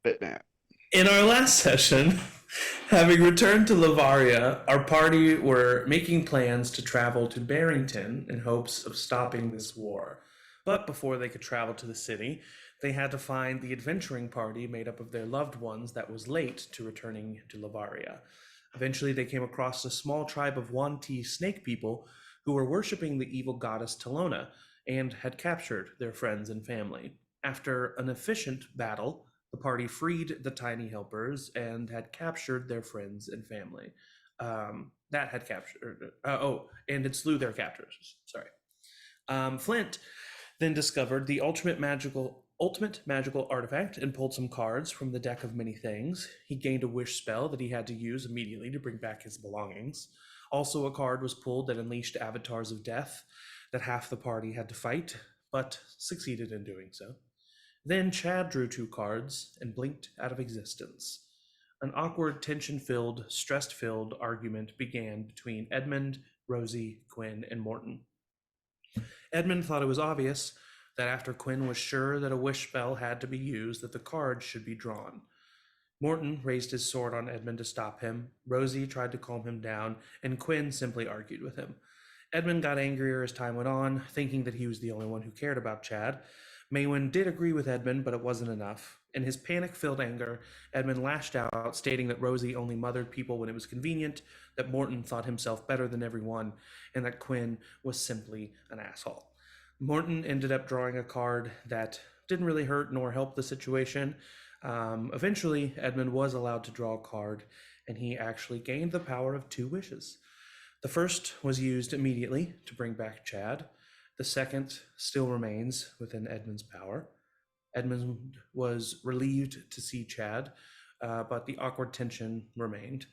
Bitmap. In our last session, having returned to Lavaria, our party were making plans to travel to Barrington in hopes of stopping this war. But before they could travel to the city, they had to find the adventuring party made up of their loved ones that was late to returning to Lavaria. Eventually, they came across a small tribe of Wanti snake people who were worshipping the evil goddess Talona and had captured their friends and family. After an efficient battle, the party freed the tiny helpers and had captured their friends and family. That had captured. And it slew their captors. Sorry. Flint then discovered the ultimate magical artifact and pulled some cards from the deck of many things. He gained a wish spell that he had to use immediately to bring back his belongings. Also, a card was pulled that unleashed avatars of death that half the party had to fight, but succeeded in doing so. Then Chad drew two cards and blinked out of existence. An awkward, tension filled, stress filled argument began between Edmund, Rosie, Quinn, and Morton. Edmund thought it was obvious that after Quinn was sure that a wish spell had to be used, that the card should be drawn. Morton raised his sword on Edmund to stop him. Rosie tried to calm him down, and Quinn simply argued with him. Edmund got angrier as time went on, thinking that he was the only one who cared about Chad. Maywin did agree with Edmund, but it wasn't enough. In his panic-filled anger, Edmund lashed out, stating that Rosie only mothered people when it was convenient, that Morton thought himself better than everyone, and that Quinn was simply an asshole. Morton ended up drawing a card that didn't really hurt nor help the situation. Eventually, Edmund was allowed to draw a card, and he actually gained the power of two wishes. The first was used immediately to bring back Chad. The second still remains within Edmund's power. Edmund was relieved to see Chad, but the awkward tension remained.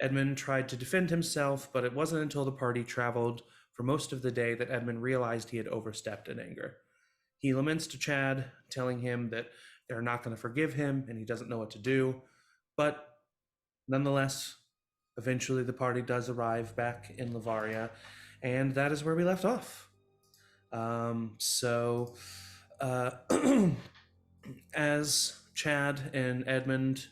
Edmund tried to defend himself, but it wasn't until the party traveled for most of the day that Edmund realized he had overstepped in anger. He laments to Chad, telling him that they're not going to forgive him and he doesn't know what to do. But nonetheless, eventually the party does arrive back in Lavaria, and that is where we left off. So, as Chad and Edmund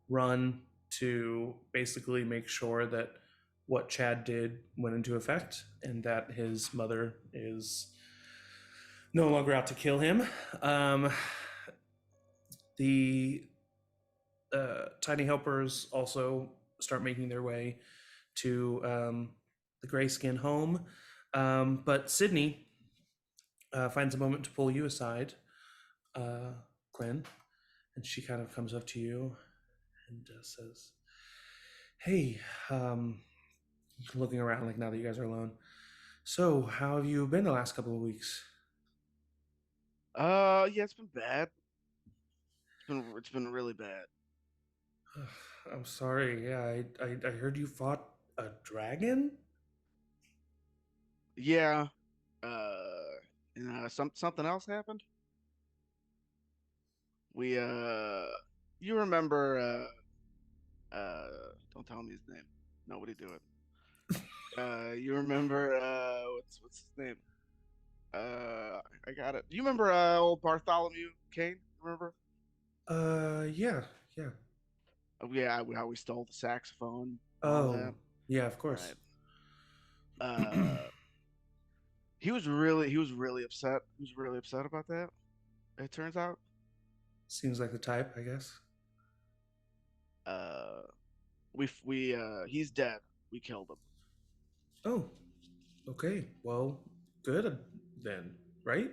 run to basically make sure that what Chad did went into effect and that his mother is no longer out to kill him, the tiny helpers also start making their way to the Grayskin home. But Sydney finds a moment to pull you aside, Quinn, and she kind of comes up to you and says, "Hey, looking around like now that you guys are alone. So, how have you been the last couple of weeks?" Yeah, it's been bad. It's been really bad. I'm sorry. Yeah, I heard you fought a dragon. Yeah. Uh, something else happened. We you remember don't tell me his name. Nobody do it. You remember what's his name? I got it. You remember old Bartholomew Kane? Remember? Yeah, yeah. Yeah, how we stole the saxophone and all Oh, that. yeah, of course. Right. Uh, he was really upset. He was really upset about that. It turns out. Seems like the type, I guess. Uh, we he's dead. We killed him. Oh, okay. Well, good then, right?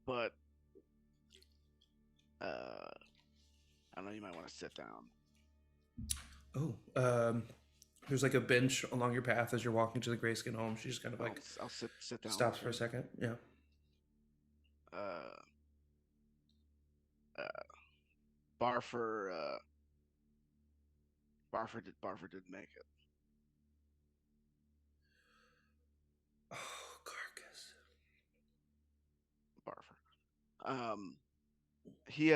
But uh, I don't know. You might want to sit down. Oh, there's like a bench along your path as you're walking to the Grayskin home. She just kind of like I'll sit down stops with for a you. second. Yeah. Uh, uh, Barfer Barfer didn't make it. Oh, carcass. Barfer. Um, he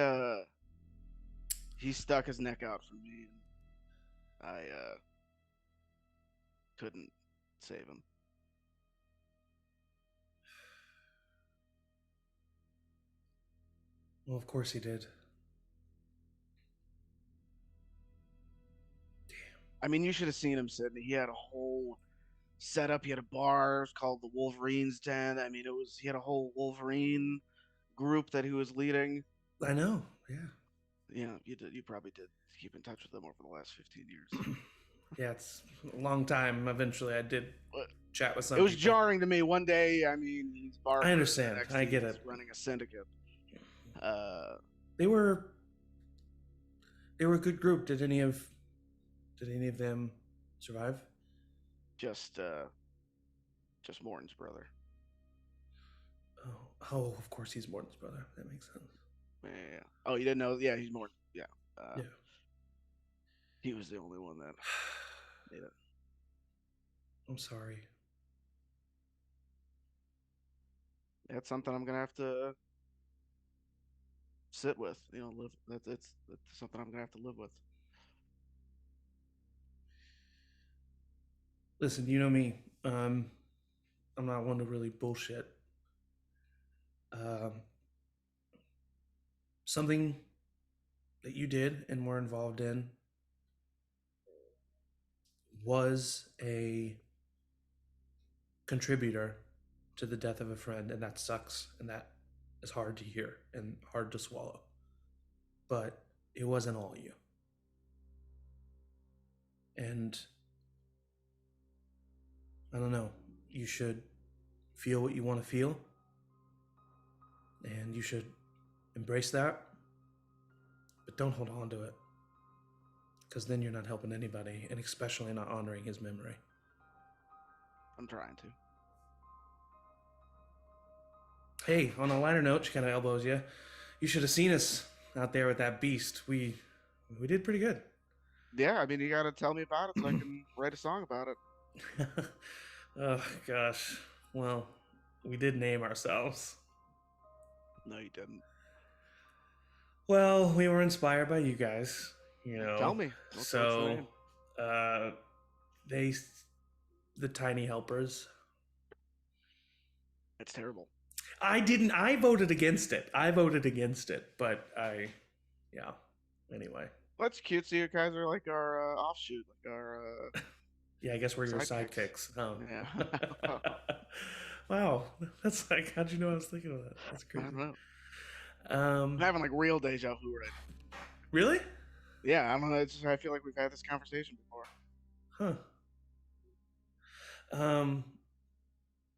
he stuck his neck out for me, and I couldn't save him. Well, of course he did. I mean, you should have seen him sitting. He had a whole setup. He had a bar called the Wolverine's Den. I mean, he had a whole Wolverine group that he was leading. I know. Yeah. Yeah, you did. You probably did keep in touch with them over the last 15 years. Yeah, it's a long time. Eventually, I did But chat with some it was people. jarring to me. One day, I mean, he's Barker. I understand. Next I get he's it. running a syndicate. They were a good group. Did any of them survive? Just Morton's brother. Oh, of course he's Morton's brother. That makes sense. Yeah. Oh, you didn't know? Yeah, he's Morton. Yeah. Yeah. He was the only one that made it. I'm sorry. That's something I'm gonna have to sit with. Live. That's something I'm gonna have to live with. Listen, you know me. I'm not one to really bullshit. Something that you did and were involved in was a contributor to the death of a friend, and that sucks, and that is hard to hear and hard to swallow. But it wasn't all you. And I don't know, you should feel what you want to feel, and you should embrace that, but don't hold on to it, because then you're not helping anybody, and especially not honoring his memory. I'm trying to. Hey, on a lighter note, she kind of elbows you. You should have seen us out there with that beast. We did pretty good. Yeah, I mean, you got to tell me about it so I can write a song about it. Oh, gosh. Well, we did name ourselves. No, you didn't. Well, we were inspired by you guys, Tell me. What's the name? The Tiny Helpers. It's terrible. I voted against it. But anyway. Well, that's cute. So you guys are like our offshoot, like our. Yeah, I guess we're your sidekicks. Oh. Yeah. Wow, that's like, how'd you know I was thinking of that? That's crazy. I don't know. I'm having like real deja vu right now. Really? Yeah, I don't know. I feel like we've had this conversation before. Huh.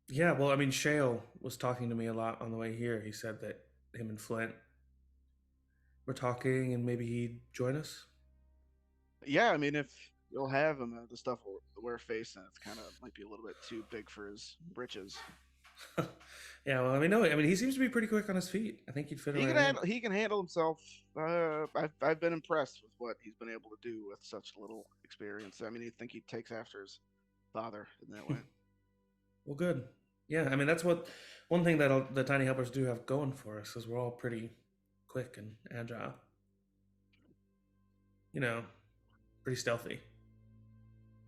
Yeah, well, I mean, Shale was talking to me a lot on the way here. He said that him and Flint were talking and maybe he'd join us. Yeah, I mean, if you'll have him, the stuff we're facing, it's kind of might be a little bit too big for his britches. Yeah, well, I mean, no, I mean, he seems to be pretty quick on his feet. I think he'd fit right in. He can handle himself. I've been impressed with what he's been able to do with such little experience. I mean, I think he takes after his father in that way. Well, good. Yeah, I mean, that's one thing that the Tiny Helpers do have going for us is we're all pretty quick and agile. Pretty stealthy.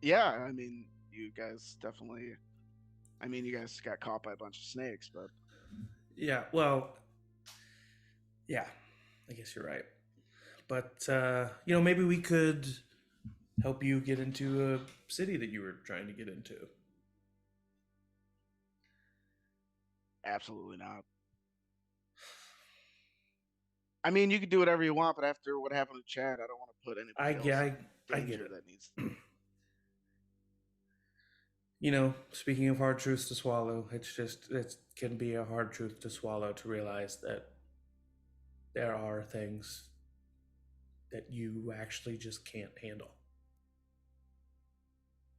Yeah, I mean, you guys definitely. I mean, you guys got caught by a bunch of snakes, but. Yeah, well, yeah, I guess you're right. But, maybe we could help you get into a city that you were trying to get into. Absolutely not. I mean, you can do whatever you want, but after what happened to Chad, I don't want to put anybody else in danger that needs. Speaking of hard truths to swallow, it can be a hard truth to swallow to realize that there are things that you actually just can't handle.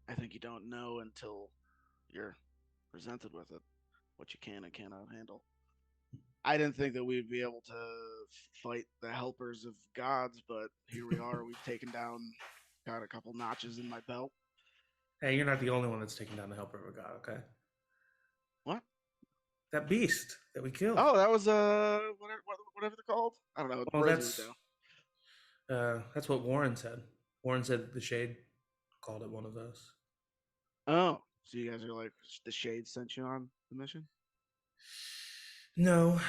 I think you don't know until you're presented with it, what you can and cannot handle. I didn't think that we'd be able to fight the helpers of gods, but here we are. We've got a couple notches in my belt. Hey, you're not the only one that's taken down the helper of a god, okay? What? That beast that we killed. Oh, that was whatever they're called. I don't know. Well, that's what Warren said. Warren said that the Shade called it one of those. Oh, so you guys are like, the Shade sent you on the mission? No.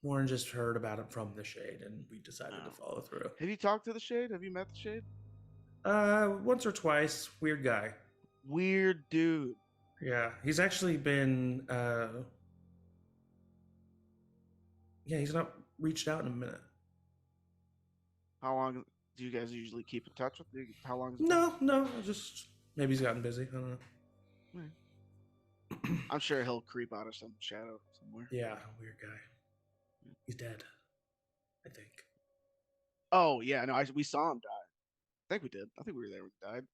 Warren just heard about it from the Shade, and we decided to follow through. Have you talked to the Shade? Have you met the Shade? Once or twice. Weird guy. Weird dude. Yeah, he's actually been. Yeah, he's not reached out in a minute. How long do you guys usually keep in touch with? How long has it No, just maybe he's gotten busy. I don't know. been? I'm sure he'll creep out of some shadow somewhere. Yeah, weird guy. He's dead, I think. Oh yeah, no, we saw him die. I think we did. I think we were there when he died.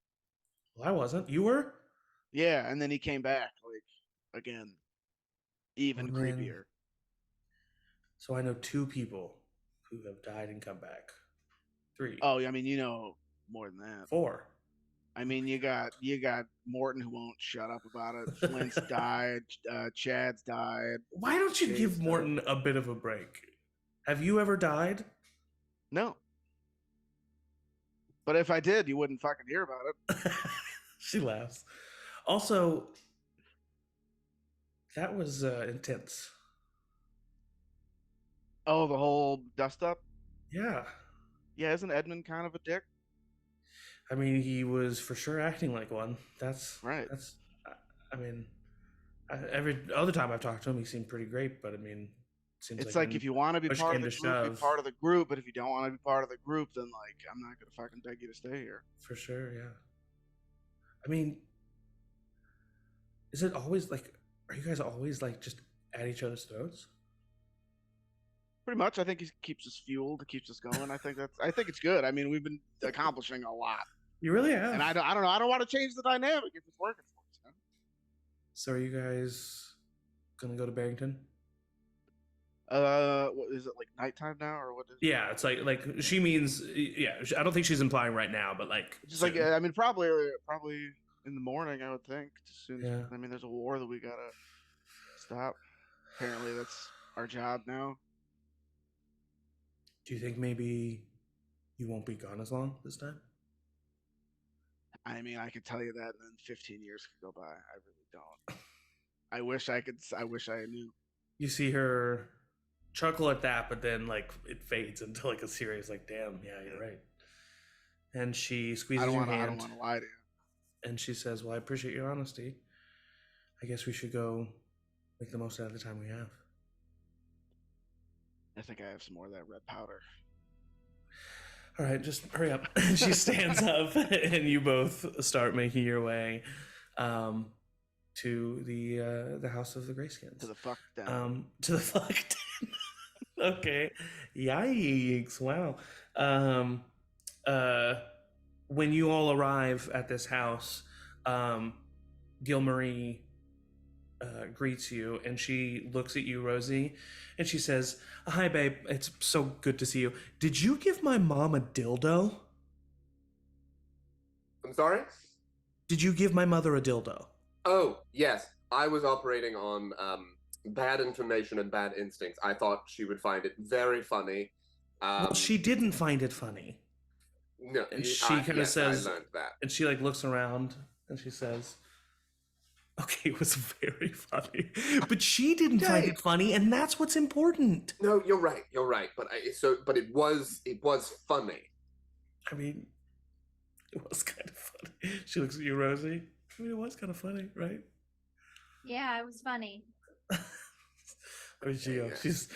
Well, I wasn't. You were? Yeah, and then he came back again, even Oh, man. creepier. So I know 2 people who have died and come back. 3. Oh, I mean, you know more than that. 4. I mean, you got Morton who won't shut up about it. Flint's died. Chad's died. Why don't you Jade's give Morton a bit of a break? Have you ever died? No. But if I did, you wouldn't fucking hear about it. She laughs. Also, that was intense. Oh, the whole dust up? Yeah. Yeah, isn't Edmund kind of a dick? I mean, he was for sure acting like one. Right. I mean, every other time I've talked to him, he seemed pretty great. But I mean, it seems It's like if you want to be part of the group, be part of the group. But if you don't want to be part of the group, then I'm not gonna fucking beg you to stay here. For sure, yeah. I mean, is it always like? Are you guys always like just at each other's throats? Pretty much, I think he keeps us fueled, keeps us going. I think it's good. I mean, we've been accomplishing a lot. You really have. And I don't know. I don't want to change the dynamic if it's working for us. So are you guys gonna go to Barrington? What is it, like nighttime now, or what is it? Yeah, it's like she means, yeah. I don't think she's implying right now, but like just soon. I mean, probably in the morning, I would think. Soon. Yeah. I mean, there's a war that we gotta stop. Apparently, that's our job now. Do you think maybe you won't be gone as long this time? I mean, I could tell you that, and then 15 years could go by. I really don't. I wish I could. I wish I knew. You see her chuckle at that, but then like it fades into like a serious, like, damn, yeah, you're right. And she squeezes your hand. I don't want to lie to you. And she says, "Well, I appreciate your honesty. I guess we should go make the most out of the time we have." I think I have some more of that red powder. All right, just hurry up. She stands up, and you both start making your way to the house of the Greyskins. To the fuck den. To the fuck den. Okay. Yikes! Wow. When you all arrive at this house, Gilmarie greets you, and she looks at you, Rosie, and she says, "Hi, babe. It's so good to see you. Did you give my mom a dildo?" I'm sorry? Did you give my mother a dildo? Oh, yes. I was operating on bad information and bad instincts. I thought she would find it very funny. Well, she didn't find it funny. No, and she kind of says, I learned that. And she like looks around and she says, "Okay, it was very funny, but she didn't find it funny, and that's what's important." No, you're right. But it was funny. I mean, it was kind of funny. She looks at you, Rosie. I mean, it was kind of funny, right? Yeah, it was funny. I mean, she's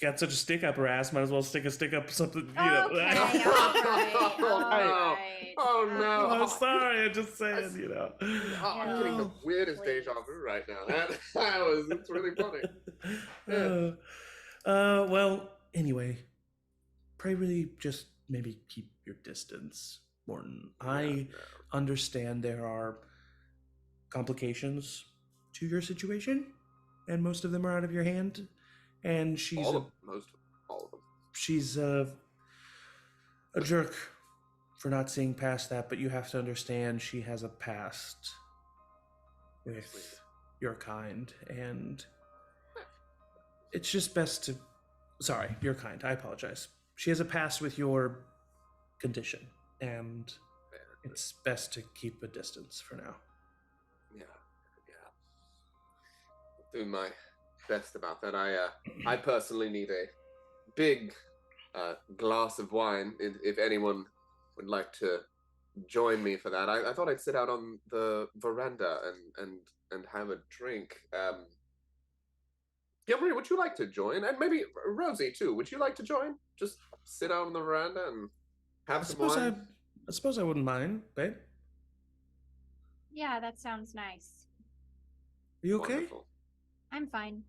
got such a stick up her ass. Might as well stick a stick up something. You know. Okay, all right. Oh no! I'm sorry. I'm just saying. You know. I'm getting the weirdest deja vu right now. It's really funny. Yeah. Well, anyway, pray really just maybe keep your distance, Morton. I understand there are complications to your situation, and most of them are out of your hand. And she's all of them. She's a jerk for not seeing past that, but you have to understand she has a past with your kind, and it's just best to. Sorry, your kind. I apologize. She has a past with your condition, and it's best to keep a distance for now. Yeah. I'll do my best about that. I personally need a big glass of wine if anyone would like to join me for that. I thought I'd sit out on the veranda and have a drink. Gilmarie, would you like to join? And maybe Rosie too. Would you like to join? Just sit out on the veranda and have some wine. I suppose I wouldn't mind, babe. Yeah, that sounds nice. Are you okay? Wonderful. I'm fine.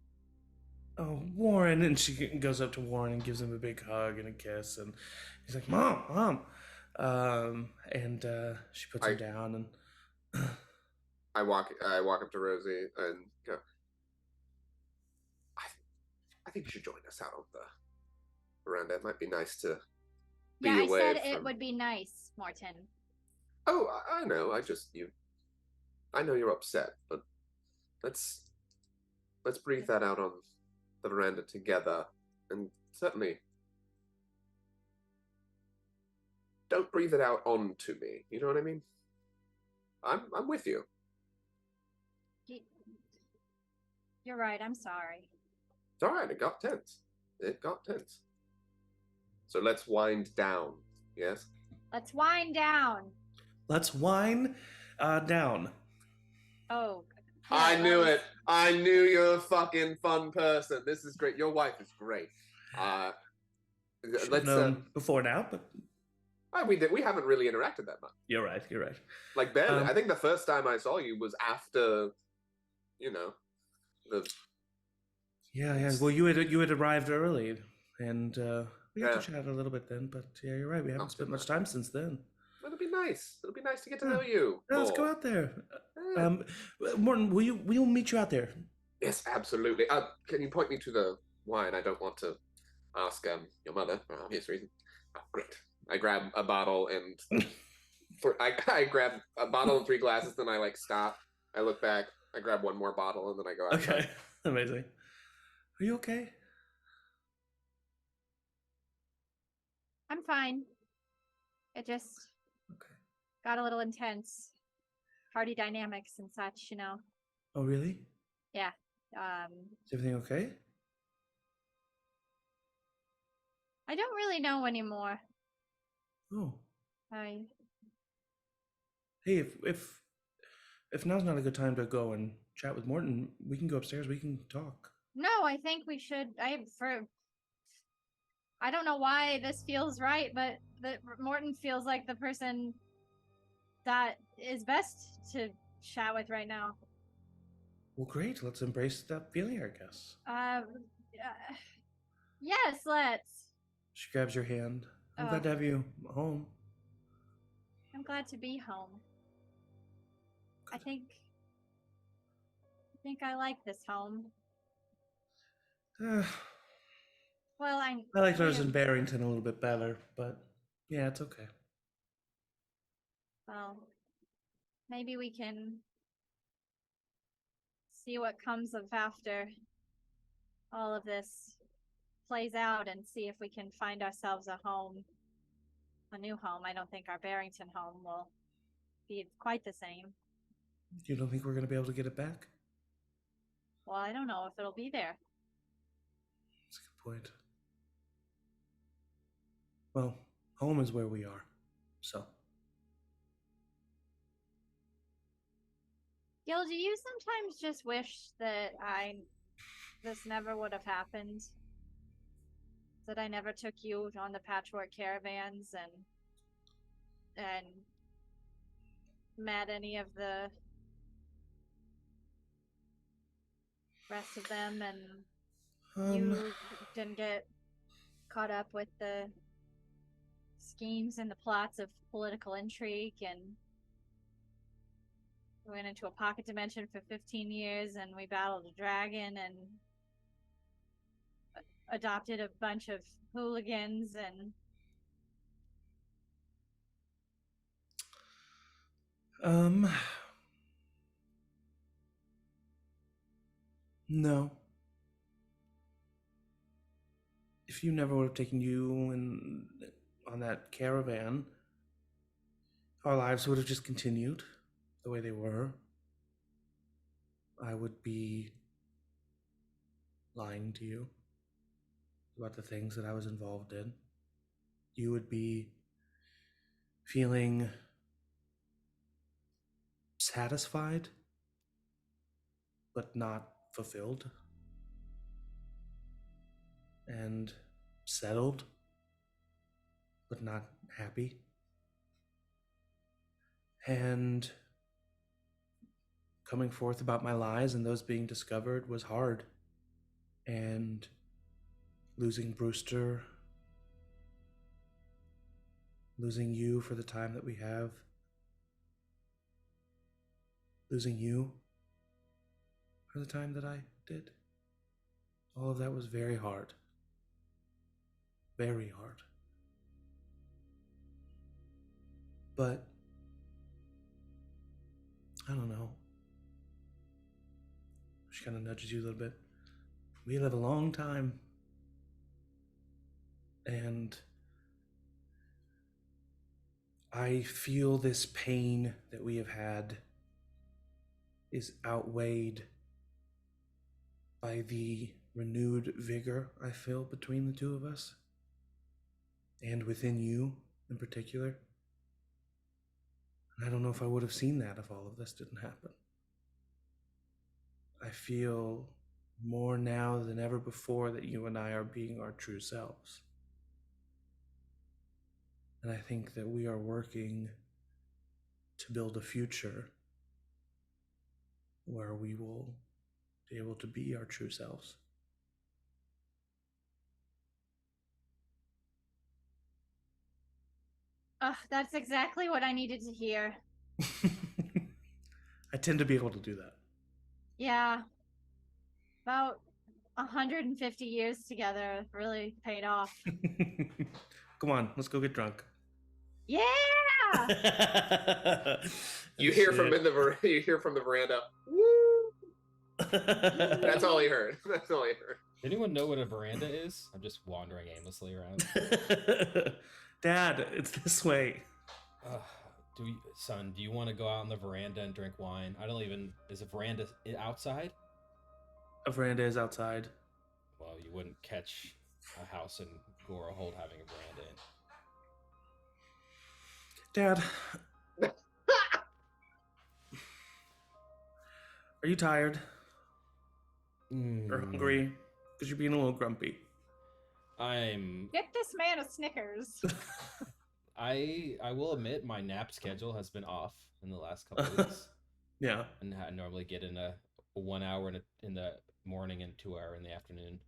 Oh, Warren, and she goes up to Warren and gives him a big hug and a kiss, and he's like, Mom. And she puts him down, and I walk up to Rosie and go, I think you should join us out on the veranda. It might be nice to be Yeah, I away said from... it would be nice, Morton. Oh, I know. I know you're upset, but let's breathe that out on the veranda together, and certainly don't breathe it out onto me. You know what I mean? I'm with you. You're right. I'm sorry. It's all right. It got tense. So let's wind down. Yes. Let's wind down. let's wind down. Oh. I knew it. I knew you're a fucking fun person. This is great. Your wife is great. Let's known before now, but we haven't really interacted that much. You're right. Like Ben, I think the first time I saw you was after, the. Yeah. Well, you had arrived early, and we had to chat a little bit then. But yeah, you're right. We haven't spent much time since then. It'll be nice. It'll be nice to get to know you. Yeah, let's go out there. Morton, we'll meet you out there. Yes, absolutely. Can you point me to the wine? I don't want to ask your mother for obvious reasons. Oh, great. I grab a bottle and I grab a bottle and 3 glasses. Then I stop. I look back. I grab one more bottle and then I go outside. Okay, amazing. Are you okay? I'm fine. It just got a little intense. Party dynamics and such, Oh, really? Yeah. Is everything okay? I don't really know anymore. Oh. I Hey, if now's not a good time to go and chat with Morton, we can go upstairs. We can talk. No, I think we should. I don't know why this feels right, but Morton feels like the person that is best to chat with right now. Well, great. Let's embrace that feeling, I guess. Yes, let's. She grabs your hand. I'm glad to have you home. I'm glad to be home. I think I like this home. Well, I liked ours in Barrington a little bit better, but yeah, it's okay. Well, maybe we can see what comes of after all of this plays out and see if we can find ourselves a new home. I don't think our Barrington home will be quite the same. You don't think we're going to be able to get it back? Well, I don't know if it'll be there. That's a good point. Well, home is where we are, so. Gil, do you sometimes just wish that this never would have happened? That I never took you on the patchwork caravans and met any of the rest of them, and you didn't get caught up with the schemes and the plots of political intrigue, and we went into a pocket dimension for 15 years and we battled a dragon and adopted a bunch of hooligans and no. If you never would have taken you on that caravan, our lives would have just continued the way they were. I would be lying to you about the things that I was involved in. You would be feeling satisfied, but not fulfilled, and settled, but not happy. And coming forth about my lies and those being discovered was hard. And losing Brewster, losing you for the time that we have, losing you for the time that I did. All of that was very hard. Very hard. But I don't know. She kind of nudges you a little bit. We live a long time. And I feel this pain that we have had is outweighed by the renewed vigor I feel between the two of us, and within you in particular. And I don't know if I would have seen that if all of this didn't happen. I feel more now than ever before that you and I are being our true selves. And I think that we are working to build a future where we will be able to be our true selves. That's exactly what I needed to hear. I tend to be able to do that. Yeah. About 150 years together really paid off. Come on, let's go get drunk. Yeah! You hear from the veranda. Woo! That's all he heard. That's all he heard. Does anyone know what a veranda is? I'm just wandering aimlessly around. Dad, it's this way. Son, do you want to go out on the veranda and drink wine? Is a veranda outside? A veranda is outside. Well, you wouldn't catch a house in Gorahold having a veranda in. Dad. Are you tired? Or hungry? Because you're being a little grumpy. Get this man a Snickers. I will admit my nap schedule has been off in the last couple of weeks. Yeah. And I normally get in a 1 hour in the morning and 2 hour in the afternoon.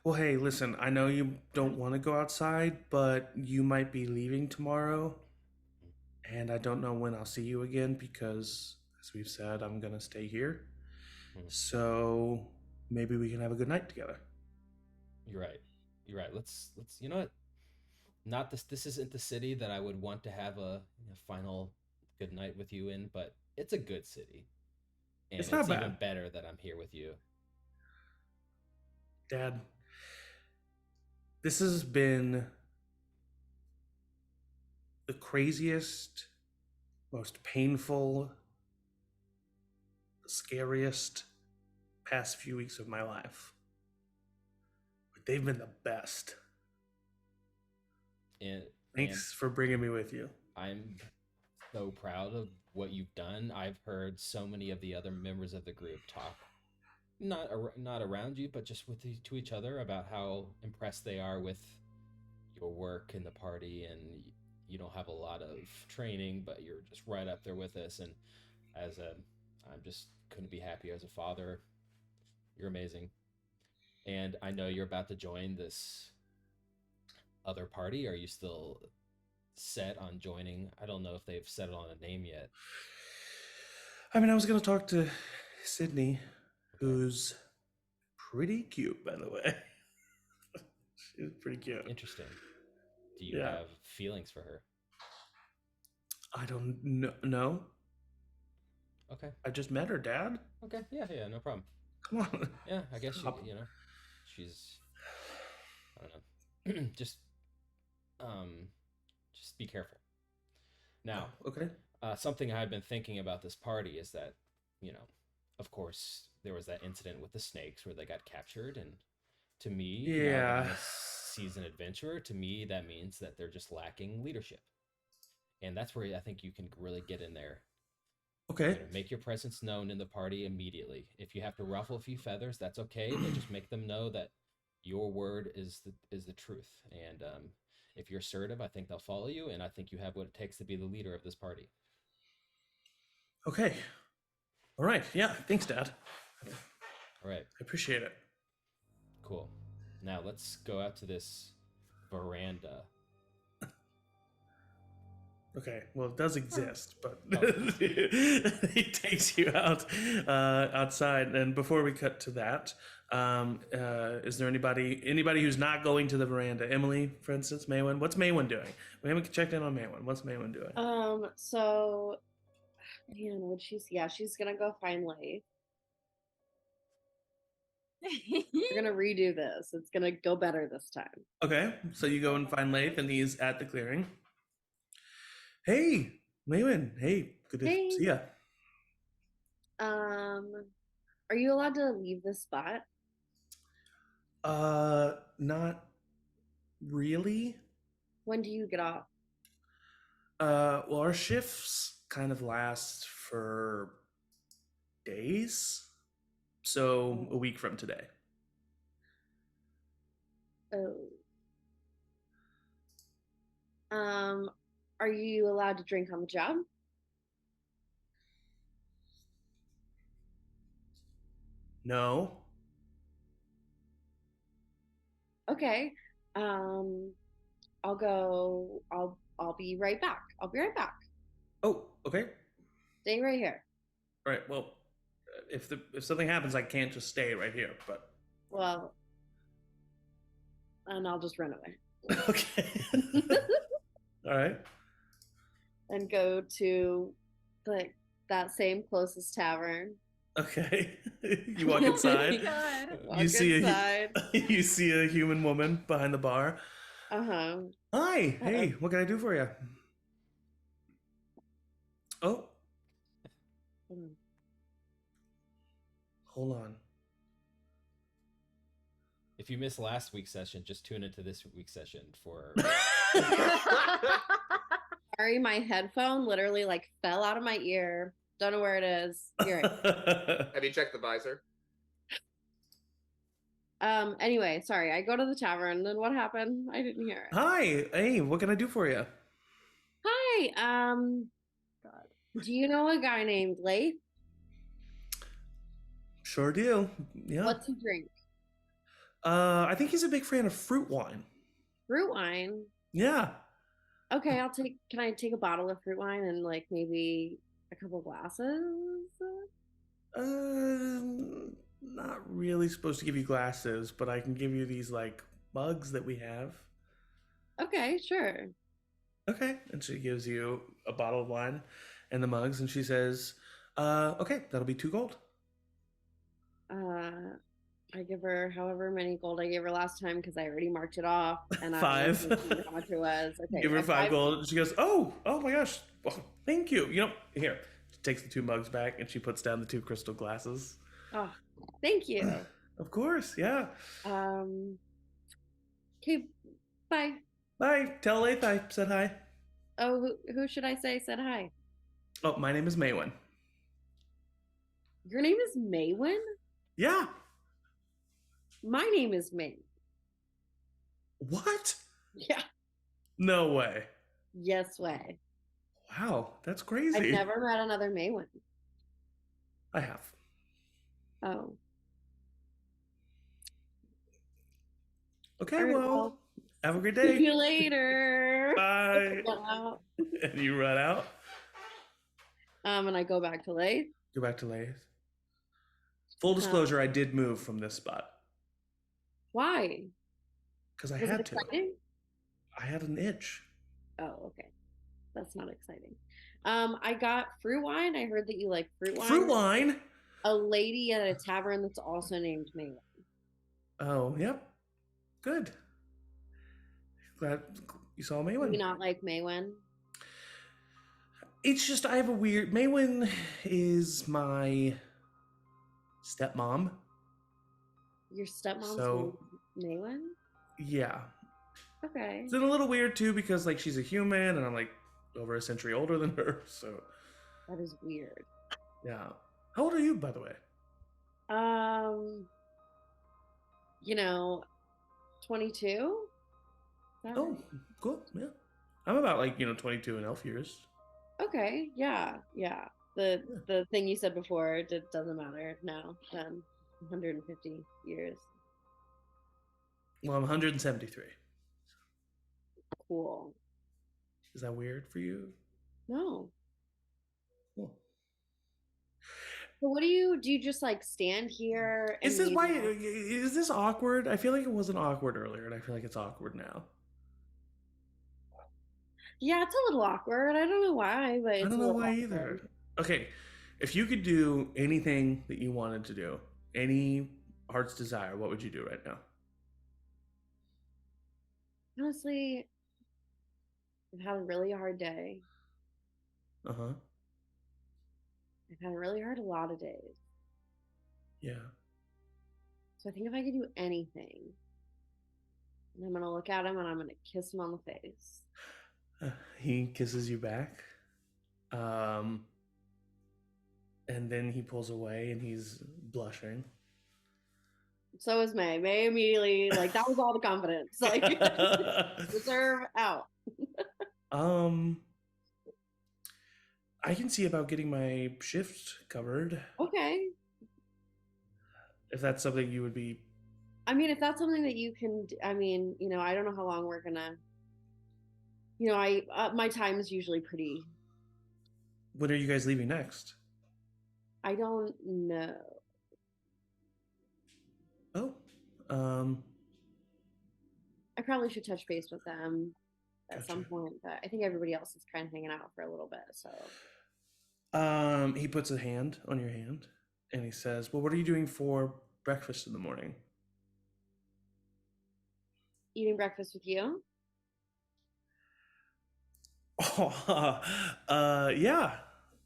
Well, hey, listen, I know you don't want to go outside, but you might be leaving tomorrow. And I don't know when I'll see you again because, as we've said, I'm going to stay here. So maybe we can have a good night together. You're right. Let's you know what? This isn't the city that I would want to have a final good night with you in, but it's a good city. And it's not bad. Even better that I'm here with you. Dad, this has been the craziest, most painful, the scariest past few weeks of my life. But they've been the best. Thanks for bringing me with you. I'm so proud of what you've done. I've heard so many of the other members of the group talk, not around you, but just to each other about how impressed they are with your work in the party, and you don't have a lot of training, but you're just right up there with us. And I'm just couldn't be happier as a father. You're amazing. And I know you're about to join this other party. Are you still set on joining? I don't know if they've settled on a name yet. I mean, I was going to talk to Sydney, who's pretty cute, by the way. She's pretty cute. Interesting. Do you have feelings for her? I don't know. Okay. I just met her, Dad. Okay. Yeah, no problem. Come on. Yeah, I guess she's, I don't know. just be careful. Now, okay. Something I've been thinking about this party is that, of course, there was that incident with the snakes where they got captured, and to me, now that I'm a seasoned adventurer, to me that means that they're just lacking leadership, and that's where I think you can really get in there Okay. Make your presence known in the party immediately. If you have to ruffle a few feathers, that's okay, but just make them know that your word is the truth. And if you're assertive, I think they'll follow you, and I think you have what it takes to be the leader of this party. Okay. All right. Yeah. Thanks, Dad. All right. I appreciate it. Cool. Now let's go out to this veranda. Okay, well, it does exist, but Oh. he takes you out outside. And before we cut to that, is there anybody who's not going to the veranda? Emily, for instance, Maywin. What's Maywin doing? We haven't checked in on Maywin. What's Maywin doing? So, man, she's gonna go find Leif. We're gonna redo this. It's gonna go better this time. Okay, so you go and find Leif, and he's at the clearing. Hey, Maywin. Hey, good to see ya. Are you allowed to leave this spot? Not really. When do you get off? Well, our shifts kind of last for days. So a week from today. Oh. Are you allowed to drink on the job? No. Okay. I'll be right back. I'll be right back. Oh, okay. Stay right here. All right. Well, if something happens, I can't just stay right here. But well, and I'll just run away. Okay. All right. And go to like that same closest tavern. Okay. You walk inside. You see a human woman behind the bar. Uh-huh. Hi. Hey, what can I do for you? Oh. Hold on. If you missed last week's session, just tune into this week's session for. Sorry, my headphone literally like fell out of my ear. Don't know where it is. Here it is. Have you checked the visor? Anyway, sorry. I go to the tavern. Then what happened? I didn't hear it. Hi. Hey, what can I do for you? Hi. God. Do you know a guy named Leif? Sure do. Yeah. What's he drink? I think he's a big fan of fruit wine. Fruit wine? Yeah. Okay, can I take a bottle of fruit wine and like maybe a couple glasses? Not really supposed to give you glasses, but I can give you these like mugs that we have. Okay, sure. Okay. And she gives you a bottle of wine and the mugs, and she says, okay, that'll be 2 gold. I give her however many gold I gave her last time because I already marked it off. And 5. I wasn't sure how much it was. Okay, Give her 5 gold. And she goes, oh my gosh. Well, thank you. Here. She takes the 2 mugs back and she puts down the 2 crystal glasses. Oh, thank you. Of course, yeah. Okay, bye. Bye. Tell Leif I said hi. Oh, who should I say said hi? Oh, my name is Maywin. Your name is Maywin? Yeah. My name is May. What? Yeah. No way. Yes way. Wow, that's crazy. I've never met another Maywin. I have. Oh. Okay, All right, well, have a great day. See you later. Bye. And you run out. And I go back to Leif. Go back to Leif. Full disclosure, I did move from this spot. Why? Because I Was had it to. exciting? I had an itch. Oh, okay. That's not exciting. I got fruit wine. I heard that you like fruit wine. Fruit wine? A lady at a tavern that's also named Maywin. Oh, yep. Good. Glad you saw Maywin. Do you not like Maywin? It's just I have a weird. Maywin is my stepmom. Your stepmom's So- named Maywin? Yeah. Okay. It's a little weird too because like she's a human and I'm like over a century older than her. So That is weird. Yeah. How old are you, by the way? 22. Oh, cool. Yeah. I'm about 22 in elf years. Okay. Yeah. The thing you said before doesn't matter now. Then 150 years. Well, I'm 173. Cool. Is that weird for you? No. Cool. So what do? You just like stand here? And Is this awkward? I feel like it wasn't awkward earlier, and I feel like it's awkward now. Yeah, it's a little awkward. I don't know why, but it's I don't a know little why awkward. either. Okay, if you could do anything that you wanted to do, any heart's desire, what would you do right now? Honestly, I've had a really hard day. Uh-huh. I've had a really hard a lot of days. Yeah. So I think if I could do anything, and I'm gonna look at him and I'm gonna kiss him on the face. He kisses you back. And then he pulls away and he's blushing. So is May. May immediately, that was all the confidence. Reserve out. I can see about getting my shift covered. Okay. If that's something you would be. I mean, if that's something that you can, I mean, I don't know how long we're gonna. My time is usually pretty. When are you guys leaving next? I don't know. Oh. I probably should touch base with them at some point, but I think everybody else is kind of hanging out for a little bit, so. He puts a hand on your hand and he says, well, what are you doing for breakfast in the morning? Eating breakfast with you? Oh, yeah.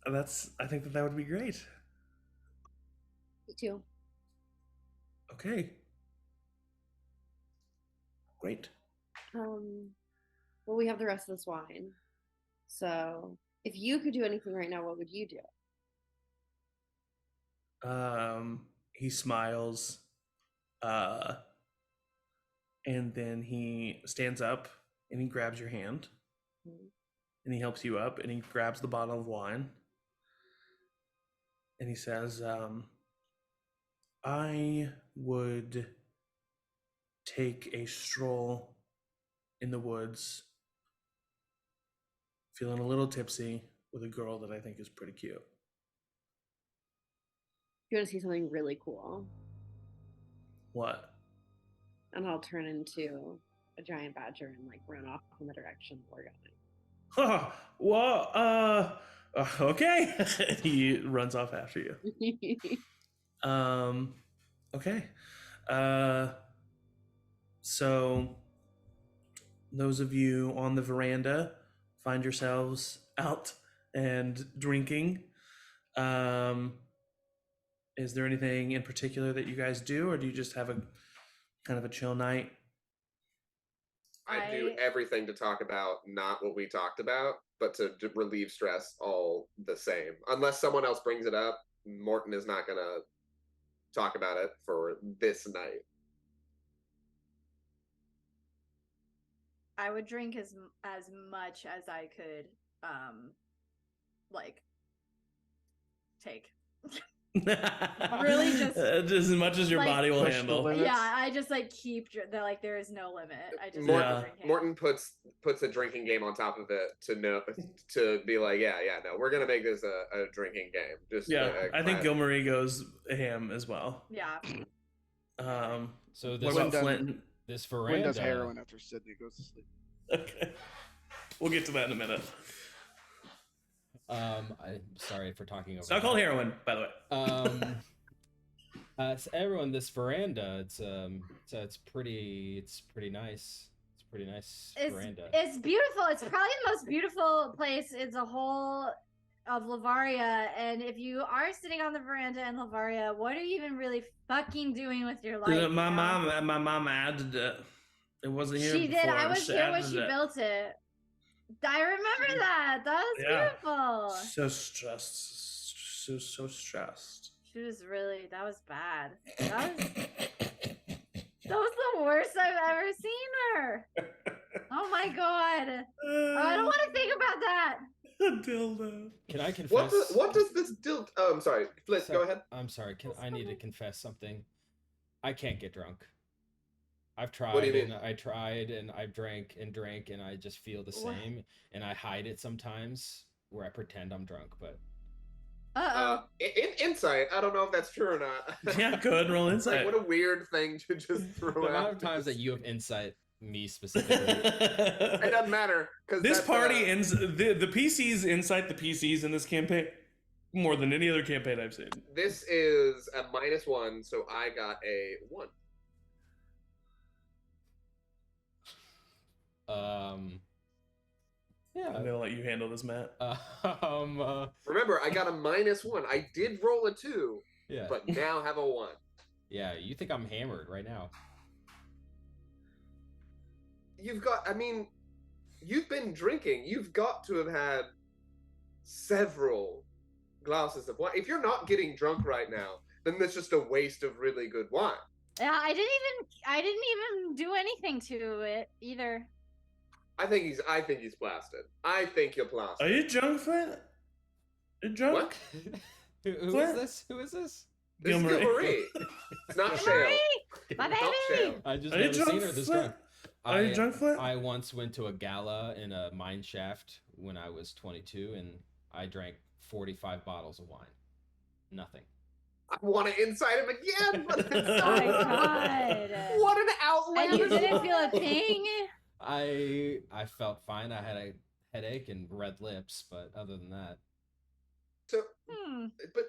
I think that would be great. Me too. Okay. Great. Well, we have the rest of this wine. So if you could do anything right now, what would you do? He smiles, and then he stands up and he grabs your hand, and he helps you up, and he grabs the bottle of wine, and he says, I would take a stroll in the woods, feeling a little tipsy with a girl that I think is pretty cute. You want to see something really cool? What? And I'll turn into a giant badger and run off in the direction we're going. Well, okay. He runs off after you. Okay. So those of you on the veranda find yourselves out and drinking. Is there anything in particular that you guys do, or do you just have a kind of a chill night? I do everything to talk about not what we talked about, but to relieve stress all the same. Unless someone else brings it up, Morton is not going to talk about it for this night. I would drink as much as I could, take. Really just as much as your body will handle. Yeah, I just keep there is no limit. I just Morton puts a drinking game on top of it to be like, no, we're gonna make this a drinking game. Just I think Gilmarie goes ham as well. Yeah. So what about Flint? This veranda. Wynn does heroin after Sydney goes to sleep. Okay, we'll get to that in a minute. I'm sorry for talking over. It's not called heroin, by the way. So everyone, this veranda, it's pretty nice. It's a pretty nice veranda. It's beautiful. It's probably the most beautiful place in the whole of Lavaria. And if you are sitting on the veranda in Lavaria, what are you even really fucking doing with your life? My mom added it. It wasn't here. She before. did. I was here when she it. built it. I remember that. That was Yeah. beautiful. So stressed. So stressed. She was really. That was bad. That was the worst I've ever seen her. Oh my god. I don't want to think about that. Dildo. Can I confess? What does this dildo? Oh, I'm sorry. Flint, go ahead. I'm sorry. I need to confess something. I can't get drunk. I've tried. What do you mean? And I tried and I drank and I just feel the same. And I hide it sometimes where I pretend I'm drunk, but. Insight. I don't know if that's true or not. Yeah, go ahead and roll insight. Like, what a weird thing to just throw The out. amount of times that you have insight me specifically. It doesn't matter because This party ends. The PCs incite the PCs in this campaign more than any other campaign I've seen. This is a -1, so I got a 1. Yeah. I'm gonna let you handle this, Matt. Remember, I got a -1. I did roll a 2, Yeah. but now have a 1. Yeah, you think I'm hammered right now. You've got, I mean, you've been drinking. You've got to have had several glasses of wine. If you're not getting drunk right now, then that's just a waste of really good wine. Yeah, I didn't even do anything to it either. I think he's blasted. I think you're blasted. Are you drunk, Flint? You drunk? What? Who is this? Who is this? This is Gilmarie. It's not Shale. My Not baby. Shale. I just Are you never drunk, seen her this Flint? drunk. Are you drunk, Flint? I once went to a gala in a mine shaft when I was 22, and I drank 45 bottles of wine. Nothing. I want to incite him again. But Oh my god. what an outlet! And you didn't feel a thing? I felt fine. I had a headache and red lips, but other than that, So, but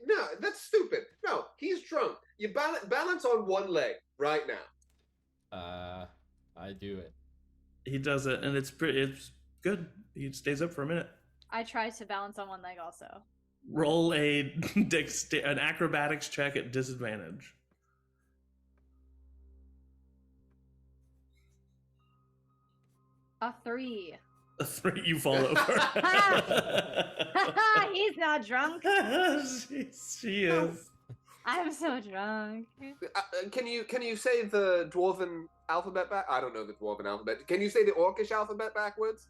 no, that's stupid. No, he's drunk. You balance on one leg right now. I do it. He does it, and it's good. He stays up for a minute. I tried to balance on one leg also. Roll an acrobatics check at disadvantage. A 3. A 3, you fall over. He's not drunk. she is. I'm so drunk. Can you say the dwarven alphabet back? I don't know the dwarven alphabet. Can you say the orcish alphabet backwards?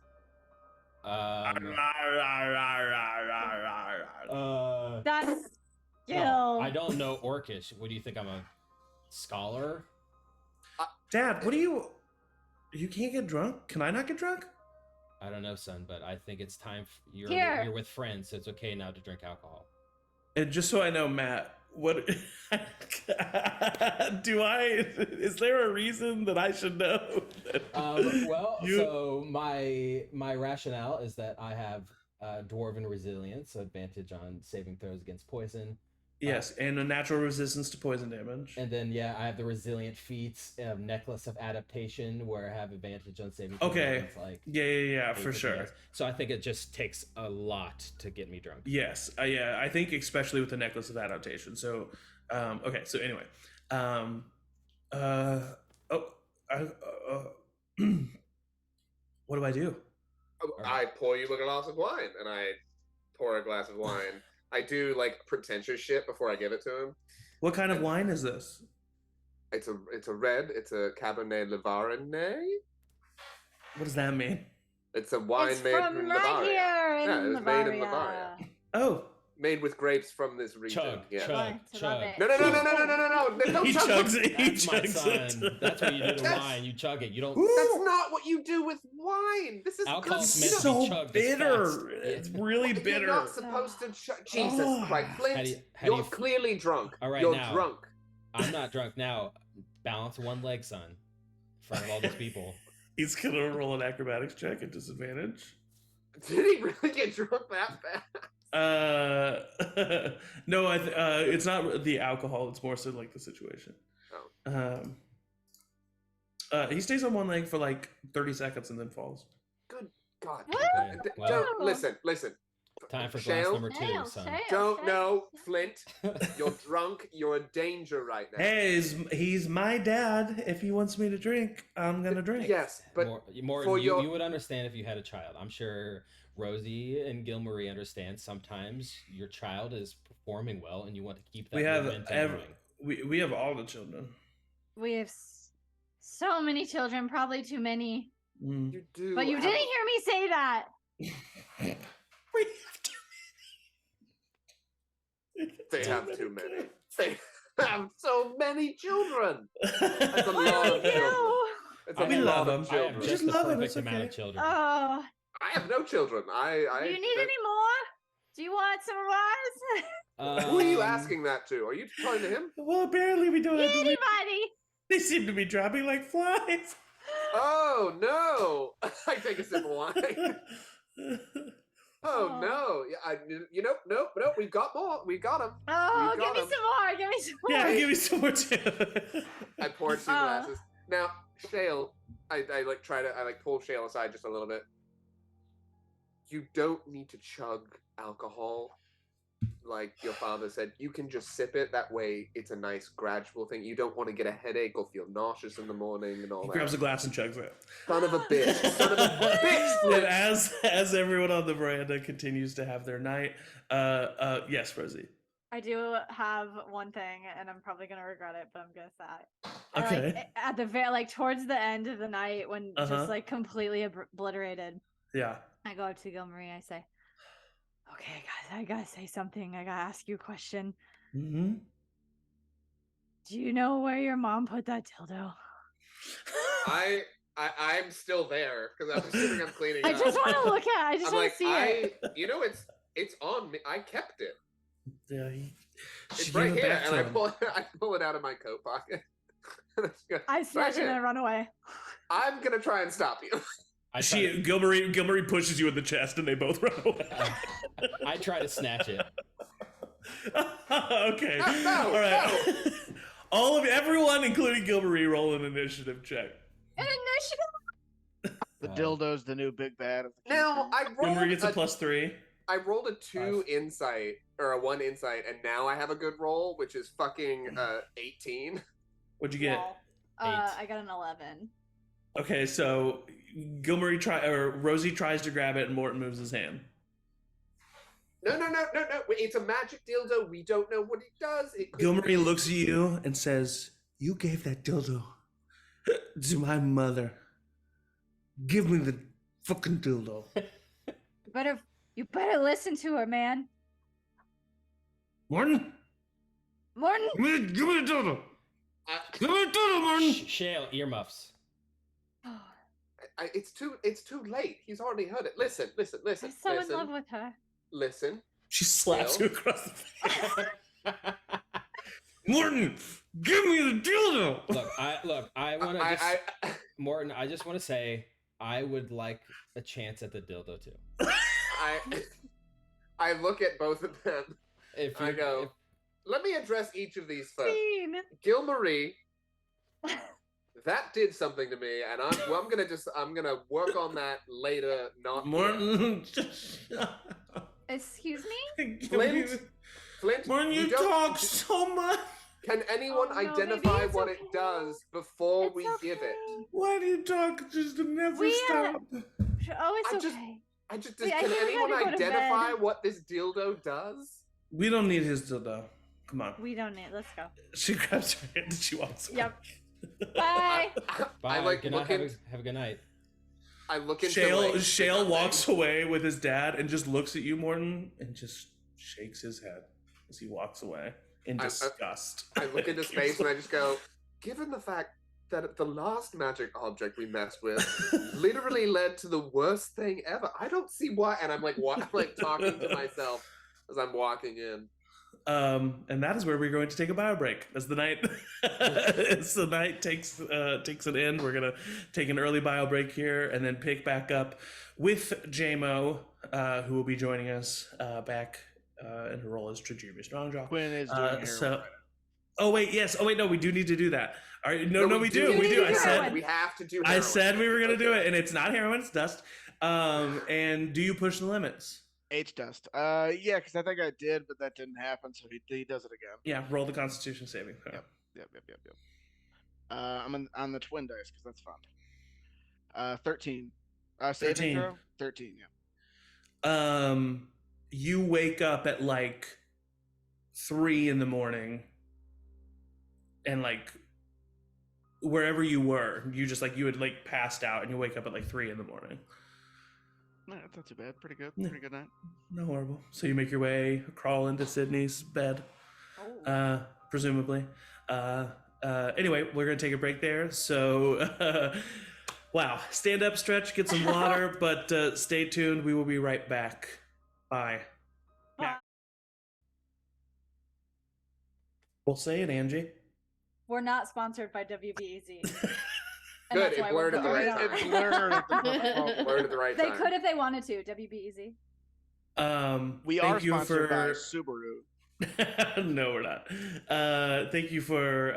That's skill. No, I don't know Orcish. What do you think? I'm a scholar? Dad, what do you can't get drunk? Can I not get drunk? I don't know, son, but I think it's time. Here. You're with friends, so it's okay now to drink alcohol. And just so I know, Matt, what is there a reason that I should know? So my rationale is that I have dwarven resilience, so advantage on saving throws against poison. Yes, and a natural resistance to poison damage. And then I have the resilient feats, necklace of adaptation, where I have advantage on saving throws. Okay. against, like, Yeah, for sure. attacks. So I think it just takes a lot to get me drunk. Yes, yeah, I think especially with the necklace of adaptation. So, okay, so anyway, what do I do? I pour you a glass of wine, and I pour a glass of wine. I do like pretentious shit before I give it to him. What kind of wine is this? It's a red. It's a Cabernet Livarinais. What does that mean? It's a wine It's made from in right Livaria. here in Yeah, it was made in Livaria. Livaria. Oh, Made with grapes from this region. Chug, Yeah. chug, Love chug. it. No. Don't he chug chugs it. it. He That's my chugs son. it. That's what you do to That's- wine. You chug it. You don't. That's not what you do with wine. This is Alcohol's good meant to stuff. be So chugged as bitter. fast. It's really You're bitter. not supposed to chug. Jesus Oh. Christ, Flint, How do you you're f- clearly drunk. All right, you're now. drunk. I'm not drunk now. Balance one leg, son, in front of all these people. He's gonna roll an acrobatics check at disadvantage. Did he really get drunk that fast? No, it's not the alcohol. It's more so like the situation. Oh. He stays on one leg for like 30 seconds and then falls. Good God. What? Okay, well, Don't listen. Time for Shale? glass number 2, son. Don't know, Flint. You're drunk. You're a danger right now. Hey, he's my dad. If he wants me to drink, I'm gonna drink. Yes, but More you would understand if you had a child. I'm sure Rosie and Gilmarie understand. Sometimes your child is performing well, and you want to keep that momentum going. We have all the children. We have so many children, probably too many. You do. But you didn't hear me say that. We have too many. They have too many. They have so many children. That's a lot of children. It's We love them. I have just the love them, perfect it's amount okay. of children. Oh, I have no children. do you need any more? Do you want some of ours? Who are you asking that to? Are you talking to him? Well, apparently we don't have to. Anybody? They seem to be dropping like flies. Oh no! I take a sip of wine. Oh no! Yeah, no. We've got more. We got them. Oh, We give got me 'em. some more. Give me some more. Yeah, give me some more too. I poured 2 glasses. Now, Shale, I pull Shale aside just a little bit. You don't need to chug alcohol like your father said. You can just sip it. That way, it's a nice gradual thing. You don't want to get a headache or feel nauseous in the morning and all He that. grabs a glass and chugs it. Son of a bitch! Son of a bitch! And as everyone on the veranda continues to have their night, yes, Rosie. I do have one thing, and I'm probably gonna regret it, but I'm gonna say it. Okay. At the very towards the end of the night, when just completely obliterated, Yeah. I go up to Gilmarie. I say, "Okay, guys, I gotta say something. I gotta ask you a question. Mm-hmm. Do you know where your mom put that dildo?" I'm still there because I'm assuming I'm cleaning I up. just want to look at. I just I'm want like, to see it. it's on me. I kept it. Yeah. It's right here, and I pull it out of my coat pocket. I snatch it and run away. I'm gonna try and stop you. Gilmarie pushes you in the chest, and they both run away. I try to snatch it. Okay. No, all right. Everyone, including Gilmarie, roll an initiative check. An initiative. The dildo's the new big bad of the Now I rolled. Gilmarie gets a +3. I rolled a 2 insight or a 1 insight, and now I have a good roll, which is fucking 18. What'd you get? Well, I got an 11. Okay, so Rosie tries to grab it, and Morton moves his hand. No. It's a magic dildo. We don't know what it does. Gilmarie looks at you and says, "You gave that dildo to my mother. Give me the fucking dildo." You better listen to her, man. Morton, give me the dildo. Give me the dildo, Morton. Shale, earmuffs. It's too late. He's already heard it. Listen. I'm so in love with her. Listen. She slaps you across the face. Morton, give me the dildo. I want to just Morton. I just want to say I would like a chance at the dildo too. I look at both of them. I go, let me address each of these first. Gilmarie, that did something to me, and I'm gonna work on that later. Not Morton. Excuse me? Flint, Morton, you talk so much. Can anyone identify what it does before we give it? Why do you talk just to never stop? Oh, it's okay. Can anyone identify what this dildo does? We don't need his dildo. Come on. We don't need. Let's go. She grabs her hand and she walks away. Yep. Bye. Bye. Have a good night. I look into Shale walks away with his dad and just looks at you, Morton, and just shakes his head as he walks away in disgust. I look into space and I just go, given the fact that the last magic object we messed with literally led to the worst thing ever, I don't see why. And I'm like, what? I'm like talking to myself as I'm walking in. And that is where we're going to take a bio break. As the night takes an end, we're gonna take an early bio break here and then pick back up with JMO, who will be joining us back in her role as Trajumi Strongjaw. Quinn is doing heroin. Oh wait, yes. Oh wait, no, we do need to do that. All right, no, we do. I said we have to do heroin. I said we were gonna do it, and it's not heroin, it's dust. And do you push the limits? H dust. Yeah, because I think I did, but that didn't happen, so he does it again. Yeah, roll the Constitution saving throw. Yep. I'm on the twin dice because that's fun. 13. Saving 13. throw. 13. Yeah. You wake up at like 3 a.m, and like wherever you were, you had like passed out, and you wake up at like 3 a.m. No, that's not too bad. Pretty good. Yeah. Pretty good night. No horrible. So you make your way, crawl into Sydney's bed, presumably. Anyway, we're gonna take a break there. So, wow, stand up, stretch, get some water, but stay tuned. We will be right back. Bye. Bye. We'll say it, Angie. We're not sponsored by WBEZ. And Good, that's why it we're blurred at the blurring right out. time. It blurred at the perfect moment. Blurred at the right They time. could if they wanted to. WBEZ. We thank are you sponsored by for Subaru. No, we're not. Thank you for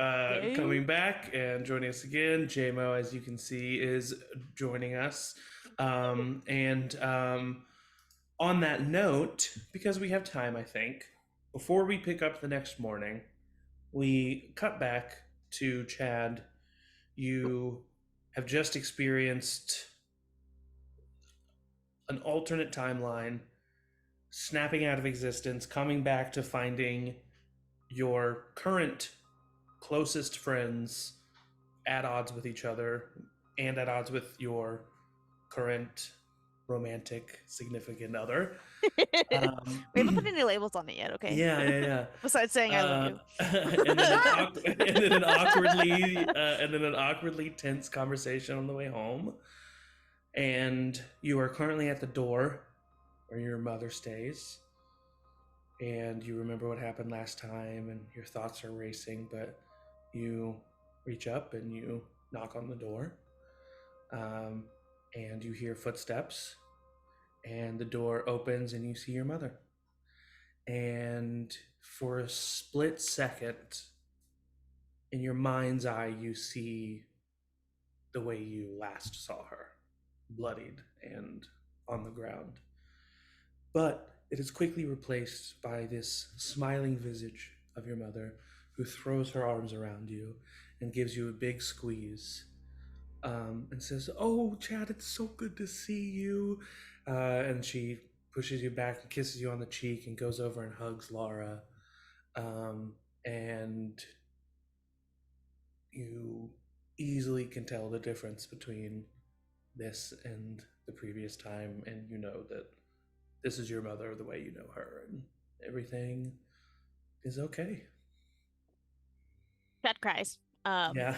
coming back and joining us again. JMO, as you can see, is joining us. And on that note, because we have time, I think, before we pick up the next morning, we cut back to Chad. You have just experienced an alternate timeline snapping out of existence, coming back to finding your current closest friends at odds with each other and at odds with your current romantic significant other. We haven't put any labels on it yet, okay? Yeah. Besides saying I love you. and then an awkwardly tense conversation on the way home. And you are currently at the door where your mother stays. And you remember what happened last time, and your thoughts are racing, but you reach up and you knock on the door. And you hear footsteps, and the door opens and you see your mother. And for a split second, in your mind's eye, you see the way you last saw her, bloodied and on the ground. But it is quickly replaced by this smiling visage of your mother, who throws her arms around you and gives you a big squeeze, and says, "Oh, Chad, it's so good to see you." And she pushes you back and kisses you on the cheek and goes over and hugs Laura. And you easily can tell the difference between this and the previous time, and you know that this is your mother the way you know her, and everything is okay. Chad cries. Yeah.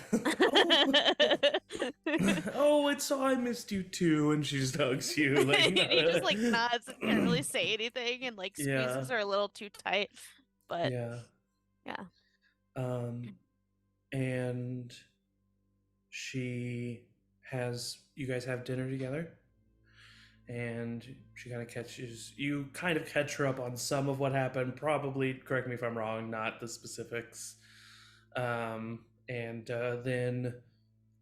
I missed you too, and she just hugs you. Like, and he just like nods and can't really say anything, and like squeezes her a little too tight. But yeah. And you guys have dinner together, and she kind of catch her up on some of what happened. Probably, correct me if I'm wrong, not the specifics. And then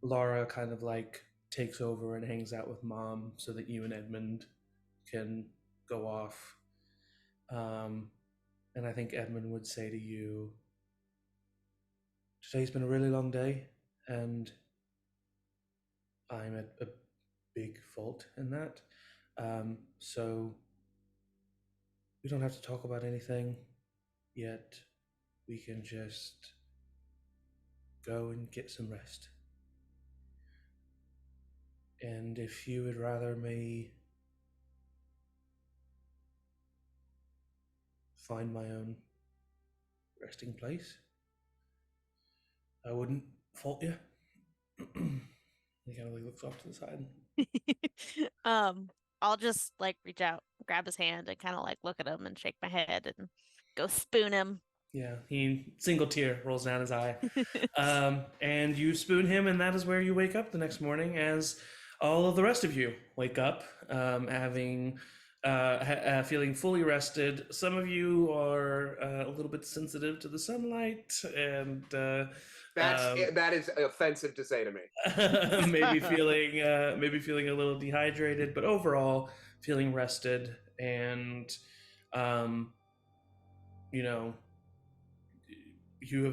Laura kind of like takes over and hangs out with Mom so that you and Edmund can go off. And I think Edmund would say to you, "Today's been a really long day, and I'm at a big fault in that. So we don't have to talk about anything yet. We can just go and get some rest. And if you would rather me find my own resting place, I wouldn't fault you." He kind of like looks off to the side. I'll just like reach out, grab his hand, and kind of like look at him and shake my head and go spoon him. Yeah, single tear rolls down his eye. And you spoon him, and that is where you wake up the next morning, as all of the rest of you wake up, having feeling fully rested. Some of you are a little bit sensitive to the sunlight, and that is offensive to say to me. maybe feeling a little dehydrated, but overall feeling rested and you know, you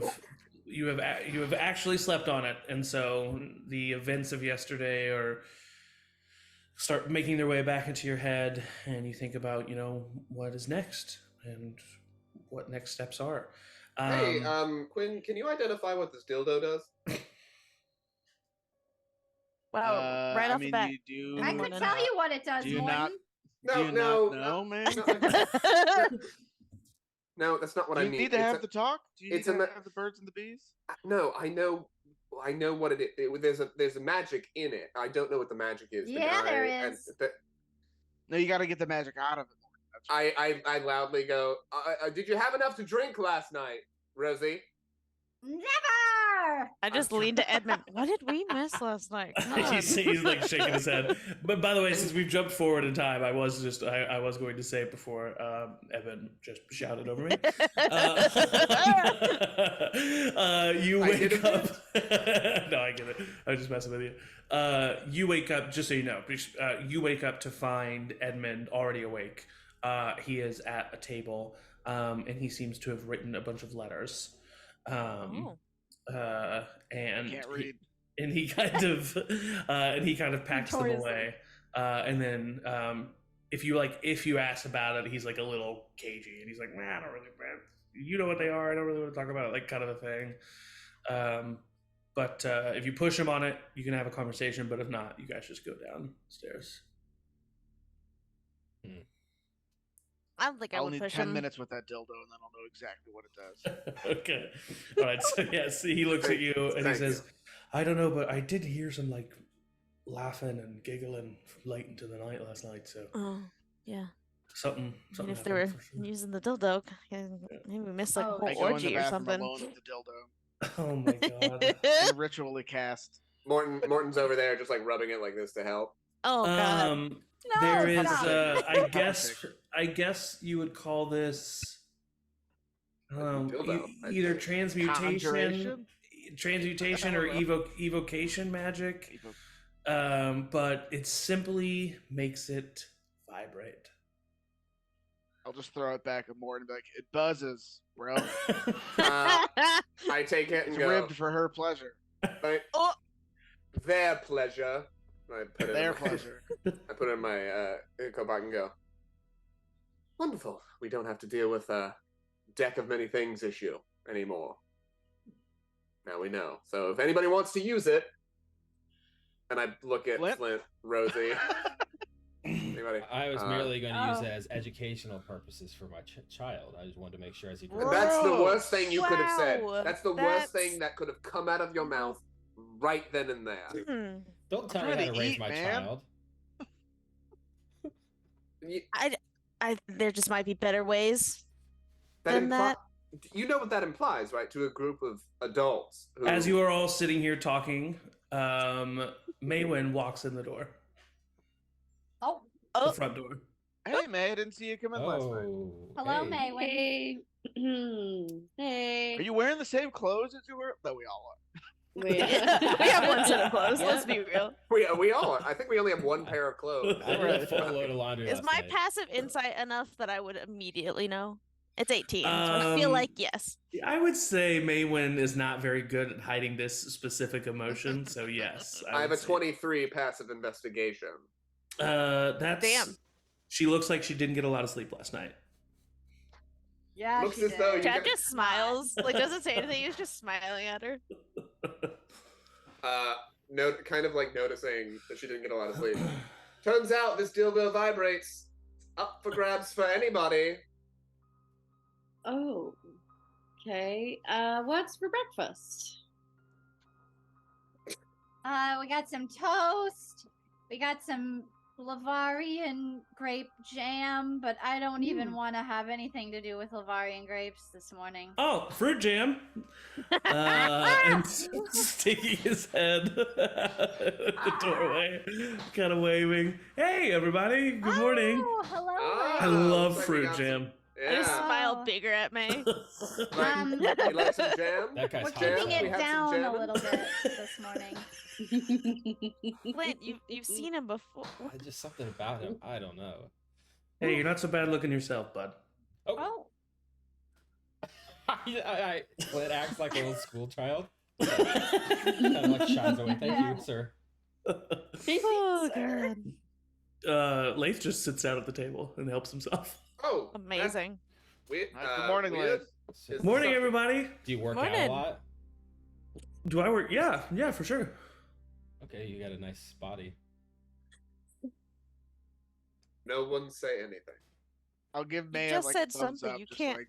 have actually slept on it, and so the events of yesterday start making their way back into your head, and you think about, you know, what is next and what next steps are. Hey, Quinn, can you identify what this dildo does? Wow, right I off the mean, bat. you I do could Morning. tell you what it does, Do you Morton. not? Do you not know, man? No, that's not what Do I you mean. need to have the talk? Do you need it's to a ma- have the birds and the bees? No, I know what it is. There's a magic in it. I don't know what the magic is. The Yeah, guy, there and is. No, you got to get the magic out of it. That's right. I loudly go, did you have enough to drink last night, Rosie? Never! I just leaned to Edmund. What did we miss last night? God. He's like shaking his head. But by the way, since we've jumped forward in time, I was going to say it before Evan just shouted over me. You wake up. No, I get it. I was just messing with you. You wake up, just so you know. You wake up to find Edmund already awake. He is at a table, and he seems to have written a bunch of letters. And Can't read. he kind of packs them away. And then if you ask about it, he's like a little cagey, and he's like, "Man, I don't really, man. You know what they are. I don't really want to talk about it," like kind of a thing. But if you push him on it, you can have a conversation. But if not, you guys just go downstairs. I don't think I I'll would need push 10 him. minutes with that dildo, and then I'll know exactly what it does. Okay. All right. So yes, he looks at you and he says, "I don't know, but I did hear some like laughing and giggling from late into the night last night. So Oh, yeah. something. And if they were using the dildo, maybe we missed like a Oh. whole I go in the orgy or bathroom something. alone with the dildo Oh my god. and ritually cast. Morton's over there just like rubbing it like this to help. Oh god. No, There is, stop. I guess you would call this Dildo, either I'd say. transmutation or evocation magic. But it simply makes it vibrate. I'll just throw it back at Morton and be like, "It buzzes, bro. I take it and It's go, ribbed for her pleasure. right, Oh. their pleasure. I put it Their in my, pleasure." I put it in my go back and go, wonderful. We don't have to deal with a deck of many things issue anymore. Now we know. So if anybody wants to use it, and I look at Flint Rosie. Anybody? I was merely going to use it as educational purposes for my child. I just wanted to make sure as he And that's the worst thing you could have said. Wow, That's the worst thing that could have come out of your mouth right then and there. Don't tell me how to raise my child. There just might be better ways than That. that. You know what that implies, right? To a group of adults. Who... As you are all sitting here talking, Maywin walks in the door. The front door. Hey, May, I didn't see you come in last night. Hello, hey. May. Hey. Hey. Are you wearing the same clothes as you were? No, we all are. We have one set of clothes. Let's be real. We all are. I think we only have one pair of clothes. I did a full load of laundry Is last my night. passive insight enough that I would immediately know? It's 18, so I feel like yes. I would say Maywin is not very good at hiding this specific emotion, so yes. I have would a say. 23 passive investigation. That's Damn. She looks like she didn't get a lot of sleep last night. Yeah, Looks she as though did. you Chad get- just smiles. Like doesn't say anything. He's just smiling at her. Kind of like noticing that she didn't get a lot of sleep. Turns out this dildo vibrates. Up for grabs for anybody. Oh. Okay. What's for breakfast? We got some toast. We got some Lavarian grape jam, but I don't even want to have anything to do with Lavarian grapes this morning. Oh, fruit jam! And sticking his head at the doorway, kind of waving. Hey, everybody! Good morning. Oh, hello. Ah. I Ray. love looks like we fruit got jam. I just Yeah. smile bigger at May. You like some jam? That guy's We're hot. keeping We it had some down a jamming? little bit this morning. Clint, you've seen him before. Just something about him. I don't know. Hey, you're not so bad looking yourself, bud. Oh. Clint acts like a little school child. Kind of like shies away. Thank you, sir. Oh god. Leif just sits down at the table and helps himself. Oh, Amazing. Weird. Good morning, weird. So, Is Morning, something- everybody. do you work out Morning. a lot? Do I work? Yeah, for sure. Okay, you got a nice body. No one say anything. I'll give You May just like said a thumbs something. up, You just can't. like,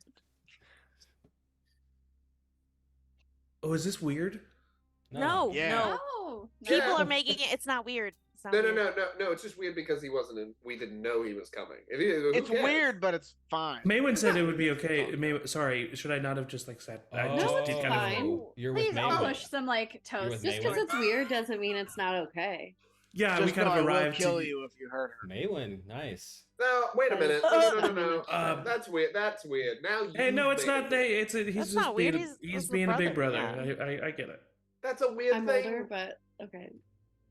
Oh, is this weird? No, Yeah. no. Oh, People Yeah. are making it. It's not weird. It's not No. weird. It's just weird because he wasn't in. We didn't know he was coming. Who it's cares? weird, but it's fine. Maywin said it would be okay. Sorry, should I not have just like said? I just it's did kind fine. of. You're Please, with I'll Maywin. push some like toast. with Just Maywin. because it's weird doesn't mean it's not okay. Yeah, Just we kind know of I will arrived. kill to... you if you hurt her. Maywin, nice. No, wait a minute. No. That's weird. That's weird. Now you. Hey, no, it's made not. it. He's That's just not being. weird. He's He's the being a big brother, brother. yeah. I get it. That's a weird I'm thing. older, but okay.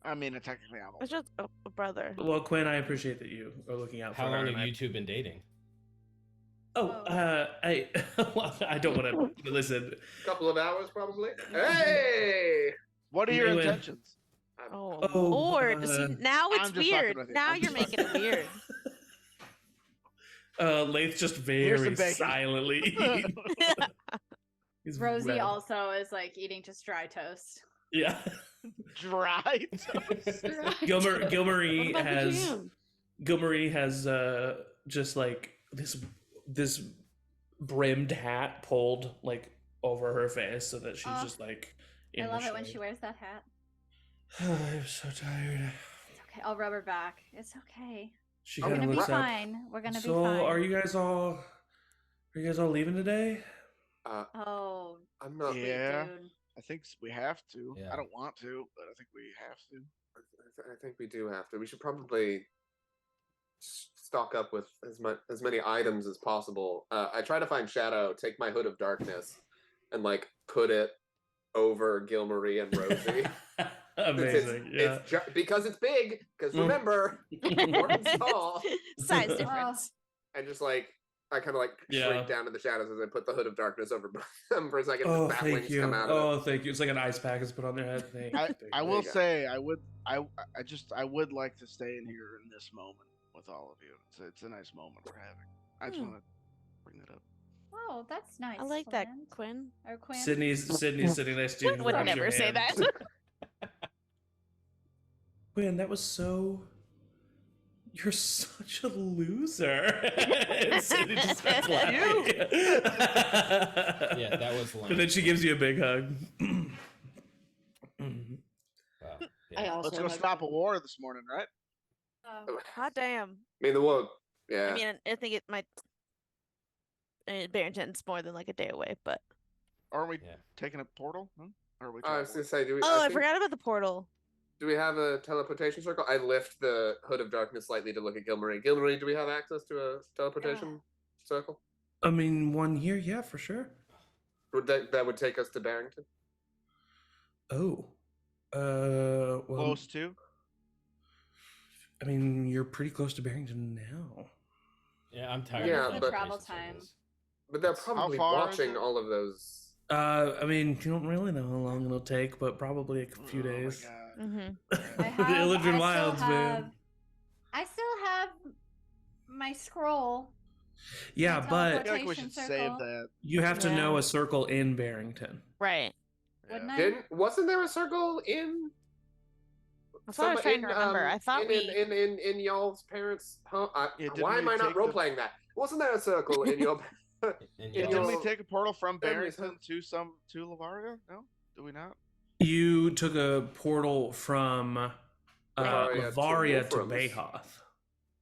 I mean, technically, I'm It's older. just a brother. Well, Quinn, I appreciate that you are looking out for How her. long and have I- you two been dating? Well, I don't want to listen. Couple of hours, probably. Hey. What are your Maywin. intentions? Oh, Oh, Lord. See, now I'm it's just fucking weird. with you. Now I'm you're just making it weird. Leif just Here's very some bacon. silently. He's Rosie red. also is like eating just dry toast. Yeah. Dry toast. Gilmarie What about the has jam? Gilmarie has just like this brimmed hat pulled like over her face so that she's Oh, just like in I the love it when shade. she wears that hat. I'm so tired. It's okay. I'll rub her back. It's okay. She We're kind gonna of be looks up. fine. We're gonna So be fine. are you guys all leaving today? Oh, I'm not. sweet Yeah. dude. I think we have to. Yeah. I don't want to, but I think we have to. I think we do have to. We should probably stock up with as many items as possible. I try to find Shadow, take my hood of darkness, and like put it over Gilmarie and Rosie. Amazing. Yeah. Because it's big. Because remember, Morton's tall, Size difference. and just like I kind of like Yeah. shrink down to the shadows as I put the hood of darkness over them for a second. Oh, and bat thank wings you. come out of it. Oh, thank you. It's like an ice pack is put on their head. Thank you. I Thank you. will go. say I would like to stay in here in this moment with all of you. It's a nice moment we're having. I just Hmm. want to bring that up. Oh, that's nice. I like that, Flint. Quinn. Or Quinn. Sydney's sitting next to you. Quinn would grabs your never say hand. that. Quinn, that was so. You're such a loser. And Sydney just starts laughing. Yeah, that was lame. And then she gives you a big hug. Wow. I Yeah. also Let's go have- stop a war this morning, right? Hot damn. I mean, the world. Yeah. I mean, I think it might. Barrington's more than like a day away, but. Aren't we Yeah. taking a portal? No? Or are we I was traveling? gonna say, do we? Oh, I think- forgot about the portal. Do we have a teleportation circle? I lift the hood of darkness slightly to look at Gilmarie. Gilmarie, do we have access to a teleportation circle? I mean, one here, yeah, for sure. Would that would take us to Barrington? Oh. Well, Close to? I mean, you're pretty close to Barrington now. Yeah, I'm tired. Yeah, of but- teleportation Travel time. circles. But they're probably far is watching it? all of those. I mean, you don't really know how long it'll take, but probably a few Oh my days. God. Mm-hmm. The Illidan Wilds, man. I still have my scroll. Yeah, my but I feel like we teleportation should save circle. that. you have to Yeah. know a circle in Barrington. Right. Wouldn't Yeah. I? Wasn't there a circle in? That's what I was trying to remember. I thought in y'all's parents' home. Yeah, didn't Why am we I not take the- role playing that? Wasn't there a circle in your? And Yeah, In didn't your- we take a portal from Family's Barrington to Lavaria? No, do we not? You took a portal from Lavaria to Lavaria to Wolfram's. Bayhoth.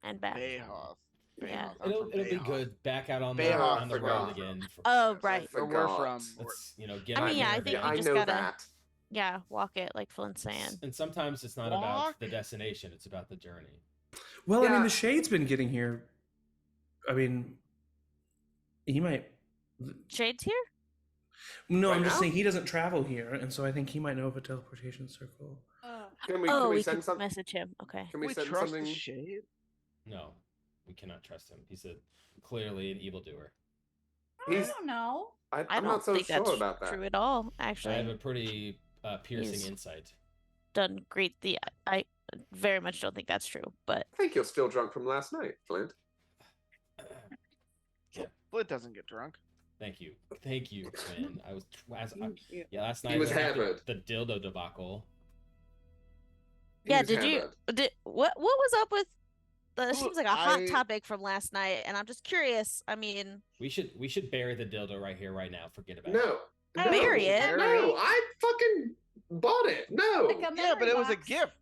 And back. Bayhoth. Yeah. I'm it'll from be Bayhoth. good back out on the Bayhoth, on the forgot. road again. Oh, I right. Where we're forgot. from. Let's get I out mean, yeah, there I think again. we I just know gotta- that. Yeah, walk it like Flint's saying. And sometimes it's not about Walk. the destination; it's about the journey. Well, I mean, Yeah. the Shade's been getting here. I mean, he might. Shade's here? No, Right I'm just now? saying he doesn't travel here, and so I think he might know of a teleportation circle. Oh. Can we Oh, can we we send could something? message him. Okay. Can we We send trust something? the shade. No, We cannot trust him. He's clearly an evildoer. I don't know. I I'm don't not so think sure that's about that. true at all. I have Actually, a pretty piercing He's- insight. done great. I very much don't think that's true. But I think you're still drunk from last night, Flint. Flint doesn't get drunk. Thank you, Quinn. I was Thank you. last night He was like hammered. the dildo debacle. He yeah, was did hammered. what was up with the? Seems like a hot I- topic from last night, and I'm just curious. I mean, We should bury the dildo right here, right now. Forget about it. No. No. Bury it. No, I fucking bought it. No. Like a Yeah, but memory it was a box. gift.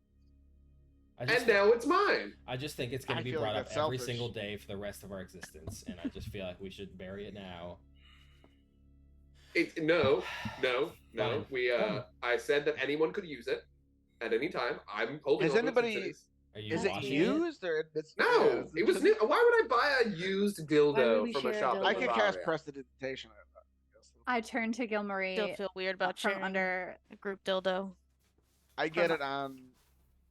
And now it's mine. I just think it's going I to be feel like brought up that's every selfish. single day for the rest of our existence, and I just feel like we should bury it now. No. Fine. We Fine. I said that anyone could use it at any time. I'm holding. Has on to it since anybody- it is. Are you Is it washing used or it's No, it was new. Why would I buy a used Why would dildo we from a share a shop? dildo? in I can cast Bavaria? prestidigitation. I turned to Gilmarie still feel weird about from sharing under. a group dildo. I get it on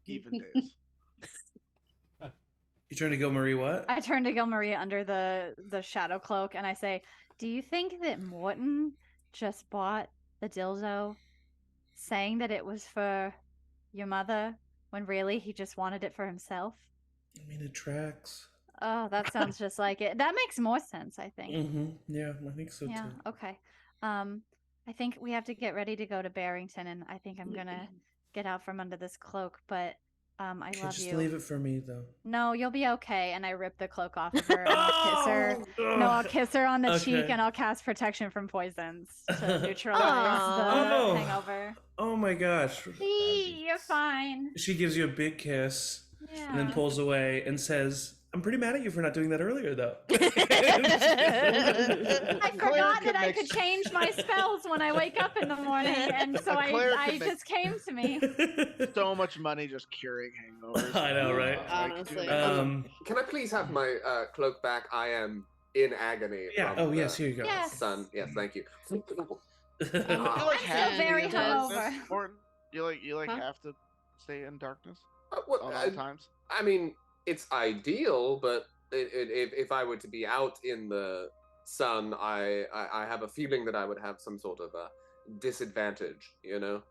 even days. You trying to go, Marie? What? I turn to Gilmarie under the shadow cloak and I say, "Do you think that Morton just bought the dildo, saying that it was for your mother, when really he just wanted it for himself?" I mean, it tracks. Oh, that sounds just like it. That makes more sense, I think. Mm-hmm. Yeah, I think so Yeah. too. Okay. I think we have to get ready to go to Barrington, and I think I'm gonna get out from under this cloak. But I Okay, love just you. leave it for me, though. No, you'll be okay. And I rip the cloak off of her, and I'll kiss her. No, I'll kiss her on the cheek, Okay. and I'll cast protection from poisons to neutralize Aw. the Oh. hangover. Oh my gosh. See, you're fine. She gives you a big kiss Yeah. and then pulls away and says, "I'm pretty mad at you for not doing that earlier, though." I forgot could that I make could change my spells when I wake up in the morning, and so A cleric I could make- just came to me. So much money just curing hangovers. I know, right? Honestly. Can I please have my cloak back? I am in agony. Yeah. from Oh, yes. the Here you go. Yes. Sun. Yes, thank you. You like I'm have so very to be in darkness, hungover. Morton? You like Huh? have to stay in darkness What, at all times. I mean, it's ideal, but if I were to be out in the sun, I have a feeling that I would have some sort of a disadvantage. You know.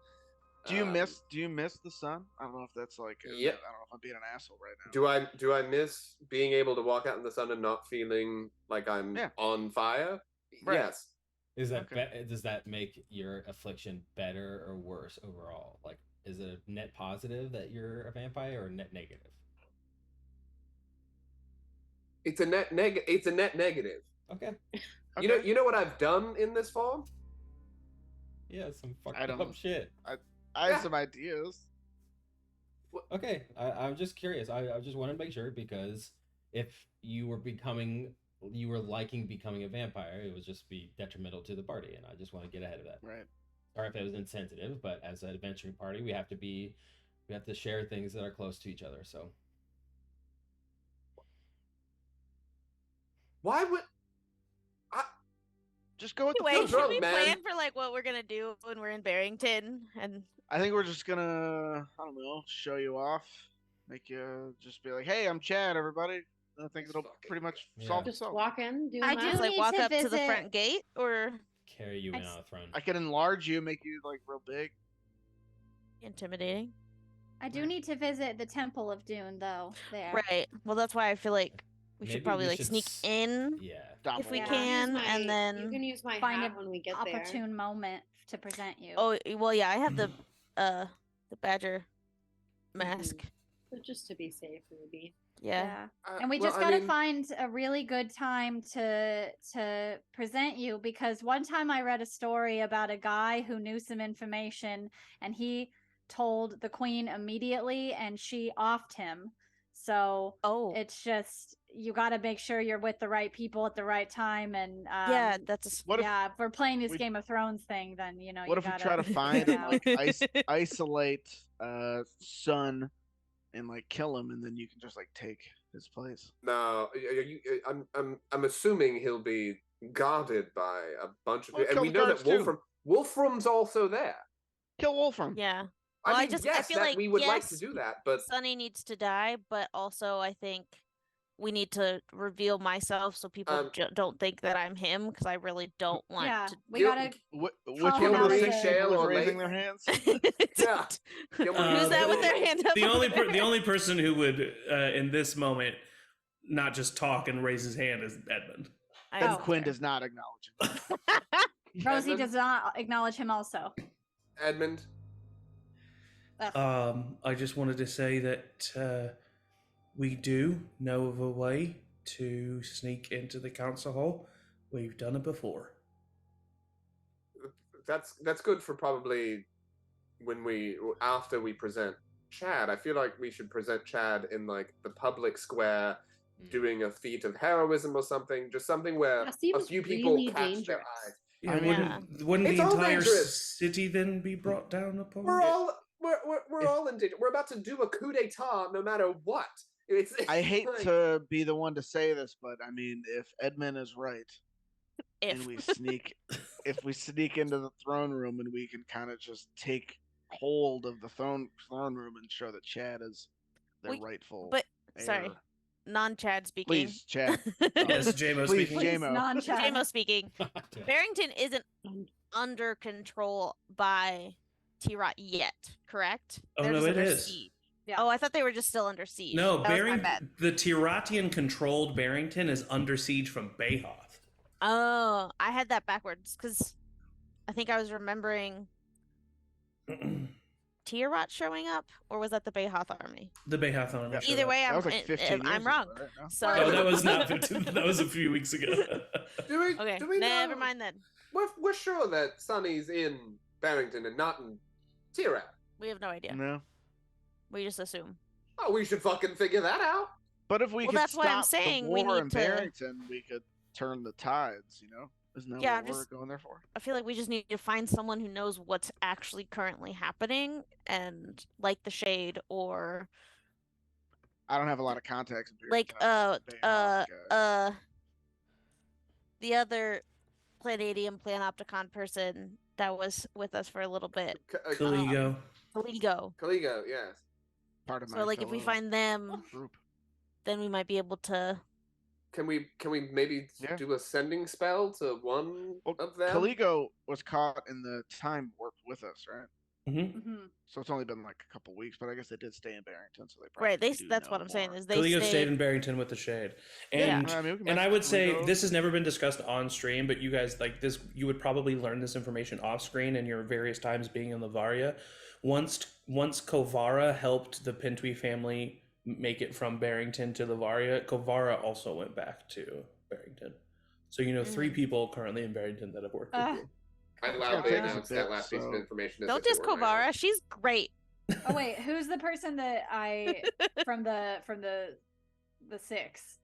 Do you miss the sun? I don't know if that's like. Yeah. I don't know if I'm being an asshole right now. Do I miss being able to walk out in the sun and not feeling like I'm Yeah. on fire? Right. Yes. Is that Okay. does that make your affliction better or worse overall? Like, is it a net positive that you're a vampire or net negative? It's a net negative. Okay. Okay. You know what I've done in this form? Yeah, some fucked I don't- up shit. I have Yeah. some ideas. Okay, I'm just curious. I just want to make sure, because if you were liking becoming a vampire, it would just be detrimental to the party, and I just want to get ahead of that. Right. Or if it was insensitive, but as an adventuring party, we have to share things that are close to each other. So Why would Just go with the Anyway, flow. should we man. plan for like what we're gonna do when we're in Barrington? And I think we're just gonna, I don't know, show you off, make you just be like, "Hey, I'm Chad, everybody." I think it'll Fucking pretty much Yeah. solve Just itself. walk in, do I that. do just like need walk to up to the visit- front gate, or carry you I in s- on the front. I can enlarge you, make you like real big. intimidating? I do need to visit the Temple of Dune, though. There. Right. Well, that's why I feel like we Maybe should probably we like should sneak s- in Yeah. if we Yeah. can, Use my- and you then can use my find hat an when we get Opportune moment to present you. oh well, yeah, I have the badger mask. there. But just to be safe, maybe. Yeah. And we well, just I gotta mean, find a really good time to present you, because one time I read a story about a guy who knew some information and he told the queen immediately and she offed him. So Oh. it's just you gotta make sure you're with the right people at the right time, and yeah, that's What if yeah, if we're playing this we- Game of Thrones thing, then you know what you if we gotta try to find yeah. and like isolate Sun and like kill him, and then you can just like take his place. No, I'm assuming he'll be guarded by a bunch of Well, people, and kill we the know that guards, too. Wolfram's also there. Kill Wolfram. yeah. Well, I I mean, just- I yes, feel that like, we would like to yes, do that, but Sunny needs to die, but also I think we need to reveal myself so people don't think that I'm him, because I really don't want Yeah, to. we gotta. Which Call one him of out the as six a- people Shale is or raising Lake? their hands? Yeah. Who's that with their hand up? The only person who would in this moment not just talk and raise his hand is Edmund. And Quinn does not acknowledge him. Rosie Edmund? does not acknowledge him also. Edmund. I just wanted to say that we do know of a way to sneak into the council hall. We've done it before. That's good for probably after we present Chad. I feel like we should present Chad in like the public square doing a feat of heroism or something, just something where a few people really catch their dangerous. eye. Yeah, Yeah. wouldn't It's the all entire dangerous. city then be brought down upon? We're all in danger. We're about to do a coup d'état no matter what. I hate like, to be the one to say this, but I mean, if Edmund is right, If and if we sneak into the throne room and we can kind of just take hold of the throne room and show that Chad is their rightful but sorry, heir. non-Chad speaking. Please, Chad. Yes, JMO Please, speaking. Please, JMO. non-chat. JMO speaking. Barrington isn't under control by Tayaroth yet, correct? Oh, They're no, just it under is. siege. Yeah. Oh, I thought they were just still under siege. No, That was my bad. the Tiratian controlled Barrington is under siege from Bayhoth. Oh, I had that backwards because I think I was remembering Tayaroth showing up, or was that the Bayhoth army? The Bayhoth army. Yeah. Either way, That I'm was like 15 years I'm wrong. ago, right? No? So Oh, that was not 15, that was a few weeks ago. okay, do we never know- mind then. We're sure that Sonny's in Barrington and not in Tirath. We have no idea. No. We just assume. Oh, we should fucking figure that out. But if we Well, could that's stop why I'm saying the we war need in to- Barrington, we could turn the tides, you know? Isn't that Yeah, what I'm we're just- going there for? I feel like we just need to find someone who knows what's actually currently happening, and like the Shade or I don't have a lot of contacts in like Barrington. the other Planadium Planopticon person that was with us for a little bit. Caligo. Caligo. Yes. Part of my So like if we fellow find them, group. then we might be able to. Can we maybe Yeah. do a sending spell to one Well, of them? Caligo was caught in the time warp with us, right? Mm-hmm. Mhm. So it's only been like a couple weeks, but I guess they did stay in Barrington, so they probably Right, do that's know what I'm saying more. is they Caligo stayed. stayed in Barrington with the Shade. Yeah. And I mean, we can and I message would say Caligo. this has never been discussed on stream, but you guys like this. You would probably learn this information off screen in your various times being in Lavaria. Once Kovara helped the Pentui family make it from Barrington to Lavaria, Kovara also went back to Barrington. So you know 3 people currently in Barrington that have worked with you. I gonna loudly take us a announced bit, that last piece of so- information. as Don't if it diss were my own. Kovara. She's great. Oh wait, who's the person that I from the 6?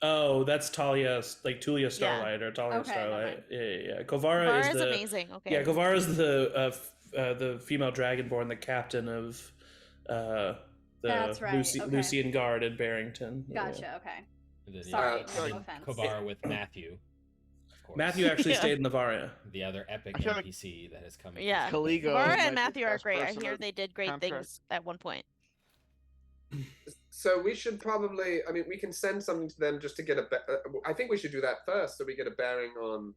Oh, that's Talia, like Tulia Starlight or Talia Okay, Starlight. okay. Yeah. Kovara Kovara is is the amazing. Okay. yeah. Kovara is the female dragonborn, the captain of That's right, okay. Lucian Guard in Barrington. Yeah. Gotcha. Okay. And then, Sorry, and no then offense. Kovar with Matthew. Of course. Matthew actually Yeah. stayed in Lavaria. the other epic I feel like- NPC that has come. into Yeah. the story. Caligo Kovara might be and Matthew the are best great. I person hear to they did great contract. things at one point. So we should probably. I mean, we can send something to them just to get a. I think we should do that first, so we get a bearing on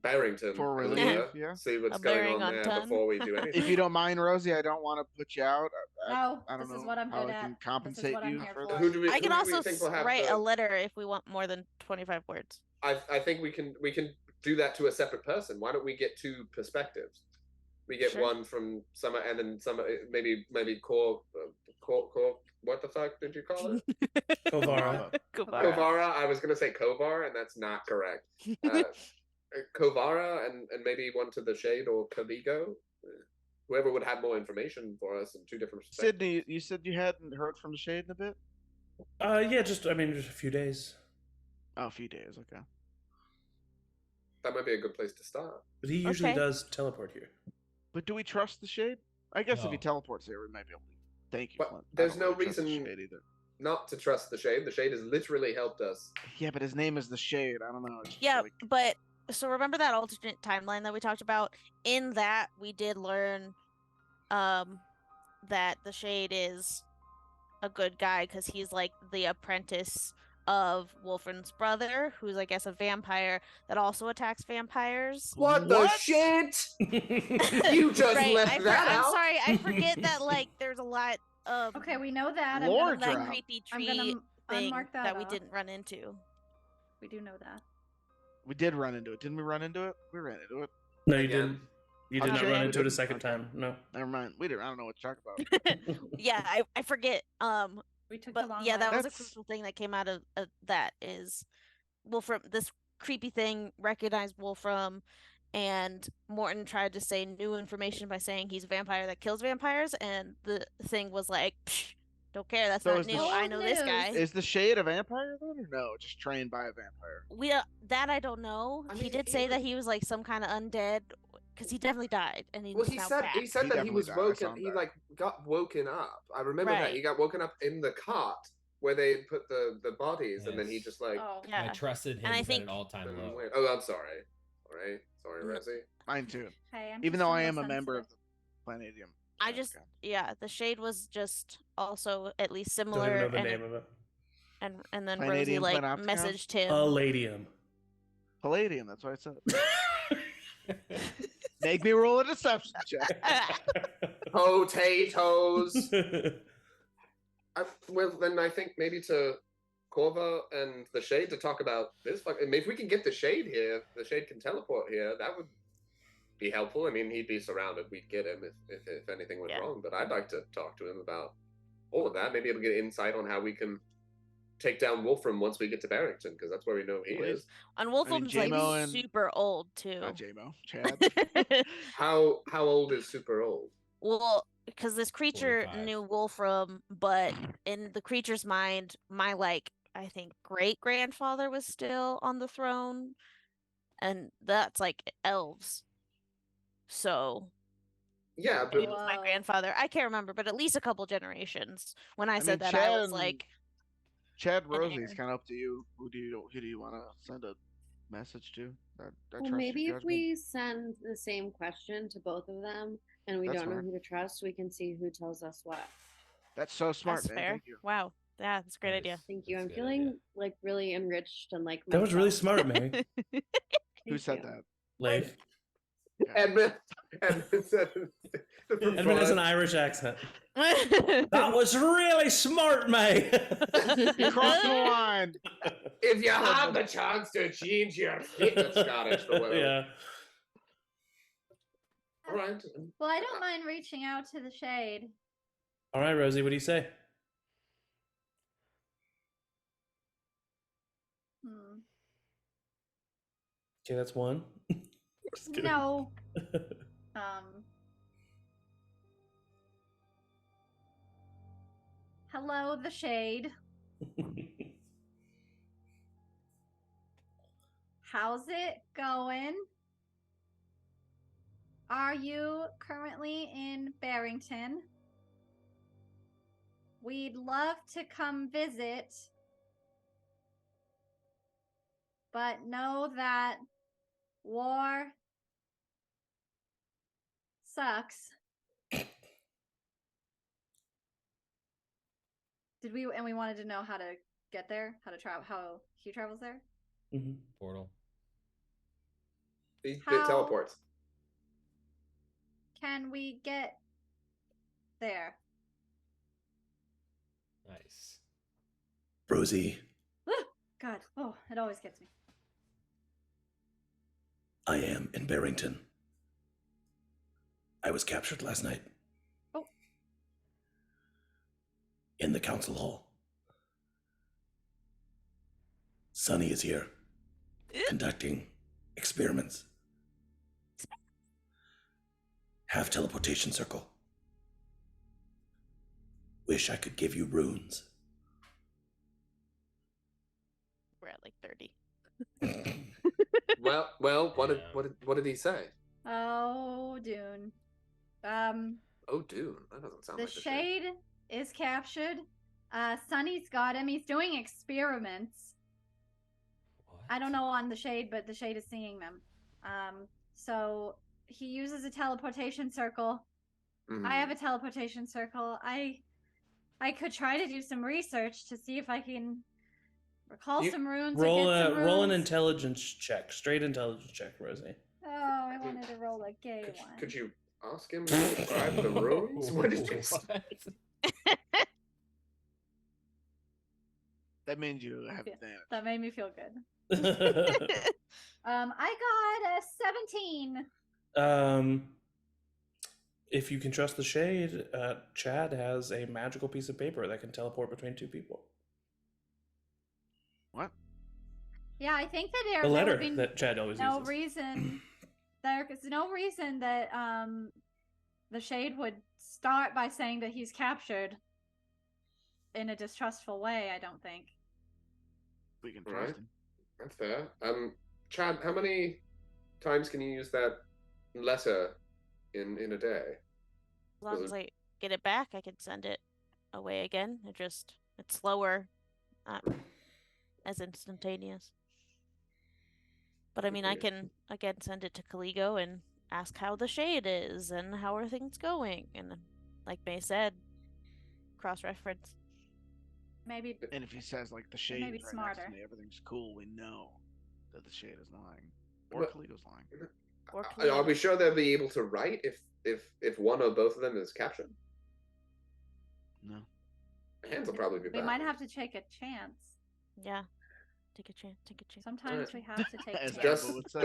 Barrington For and, relief, yeah. See what's A going bearing on on there Ton. before we do anything. If you don't mind, Rosie, I don't want to put you out. No, I don't this is know what I'm how good I can at. compensate what I'm you here for for. this. Who do we? I can who do also we think will have write the- a letter if we want more than 25 words. I think we can do that to a separate person. Why don't we get 2 perspectives? We get Sure. one from Summer, and then Summer. Maybe core. What the fuck did you call it? Kovara. Kovara. Kovara. I was gonna say Kovar, and that's not correct. Kovara, and maybe one to the Shade or Caligo. Whoever would have more information for us in 2 different perspectives. Sydney, you said you hadn't heard from the Shade in a bit? Yeah, just a few days. Oh, a few days, okay. That might be a good place to start. But he usually Okay. does teleport here. But do we trust the Shade? I guess if he No. teleports here, we might be able to. Thank you, But Clint. I there's don't no really trust the reason- Shade either. Not to trust the Shade. The Shade has literally helped us. Yeah, but his name is the Shade. I don't know. It's just Yeah, like- but so remember that alternate timeline that we talked about? In that, we did learn that the Shade is a good guy because he's like the apprentice of Wolfram's brother, who's I guess a vampire that also attacks vampires. What the shit? You just Right, left that I'm out. sorry, I forget that like there's a lot of Okay, we know that. Lore I'm gonna, that drop. creepy I'm tree gonna thing unmark that, that we off. didn't run into. We do know that. We did run into it. Didn't we run into it? We ran into it. No, you Again. didn't. You did not Okay. run into it a Okay. second time. No. Never mind. We didn't. I don't know what to talk about. Yeah, I forget. We took But the long yeah, way. that was a That's- crucial thing that came out of that is Wolfram. This creepy thing recognized Wolfram, and Morton tried to say new information by saying he's a vampire that kills vampires, and the thing was like, Psh, don't care. That's So not is the new. I know this Old guy. news. Is the Shade a vampire then, or no? Just trained by a vampire. We that I don't know. I He mean, did say that he was like some kind of undead because he definitely died, and he's Well, he now said back. he said He that he definitely was died. I saw woken. him He die. like got woken up. I remember that Right. he got woken up in the cart where they put the bodies, and then he Yes. just like. Oh. Yeah. I trusted him And I at think- an all-time low. Went, oh, I'm sorry. Sorry, No. Rosie. Mine too. Hey, I'm Even just though a I little am a member of sensitive. the Planetium. I just the Shade was just also at least Don't even similar, know the and name of it. and then Rosie Planetium, like Planopticon? messaged him. Palladium. Palladium. That's what I said. Make me roll a deception check. Potatoes. Well, then I think maybe to Corva and the Shade to talk about this. If we can get the Shade here, the Shade can teleport here. That would be helpful. I mean, he'd be surrounded. We'd get him if anything went Yeah. wrong. But I'd like to talk to him about all of that. Maybe able to get insight on how we can take down Wolfram once we get to Barrington, because that's where we know he Please. is. And Wolfram's like J-Mo and- super old too. Not J-Mo. Chad. How old is super old? Well, because this creature 45. knew Wolfram, but in the creature's mind, my I think great grandfather was still on the throne, and that's like elves. So Yeah, maybe but it was my Whoa. grandfather. I can't remember, but at least a couple generations. When I mean, said that, I Chad was and- like, Chad an Rosie's heir. kind of up to you. Who do you want to send a message to? I Well, trust maybe your if judgment. we send the same question to both of them and we That's don't know fine. who to trust, we can see who tells us what. That's so smart, that's man. fair. Thank you. Wow, yeah, that's a great idea. Thank you. That's I'm a good feeling idea. like really enriched and like That was really myself. smart, May. Who Thank said you. that? Leif. Edmund said Edmund has an Irish accent. That was really smart, May. You crossed the line. If you have the chance to change your fate, that's Scottish for whatever. Yeah. All right. Well, I don't mind reaching out to the Shade. All right, Rosie, what do you say? Hmm. Okay, that's one. Just kidding. No. Hello, the Shade. How's it going? Are you currently in Barrington? We'd love to come visit, but know that war sucks. And we wanted to know how to get there, how to travel, how he travels there. Mhm. Portal. He How- teleports. Can we get there? Nice. Rosie, God, oh, it always gets me. I am in Barrington. I was captured last night. Oh. In the council hall. Sonny is here, conducting experiments. Have teleportation circle. Wish I could give you runes. We're at like 30. Well, Yeah. what did he say? Oh, Dune. Oh, dude, that doesn't sound The like the Shade is captured. Sunny's got him. He's doing experiments. What? I don't know on the Shade, but the Shade is seeing them. So he uses a teleportation circle. Mhm. I have a teleportation circle. I I could try to do some research to see if I can recall You- some runes. Roll or get some roll an runes. intelligence check, straight intelligence check, Rosie. Oh, I wanted to roll a gay one. Could you ask him to describe the runes? What did you say? What? That means you have Yeah, advantage. that made me feel good. I got a 17. If you can trust the shade, Chad has a magical piece of paper that can teleport between two people. What? Yeah, I think that The there letter would be that Chad always no uses. reason. There is no reason that the shade would start by saying that he's captured in a distrustful way. I don't think. We can Right. trust him. That's fair. Chad, how many times can you use that letter in a day? As long as I get it back, I can send it away again. It's slower, not as instantaneous. But I mean, I can again send it to Caligo and ask how the shade is and how are things going, and like May said, cross-reference. Maybe And if he says like the shade may be is right next smarter. to me, everything's cool, we know that the shade is lying. Or But- Kaligo's lying. Or Are we Caligo. sure they'll be able to write if one or both of them is captured? No. The hands will probably be we bad. might have to take a chance. Yeah, take a chance. Take a chance. Sometimes Alright. we have to take As chances. Just Abba would say.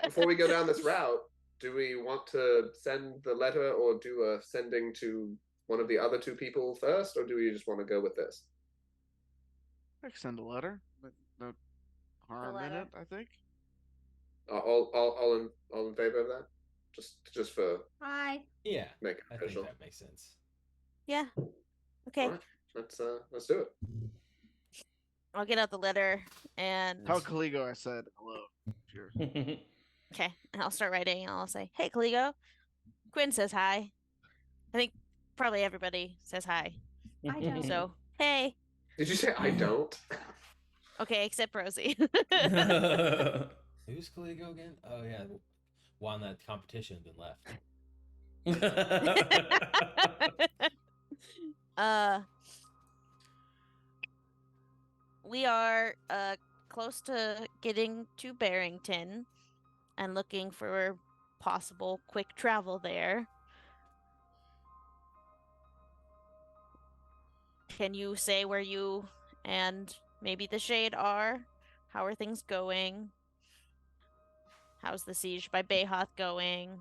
before we go down this route, do we want to send the letter or do a sending to one of the other two people first, or do we just want to go with this? I can send a letter. But no harm in letter. it, I think. All in favor of that? Just for Hi. Yeah, make it I think official. that makes sense. Yeah. Okay. Alright, let's do it. I'll get out the letter and Tell Kaligo I said hello. Sure. okay, and I'll start writing. And I'll say, "Hey, Caligo, Quinn says hi." I think probably everybody says hi. I don't. So hey, Did you say I don't? okay, except Rosie. Who's Caligo again? Oh yeah, won that competition and then left. We are close to getting to Barrington and looking for possible quick travel there. Can you say where you and maybe the Shade are? How are things going? How's the siege by Bayhoth going?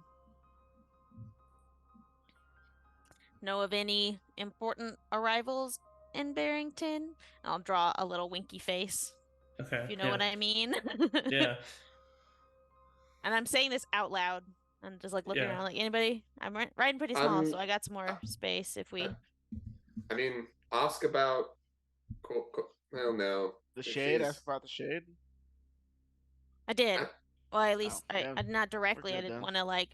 Know of any important arrivals in Barrington? I'll draw a little winky face. Okay. If you know what I mean. Yeah. And I'm saying this out loud. I'm just like looking Yeah. around like anybody. I'm writing pretty small, so I got some more space if we. I mean, ask about. Well, no. The If shade, she's- ask about the shade. I did. Well, at Oh, least yeah, I not directly. I good didn't then. want to like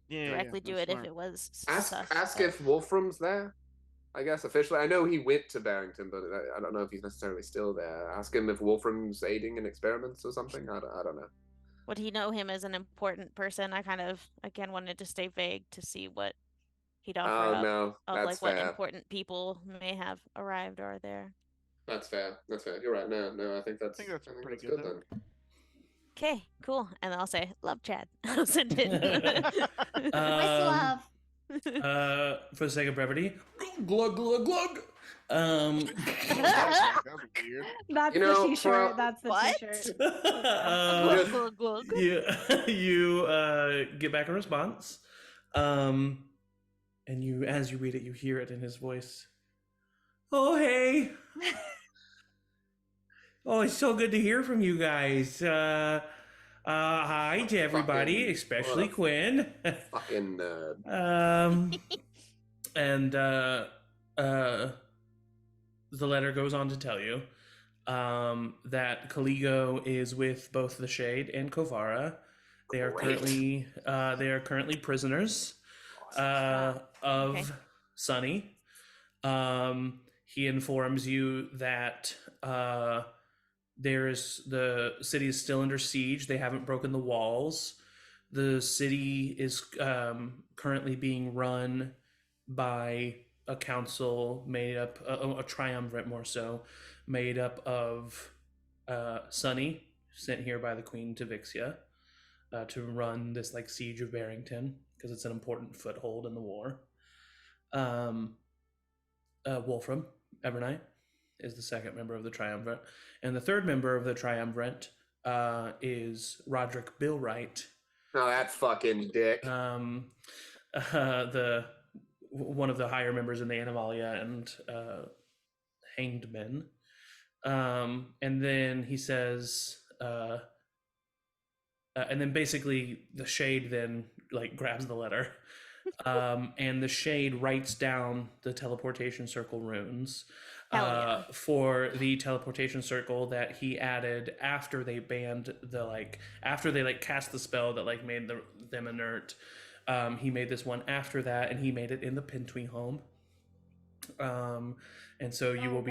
Yeah, directly do that's it if smart. it was Ask sus. if Wolfram's there. I guess officially. I know he went to Barrington, but I don't know if he's necessarily still there. Ask him if Wolfram's aiding in experiments or something. I don't know. Would he know him as an important person? I kind of again wanted to stay vague to see what he'd offer Oh up no, of that's like what fair. important people may have arrived or are there. That's fair. That's fair. You're right. No, I think that's pretty good good then. Okay, cool. And I'll say, "Love Chad." I'll send it. With love. For the sake of brevity, glug glug glug. That was weird. That's You know, the t-shirt. for- That's the What? t-shirt. Glug, glug, glug. you get back a response, and you, as you read it, you hear it in his voice. Oh hey, oh it's so good to hear from you guys. Hi to everybody, Fucking- especially what a- Quinn. Fucking nerd. And the letter goes on to tell you that Caligo is with both the Shade and Kovara. They are Great. currently prisoners of Okay. Sunny. He informs you that the city is still under siege. They haven't broken the walls. The city is currently being run by a council made up, a triumvirate more so, made up of Sunny, sent here by the Queen to Vixia, to run this like siege of Barrington because it's an important foothold in the war. Wolfram Evernight is the second member of the triumvirate, and the third member of the triumvirate is Roderick Billwright. No, that fucking dick. The one of the higher members in the Animalia and Hanged Men. And then he says, and then basically the Shade then like grabs the letter, and the Shade writes down the teleportation circle runes for the teleportation circle that he added after they banned after they cast the spell that made them inert. He made this one after that, and he made it in the Pintui home. And so you will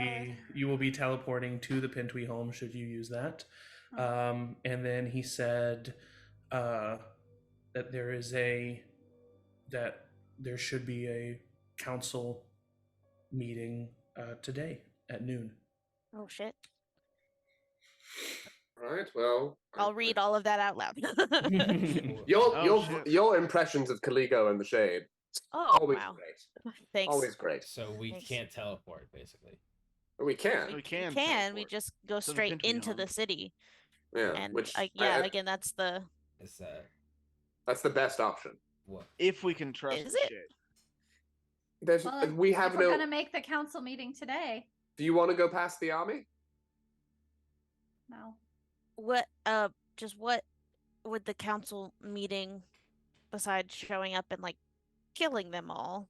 be teleporting to the Pintui home should you use that. And then he said that there should be a council meeting today at noon. Oh shit. All right, well, I'll read all of that out loud. your impressions of Caligo and the Shade. Oh, always wow. great. Thanks. Always great. So we Thanks. can't teleport, basically. We can. We can. We teleport. just go To the straight Pintui into home. the city. Yeah. And Which again, that's the Is that's the best option. what? If we can trust Is the it? Shade. There's Well, we if have we're no. gonna make the council meeting today. Do you want to go past the army? No. what would the council meeting besides showing up and killing them all?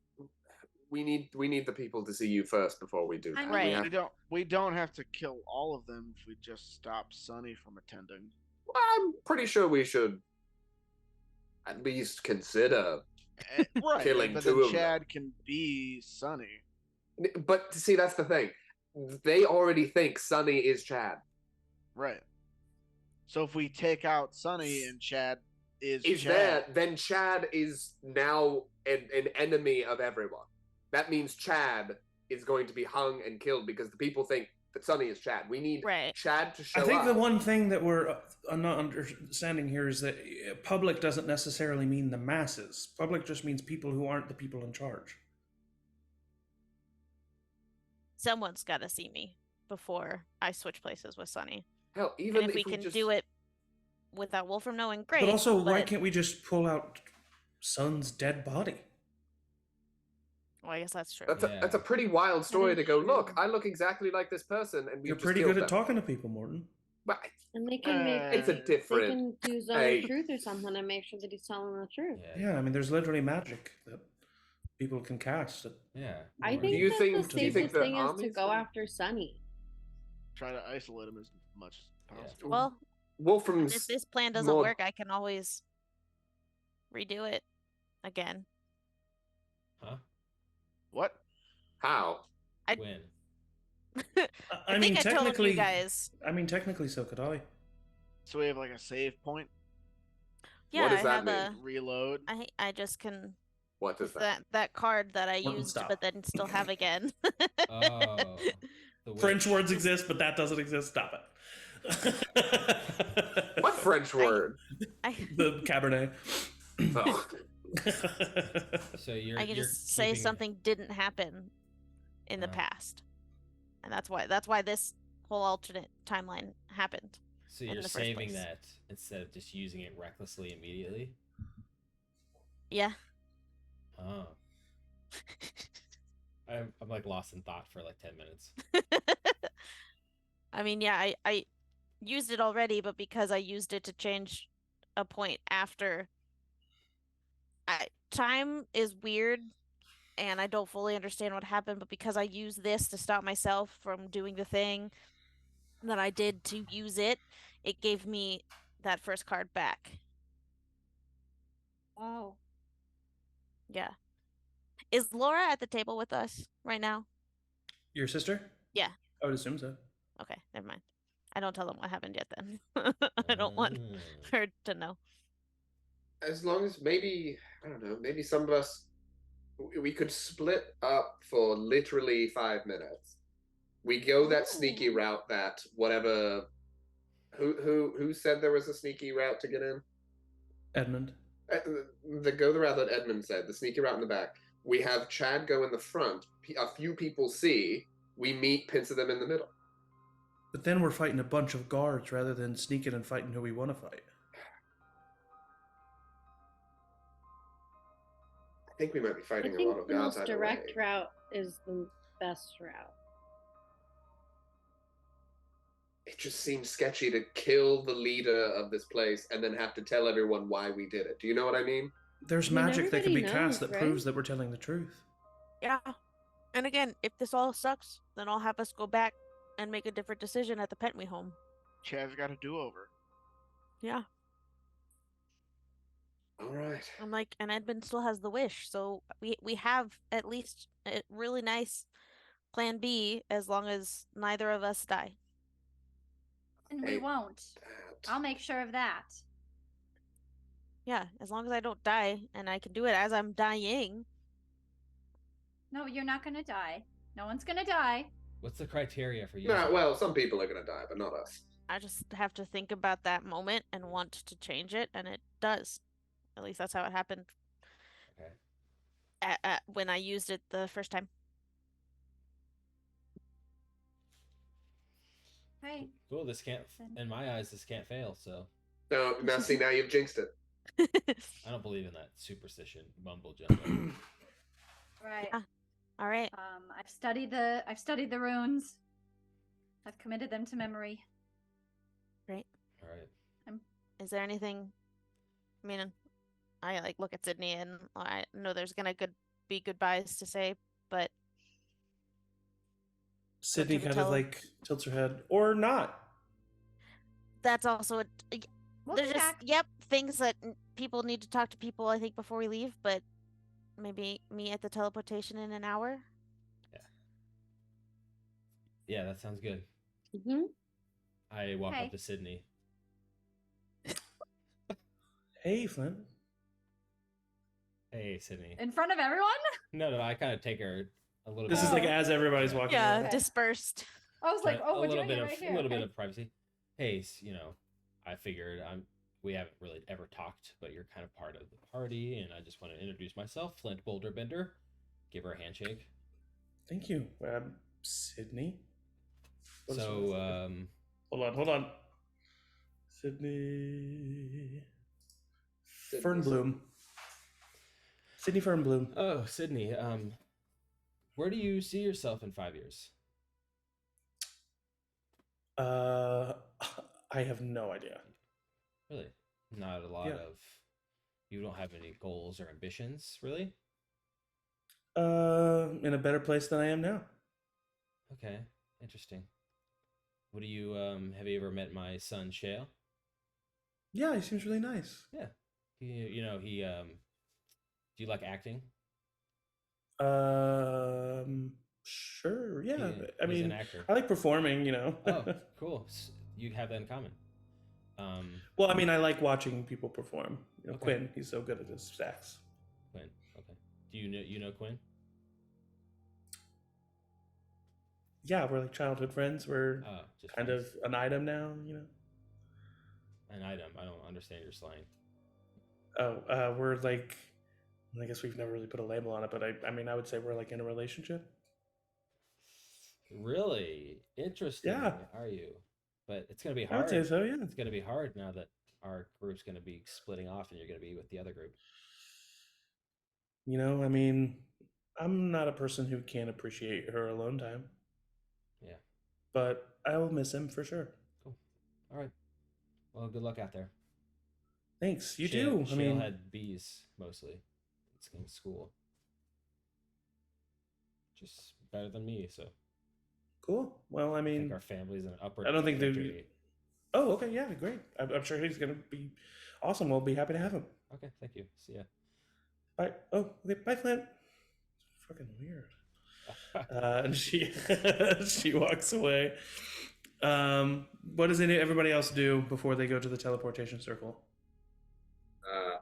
We need the people to see you first before we do I that. mean- We Right. have- We don't have to kill all of them if we just stop Sunny from attending. I'm pretty sure we should at least consider. Right, Killing but two then of them. Chad can be Sunny. But see, that's the thing. They already think Sunny is Chad. Right. So if we take out Sunny and Chad is Is there? Then Chad is now an enemy of everyone. That means Chad is going to be hung and killed because the people think that Sunny is Chad. We need Right. Chad to show I think up. the one thing that we're not understanding here is that public doesn't necessarily mean the masses. Public just means people who aren't the people in charge. Someone's got to see me before I switch places with Sunny. Hell, even And if we can do it without Wolfram knowing, great. But also, why can't we just pull out Sun's dead body? Well, I guess that's true. That's a pretty wild story That to is go. true. Look, I look exactly like this person, and we You're just pretty killed good at them. talking to people, Morton. But And they can make it's a they different. can do Zone Hey. of Truth or something and make sure that he's telling the truth. Yeah, I mean, there's literally magic that people can cast. Yeah. I Or- think you that think- the do you think safest the thing is to army's go gonna- after Sunny. Try to isolate him as much as possible. Well, Wolfram's if this plan doesn't more- work, I can always redo it again. Huh? What? How? When? I think I told you guys. I mean, technically, so could I. So we have a save point? Yeah, What does I that have mean? Reload? I just can What does that? that card that I Morton, used stop. but then still have again. Oh. The French witch. words exist, but that doesn't exist. Stop it. What French word? The Cabernet. Oh. So you're. I can you're just say keeping- something didn't happen in the Uh. past, and that's why this whole alternate timeline happened. So in you're the first saving place. that instead of just using it recklessly immediately. Yeah. Oh. I'm lost in thought for 10 minutes. I mean, yeah, I used it already, but because I used it to change a point after. Time is weird, and I don't fully understand what happened, but because I used this to stop myself from doing the thing that I did to use it, it gave me that first card back. Wow. Yeah. Is Laura at the table with us right now? Your sister? Yeah. I would assume so. Okay, never mind. I don't tell them what happened yet then. I don't want Mm. her to know. As long as maybe I don't know, maybe some of us We could split up for literally 5 minutes. We go that sneaky Ooh. route that whatever. Who said there was a sneaky route to get in? Edmund. Go the route that Edmund said, the sneaky route in the back. We have Chad go in the front. A few people see. We meet, pincer them in the middle. But then we're fighting a bunch of guards rather than sneaking and fighting who we want to fight. I think we might be I fighting a think lot of the guards most either direct way. route is the best route. It just seems sketchy to kill the leader of this place and then have to tell everyone why we did it. Do you know what I mean? There's I mean, magic that can be everybody cast knows, that right? proves that we're telling the truth. Yeah. And again, if this all sucks, then I'll have us go back and make a different decision at the Pentwee home. Chad's got a do-over. Yeah. All right. I'm like, and Edmund still has the wish, so we have at least a really nice plan B as long as neither of us die. And Hey, we won't. that. I'll make sure of that. Yeah, as long as I don't die and I can do it as I'm dying. No, you're not gonna die. No one's gonna die. What's the criteria for you? No, well, some people are going to die, but not us. I just have to think about that moment and want to change it, and it does. At least that's how it happened Okay. when I used it the first time. Right. Cool. This can't, in my eyes, this can't fail. So No, now see, now you've jinxed it. I don't believe in that superstition mumbo jumbo. Right. Yeah. All right. I've studied the runes. I've committed them to memory. Great. All right. Is there anything? I mean, I like look at Sydney and I know there's gonna be goodbyes to say, but Sydney to the kind of like tilts her head, or not. that's also We'll there's be just back. things that people need to talk to people, I think, before we leave, but maybe meet at the teleportation in an hour. Yeah, that sounds good. Mm-hmm. I walk Okay. up to Sydney. Hey, Flint. Hey, Sydney. In front of everyone? No, I kind of take her a little. This bit is like as everybody's walking. Yeah, around. dispersed. I was like, but oh, a we're little doing bit it of right here. a little bit Okay. of privacy. Hey, I figured we haven't really ever talked, but you're kind of part of the party, and I just want to introduce myself, Flint Boulderbender. Give her a handshake. Thank you, Sydney. What is So, hold on. Sydney Fernbloom. Sydney Fernbloom. oh, Sydney, where do you see yourself in 5 years? I have no idea. Really? Not a lot Yeah. of. You don't have any goals or ambitions, really? In a better place than I am now. Okay, interesting. What do you have you ever met my son Shale? Yeah, he seems really nice. Yeah. He do you like acting? Sure. Yeah. I He's an mean, actor. I like performing, Oh, cool. You have that in common. Well, I mean, I like watching people perform. Okay. Quinn, he's so good at his sax. Quinn. Okay. Do you know Quinn? Yeah, we're like childhood friends. We're Oh, just kind friends. of an item now, An item. I don't understand your slang. Oh, we're like, I guess we've never really put a label on it, but I mean, I would say we're like in a relationship. Really interesting. Yeah. Are you? But it's gonna be I hard. would say so, yeah. It's gonna be hard now that our group's gonna be splitting off, and you're gonna be with the other group. I mean, I'm not a person who can't appreciate her alone time, Yeah. but I will miss him for sure. Cool. All right. Well, good luck out there. Thanks. You Shale- do. I Shale mean, had B's mostly. It's in school. Just better than me, so cool. Well, I I mean, think our family's in an upward I don't think they're- trajectory. oh, okay, yeah, great. I'm sure he's gonna be awesome. We'll be happy to have him. Okay, thank you. See ya. Bye. Oh, okay. Bye, Flint. It's fucking weird. And she she walks away. What does everybody else do before they go to the teleportation circle?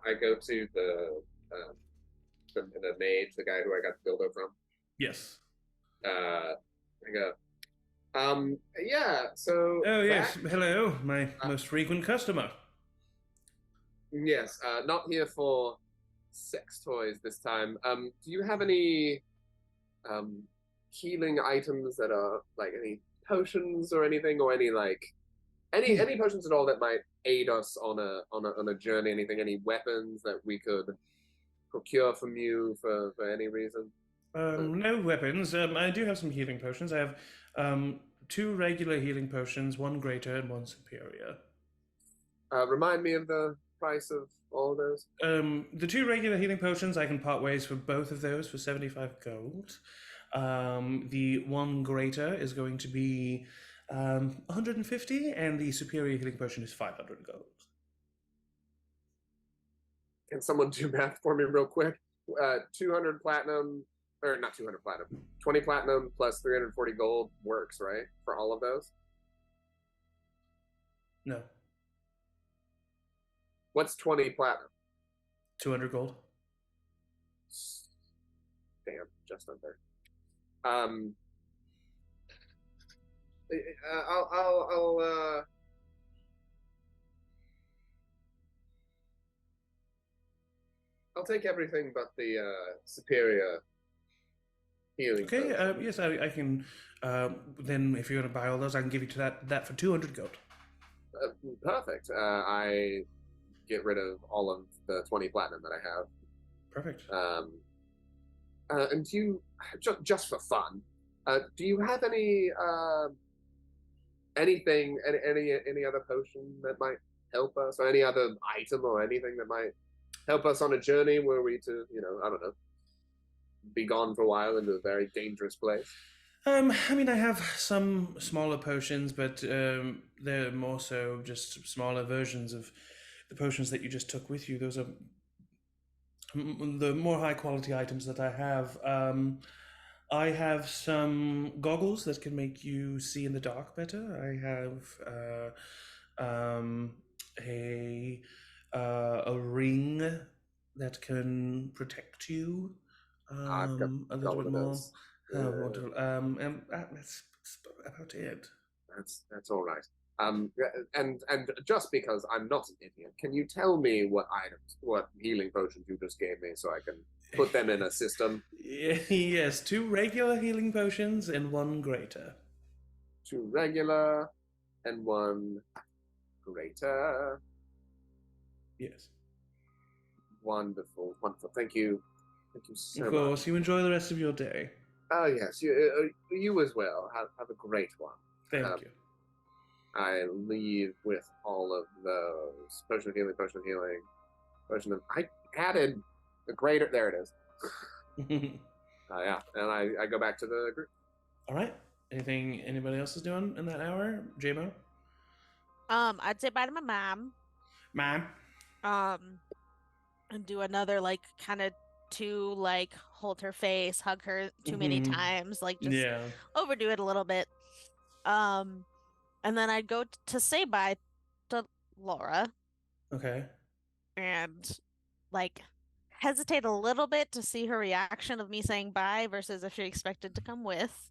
I go to the and a mage, the guy who I got the dildo from. Yes. I go, yeah, so. Oh, yes. that- Hello, my most frequent customer. Yes, not here for sex toys this time. Do you have any healing items that are like any potions or anything, or any like any potions at all that might aid us on a journey? Anything, any weapons that we could procure from you for any reason? No weapons. I do have some healing potions. I have 2 regular healing potions, 1 greater and 1 superior. Remind me of the price of all of those. The 2 regular healing potions, I can part ways for both of those for 75 gold. The 1 greater is going to be 150, and the superior healing potion is 500 gold. Can someone do math for me real quick? 200 platinum, or not 200 platinum, 20 platinum plus 340 gold works, right? For all of those? No. What's 20 platinum? 200 gold. Damn, just under. I'll take everything but the superior healing. Okay, potion. yes, I can. Then, if you're going to buy all those, I can give you that for 200 gold. Perfect. I get rid of all of the 20 platinum that I have. Perfect. And do you, just for fun, do you have any anything, any other potion that might help us, or any other item or anything that might help us on a journey where we to, I don't know, be gone for a while into a very dangerous place? I mean, I have some smaller potions, but they're more so just smaller versions of the potions that you just took with you. Those are the more high quality items that I have. I have some goggles that can make you see in the dark better. I have a ring that can protect you I've got a little bit more. those. Wonderful. And that's about it. That's all right. And just because I'm not an idiot, can you tell me what healing potions you just gave me so I can put them in a system? Yes, 2 regular healing potions and 1 greater. 2 regular and 1 greater. Yes. Wonderful. Thank you so much. Of course, you enjoy the rest of your day. Oh yes, you as well. Have a great one. Thank you. I leave with all of those potion of healing. I added the greater. There it is. Yeah, and I go back to the group. All right. Anything anybody else is doing in that hour, JMO? I'd say bye to my mom. Mom. And do another kind of 2 hold her face, hug her too many times, just overdo it a little bit. And then I'd go to say bye to Laura. Okay. And hesitate a little bit to see her reaction of me saying bye versus if she expected to come with.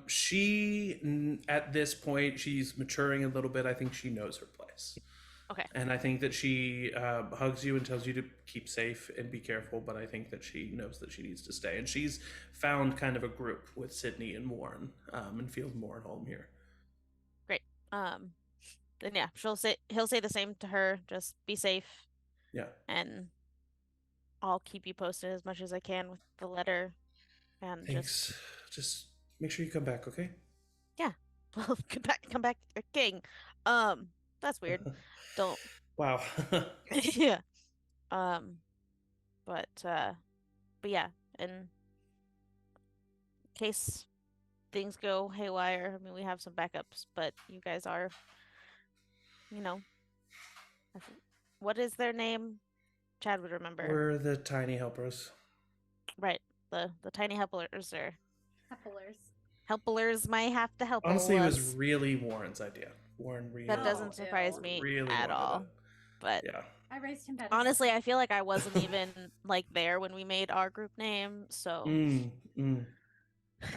She, at this point, she's maturing a little bit. I think she knows her place. Okay. And I think that she hugs you and tells you to keep safe and be careful, but I think that she knows that she needs to stay. And she's found kind of a group with Sydney and Warren, and feels more at home here. Great. Then yeah, he'll say the same to her, just be safe. Yeah. And I'll keep you posted as much as I can with the letter. And thanks. Just make sure you come back, okay? Yeah. Well, come back, King. That's weird. Don't. Wow. Yeah. But yeah, in case things go haywire, I mean, we have some backups, but you guys are, what is their name? Chad would remember. We're the tiny helpers. Right. The tiny helpers are. Helpers. Helpers might have to help. Honestly, it was really Warren's idea. Warren really. That doesn't surprise me really at all. But yeah. I raised him better. Honestly, I feel like I wasn't even like there when we made our group name, so it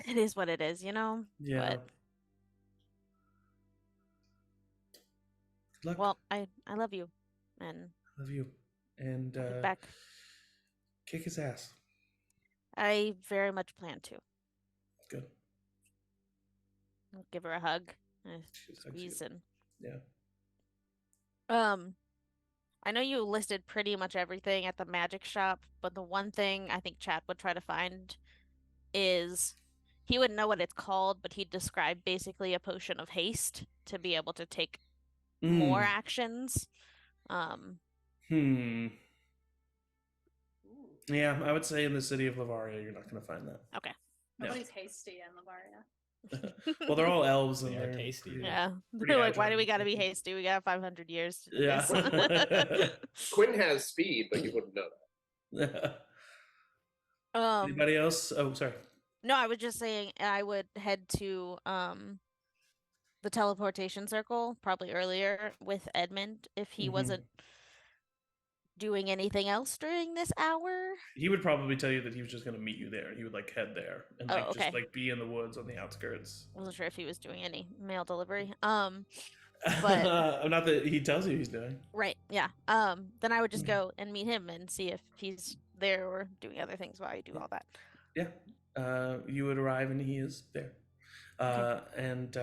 is what it is, you know? Yeah. But Good luck. well, I love you. And Love you. And I'll be back. kick his ass. I very much plan to. Good. I'll give her a hug. She's Squeeze and yeah. I know you listed pretty much everything at the magic shop, but the one thing I think Chad would try to find is he wouldn't know what it's called, but he'd describe basically a potion of haste to be able to take more actions. Yeah, I would say in the city of Lavaria, you're not going to find that. Okay. Nobody's hasty in Lavaria. Well, they're all elves and They are they're tasty. pretty- Yeah. pretty They're like, why do agile. we gotta be hasty? We got 500 years to do Yeah. this. Quinn has speed, but you wouldn't know that. Anybody else? Oh, sorry. No, I was just saying I would head to the teleportation circle probably earlier with Edmund if he wasn't doing anything else during this hour. He would probably tell you that he was just going to meet you there. He would like head there and like okay. just like be in the woods on the outskirts. Wasn't sure if he was doing any mail delivery. But not that he tells you he's doing. Right. Yeah. Then I would just go and meet him and see if he's there or doing other things while I do all that. Yeah. You would arrive and he is there. And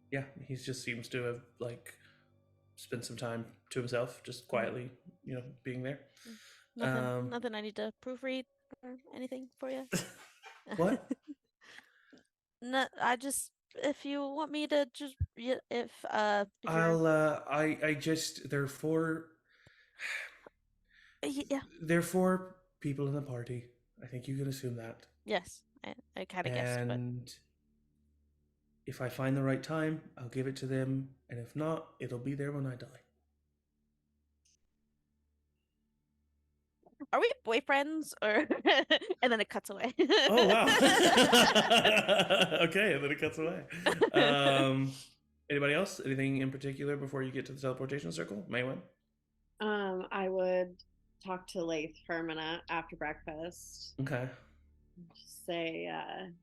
yeah, he just seems to have like spent some time to himself, just quietly, you know, being there. Nothing I need to proofread or anything for you. What? No, I just if you want me to just if I just there are four. Yeah. There are four people in the party. I think you can assume that. Yes, I kind of guessed. And if I find the right time, I'll give it to them, and if not, it'll be there when I die. Are we boyfriends or? And then it cuts away. Oh wow. Okay, and then it cuts away. Anybody else? Anything in particular before you get to the teleportation circle? Maywin? I would talk to Laith for a minute after breakfast. Okay. Just say,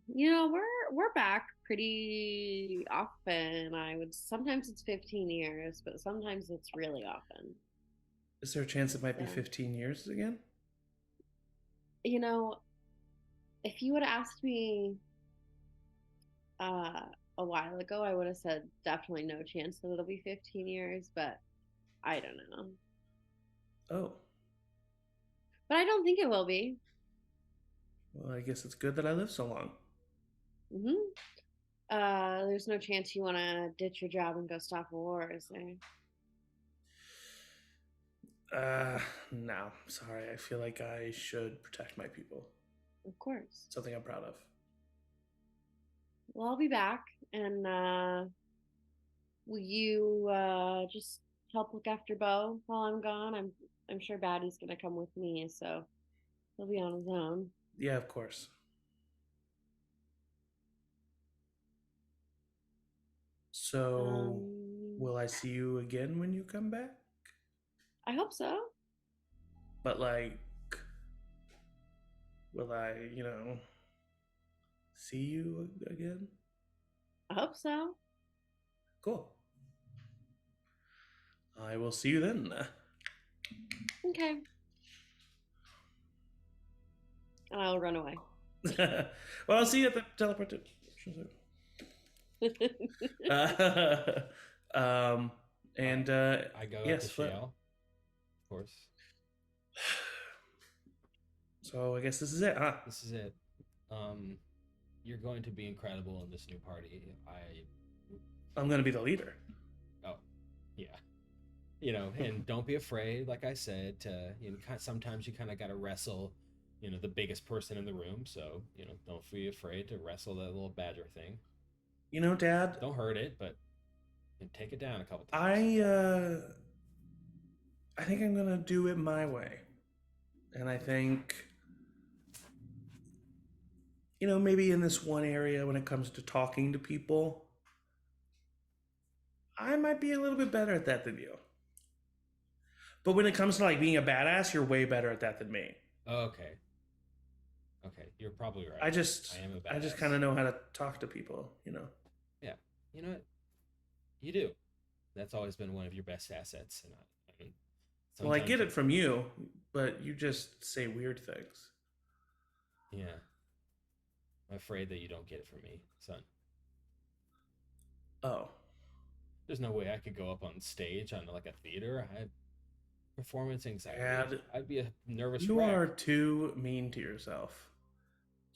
you know, we're back pretty often. Sometimes it's 15 years, but sometimes it's really often. Is there a chance it might be 15 years again? You know, if you would have asked me a while ago, I would have said definitely no chance that it'll be 15 years, but I don't know. Oh. But I don't think it will be. Well, I guess it's good that I live so long. There's no chance you want to ditch your job and go stop a war, is there? No, sorry. I feel like I should protect my people. Of course. Something I'm proud of. Well, I'll be back, and will you just help look after Bo while I'm gone? I'm sure Batty's gonna come with me, so he'll be on his own. Yeah, of course. So, will I see you again when you come back? I hope so. But like, will I, you know, see you again? I hope so. Cool. I will see you then. Okay. And I'll run away. Well, I'll see you at the teleportation. And I go yes, up to Shale, of course. So I guess this is it, huh? This is it. You're going to be incredible in this new party. I'm going to be the leader. Oh, yeah. You know, and don't be afraid. Like I said, sometimes you kind of got to wrestle. You know, the biggest person in the room. So don't be afraid to wrestle that little badger thing. You know, Dad. Don't hurt it, but take it down a couple times. I think I'm gonna do it my way, and I think, you know, maybe in this one area when it comes to talking to people, I might be a little bit better at that than you. But when it comes to like being a badass, you're way better at that than me. Okay. Okay, you're probably right. I just am a badass. kind of know how to talk to people, you know. Yeah, you know what? You do. That's always been one of your best assets. And I mean, Well, I get it from you, but you just say weird things. Yeah. I'm afraid that you don't get it from me, son. Oh. There's no way I could go up on stage on like a theater. I have performance anxiety. Dad, I'd be a nervous you wreck. are too mean to yourself.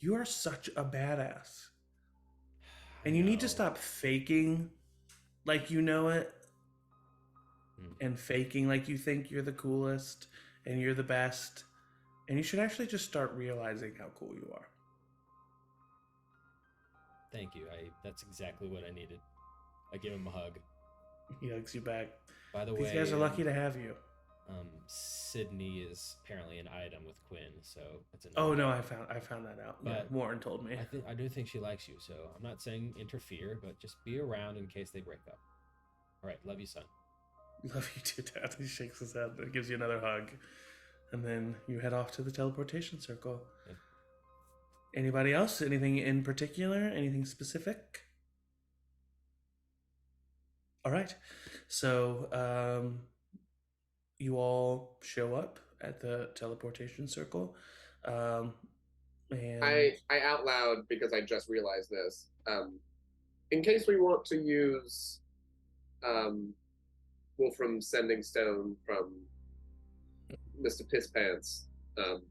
You are such a badass. And you need to stop faking like you know it and faking like you think you're the coolest and you're the best. And you should actually just start realizing how cool you are. Thank you. That's exactly what I needed. I give him a hug. He hugs you back. By the way, these guys are lucky to have you. Sydney is apparently an item with Quinn, so it's a Oh no, I found that out. But yeah, Warren told me. I do think she likes you, so I'm not saying interfere, but just be around in case they break up. All right, love you, son. Love you too, Dad. He shakes his head and gives you another hug, and then you head off to the teleportation circle. Yeah. Anybody else? Anything in particular? Anything specific? All right, so you all show up at the teleportation circle, and I out loud, because I just realized this. In case we want to use Wolfram's Sending Stone from Mr. Pisspants,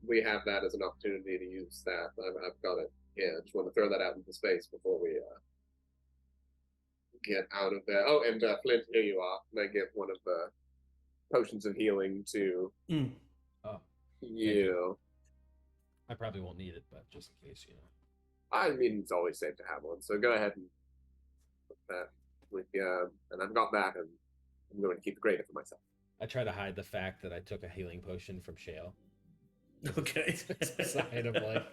we have that as an opportunity to use that. I've got it. Yeah, I just want to throw that out into space before we get out of there. Oh, and Flint, here you are. And I give one of the potions of healing to Oh, you. I probably won't need it, but just in case, you know. I mean, it's always safe to have one. So go ahead and put that with you. And I've got that, and I'm going to keep the greater for myself. I try to hide the fact that I took a healing potion from Shale. Okay. Sign of like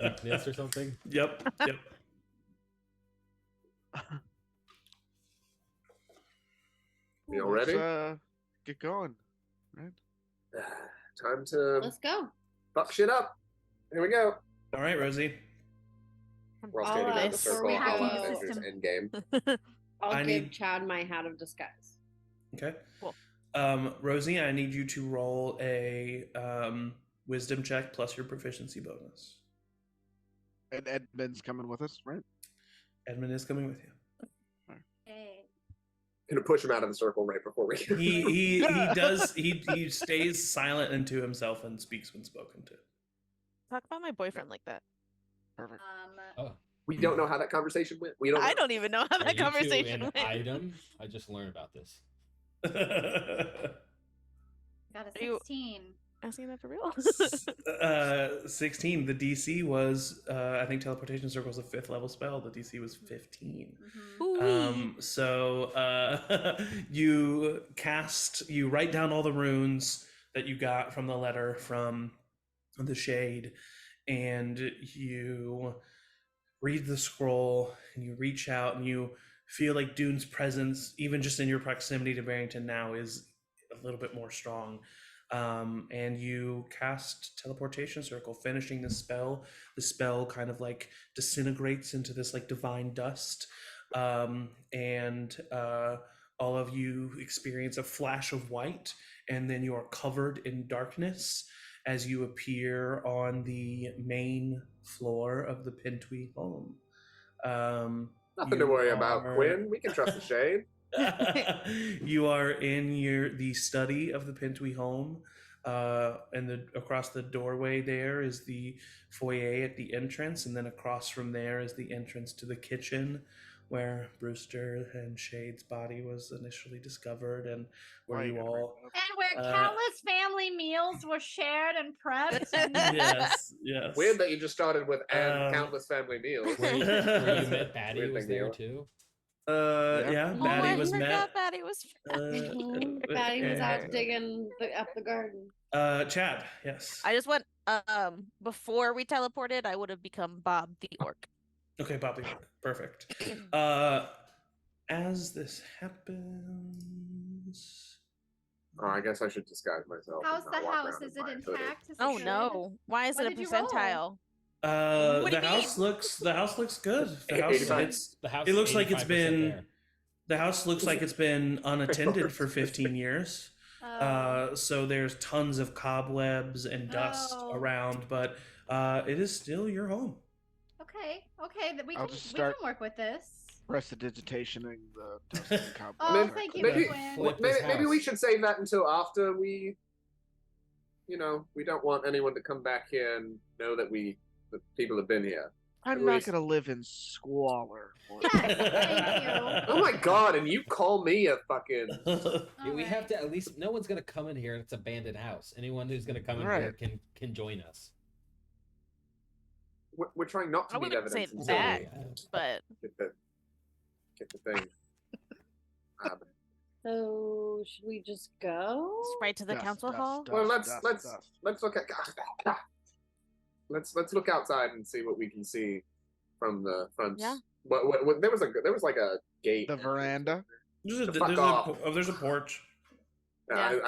weakness or something. Yep. You all ready? Let's, get going, right? Time to Let's go. fuck shit up. Here we go. All right, Rosie. We're all All standing right, around the before circle. we All go- Avengers Endgame. I'll I give need- Chad my hat of disguise. Okay. Cool. Rosie, I need you to roll a wisdom check plus your proficiency bonus. And Edmund's coming with us, right? Edmund is coming with you. Hey. Gonna push him out of the circle right before we. He does he stays silent and to himself and speaks when spoken to. Talk about my boyfriend like that. Perfect. Oh, We don't know how that conversation went. We don't. I know. don't even know how are that you two conversation an went. item? I just learned about this. Got a Are you- 16. Asking that for real? 16. The DC was I think teleportation circle is a 5th level spell. The DC was 15. Mhm. Ooh-wee. So you write down all the runes that you got from the letter from the shade, and you read the scroll and you reach out and you feel like Dune's presence, even just in your proximity to Barrington now, is a little bit more strong. And you cast teleportation circle, finishing the spell. The spell kind of like disintegrates into this like divine dust, and all of you experience a flash of white, and then you are covered in darkness as you appear on the main floor of the Pintwee home. Nothing to worry about, Quinn. We can trust the shade. You are in the study of the Pintwee home, and across the doorway there is the foyer at the entrance, and then across from there is the entrance to the kitchen, where Brewster and Shade's body was initially discovered, and where you all And where countless family meals were shared and prepped. And yes. Weird that you just started with and countless family meals. Where you met Batty Weird was thing, there Neil. too. Yeah, Oh, Batty I was forgot met. Batty was. Batty was out digging up the garden. Chad, yes. I just went. Before we teleported, I would have become Bob the Orc. Okay, Bobby. Perfect. As this happens, Oh, I guess I should disguise myself. How's and not the walk house? around in Is it my hoodie. intact? Is it Oh good? no! Why is What it a did you roll? percentile? What do The you house mean? looks good. The house 85. it's The house. it looks is like it's 85% been there. the house looks like it's been unattended for 15 years. Oh. So there's tons of cobwebs and dust Oh. around, but it is still your home. Okay. That we I'll can just we can start- work with this. Prestidigitationing the dust and cobwebs. Oh, Maybe- thank you, maybe- Quinn. Flip this Maybe we house. should save that until after we, we don't want anyone to come back here and know that the people have been here. I'm at not least- gonna live in squalor. Yes, thank you. Oh my god! And you call me a fucking. Yeah, we have Alright. to at least. No one's gonna come in here and it's an abandoned house. Anyone who's gonna come in Right. here can join us. We're trying not to I need wouldn't say evidence until that. we But get the thing. So should we just go? right to the council hall. Well, let's look at. Let's look outside and see what we can see from the front. Yeah. What there was like a gate. The veranda. There's a porch. Yeah.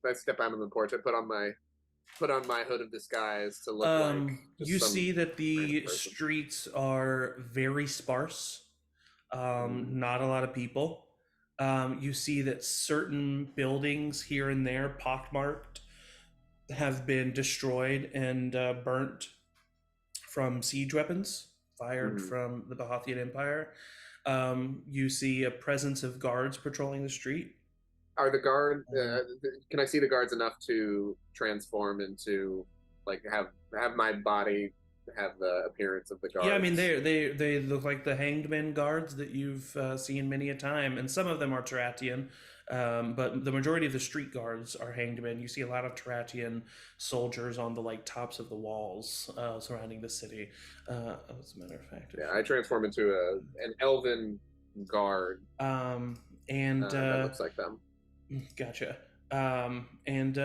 I step out on the porch. I put on my hood of disguise to look like. just You some see that the random person. streets are very sparse. Not a lot of people. You see that certain buildings here and there, pockmarked, have been destroyed and burnt from siege weapons fired Mhm. from the Bahothian Empire. You see a presence of guards patrolling the street. Are the guard? Can I see the guards enough to transform into, like, have my body have the appearance of the guards? Yeah, I mean they look like the hanged men guards that you've seen many a time, and some of them are Teratian, but the majority of the street guards are hanged men. You see a lot of Teratian soldiers on the tops of the walls surrounding the city. As a matter of fact, Yeah, I transform into an elven guard. That Looks like them. Gotcha. And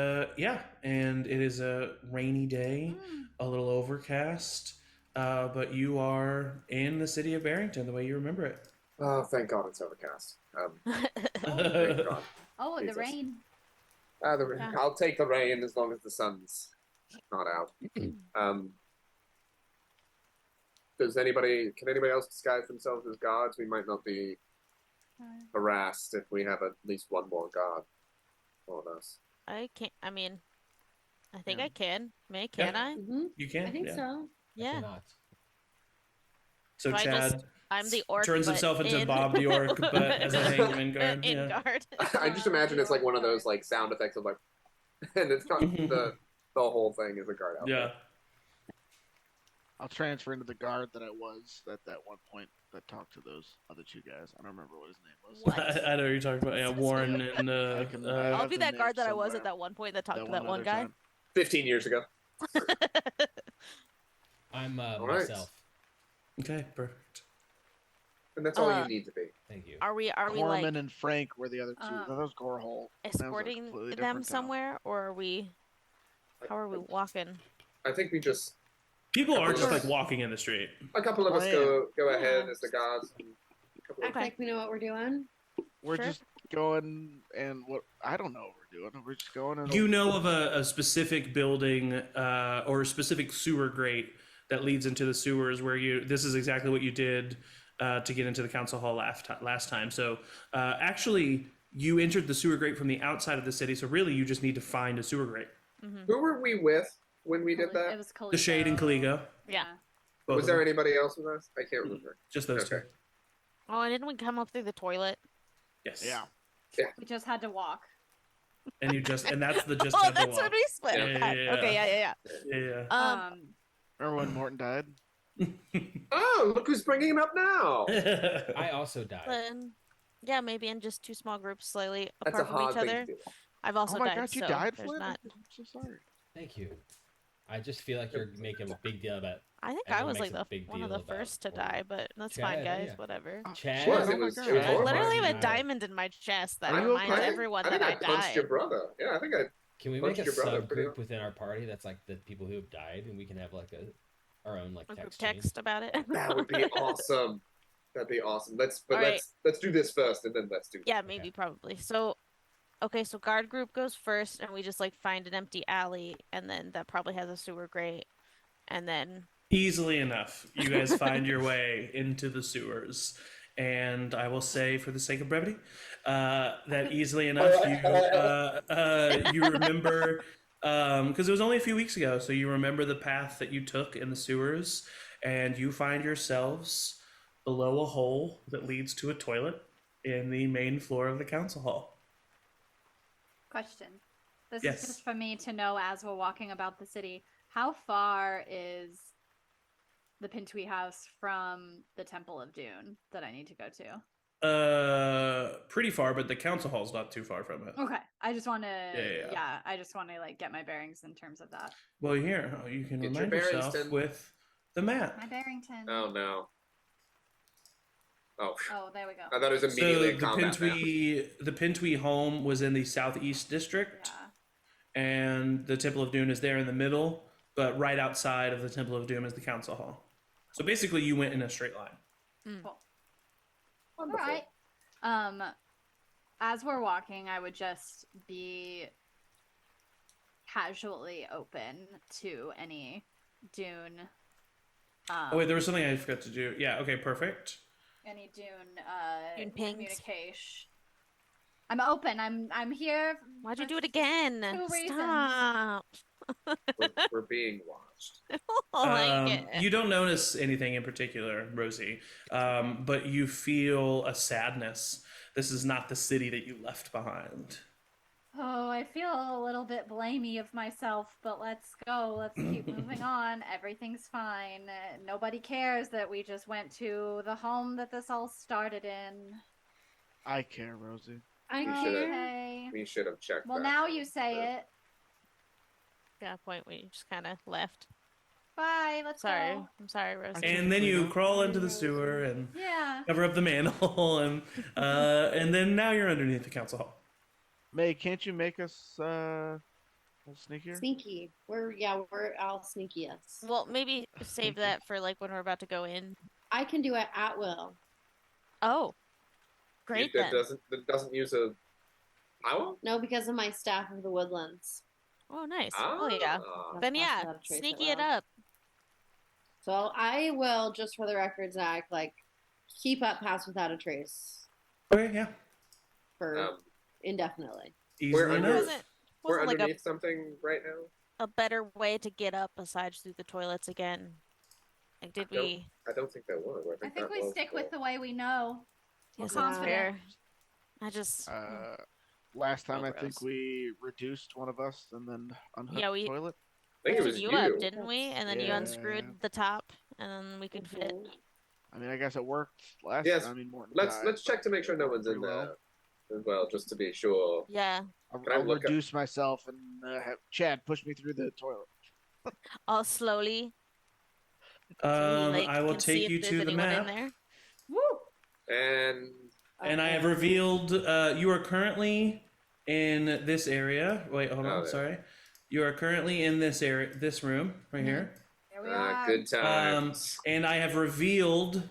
it is a rainy day, a little overcast, but you are in the city of Barrington the way you remember it. Oh, thank God it's overcast. Thank God. Oh, Jesus. the rain. Yeah. I'll take the rain as long as the sun's not out. Can anybody else disguise themselves as guards? We might not be harassed if we have at least one more guard on us. I can't. I mean, I think Yeah. I can. Can Yeah. I? Mm-hmm. You can. I think yeah. so. I Yeah. cannot. So So I Chad just- I'm the orc. turns but himself into in- Bob the orc, but as a hangman guard. In Yeah. guard. I just imagine it's like one of those like sound effects of like, and it's not the whole thing is a guard outfit. Yeah. I'll transfer into the guard that I was at that one point that talked to those other two guys. I don't remember what his name was. What? I know what you're talking about. Yeah, Warren and I can- I I'll have be the that name guard that I was somewhere. at that one point that talked to that other one guy. time. 15 years ago. I'm right. myself. Okay, perfect. And that's all Uh, you need to be. Thank you. Are we Corman like and Frank were the other two. Uh, that was Gorehole. That was a escorting completely them different town. somewhere, or are we? How are we walking? I think we just People are just Sure. walking in the street. a couple of us Plan. go ahead Yeah. as the guards. And a couple of- Act like we know what we're doing. We're Sure. just going and what I don't know what we're doing. We're just going and You know of a specific building or a specific sewer grate that leads into the sewers where this is exactly what you did to get into the council hall last time. So actually, you entered the sewer grate from the outside of the city. So really, you just need to find a sewer grate. Who were we with when we did It that? was The Shade and Caligo. Yeah. Both Was of there them. anybody else with us? I can't remember. Just those Okay. two. Oh, and didn't we come up through the toilet? Yes. Yeah. We just had to walk. And that's the just. Oh, had to that's walk. when we split. Yeah, Okay, yeah, okay, yeah. Yeah. Remember when Morton died? Oh, look who's bringing it up now. Yeah. I also died. Then, yeah, maybe in just two small groups, slightly That's a apart from hard each thing other. to do. I've also oh my died. God, you so died, there's Flynn? not. I'm so sorry. Thank you. I just feel like you're making a big deal about I think I Everyone was like makes a the big one of deal the about first to what we- die, but that's fine, Chad, guys. yeah. Whatever. Chad. Was, oh it my was- God. it was I horrifying. literally have a Died. diamond in my chest that Are you reminds okay? everyone I think that I punched died. your brother. Yeah, I think I. Can we Punched make a your brother pretty subgroup within our party that's like the people who have died, and we can have like our own like A group text chain? text about it. That would be awesome. That'd be awesome. Let's All right. let's do this first, and then let's do. Yeah, maybe, probably. So, Okay, so guard group goes first, and we just like find an empty alley, and then that probably has a sewer grate, and then Easily enough, you guys find your way into the sewers. And I will say, for the sake of brevity, that easily enough, you remember, because it was only a few weeks ago, so you remember the path that you took in the sewers, and you find yourselves below a hole that leads to a toilet in the main floor of the council hall. Question. This Yes. is just for me to know as we're walking about the city. How far is the Pintui house from the Temple of Dune that I need to go to? Pretty far, but the council hall's not too far from it. Okay. I just want to Yeah. I just want to like get my bearings in terms of that. Well, here, you can Get your remind bearings, yourself Tim. with the map. My Barrington. Oh no. Oh, Oh, there we go. I thought it was So immediately the a combat map. Pintui home was in the southeast district, Yeah. and the Temple of Doom is there in the middle, but right outside of the Temple of Doom is the council hall. So basically, you went in a straight line. Cool. Wonderful. All right. As we're walking, I would just be casually open to any Dune. Oh wait, there was something I forgot to do. Yeah. Okay. Perfect. Any Dune Dune pings. communication. I'm open. I'm here. Why'd you for do it again? 2 reasons. Stop. We're being watched. I like it. You don't notice anything in particular, Rosie, but you feel a sadness. This is not the city that you left behind. Oh, I feel a little bit blamey of myself, but let's go. Let's keep moving on. Everything's fine. Nobody cares that we just went to the home that this all started in. I care, Rosie. I You care. should've- Okay. We should have checked. Well, that now out you say first. it. Got a point where you just kind of left. Bye. Let's Sorry. go. I'm sorry, Rosie. And then you crawl into the sewer and Yeah. cover up the manhole, and then now you're underneath the council hall. May, can't you make us a little sneakier? Sneaky. I'll sneaky us. Well, maybe save Thank you. that for like when we're about to go in. I can do it at will. Oh, great That then. doesn't use a power. No, because of my staff of the woodlands. Oh, nice. Oh yeah. Ah. Then That's yeah, not a trace sneaky at it will. up. So I will, just for the record, Zach, like keep up Pass Without a Trace Okay, yeah, for indefinitely. easily under- enough. Wasn't We're like underneath something right now. a better way to get up besides through the toilets again? Like, did Nope. we? I don't think that was. I think that we was stick with the way we know. Yes, Yeah. that's fair. I just. Last time Oh, I think gross. we reduced one of us and then unhooked Yeah, we- the toilet. I think it Lifted was you you. up, didn't we? And then you Yeah. unscrewed the top, and then we could fit. Mhm. I mean, I guess it worked last Yes, time. I mean, Morton Let's died, check but to make sure no it one's worked in pretty there as well, just to be sure. Yeah. I'll, Can I I'll look up- reduce myself and have Chad push me through the toilet. All slowly. So we, like, I will can see take if you there's to the anyone map. in there. Woo! And And I have Okay. revealed you are currently in this area. Wait, hold Oh, on. there. Sorry. You are currently in this area, this room right here. Here we are. good times. And I have revealed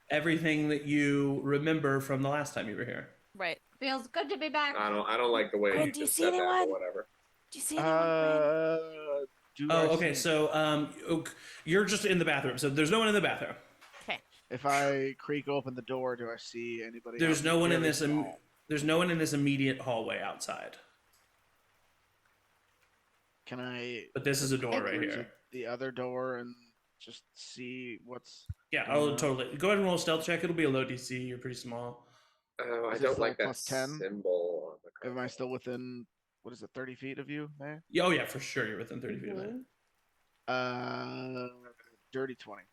everything that you remember from the last time you were here. Right. Feels good to be back. I don't like the way Gwen, you do you just see said that, anyone? but whatever. Do you see anyone? Gwen? Do Oh, I okay. see- So you're just in the bathroom. So there's no one in the bathroom. Okay. if I creak open the door, do I see anybody? There's out no one in very this. small? There's no one in this immediate hallway outside. Can I But this is a door right cruise here. at the other door and just see what's? Yeah, going I'll on? totally go ahead and roll a stealth check. It'll be a low DC. You're pretty small. Oh, I Is it don't still like that plus 10? symbol on the Am I still within? What is it? 30 feet of you, man? Yeah, oh yeah, for sure. You're within 30 feet of it. Mhm. Dirty 20.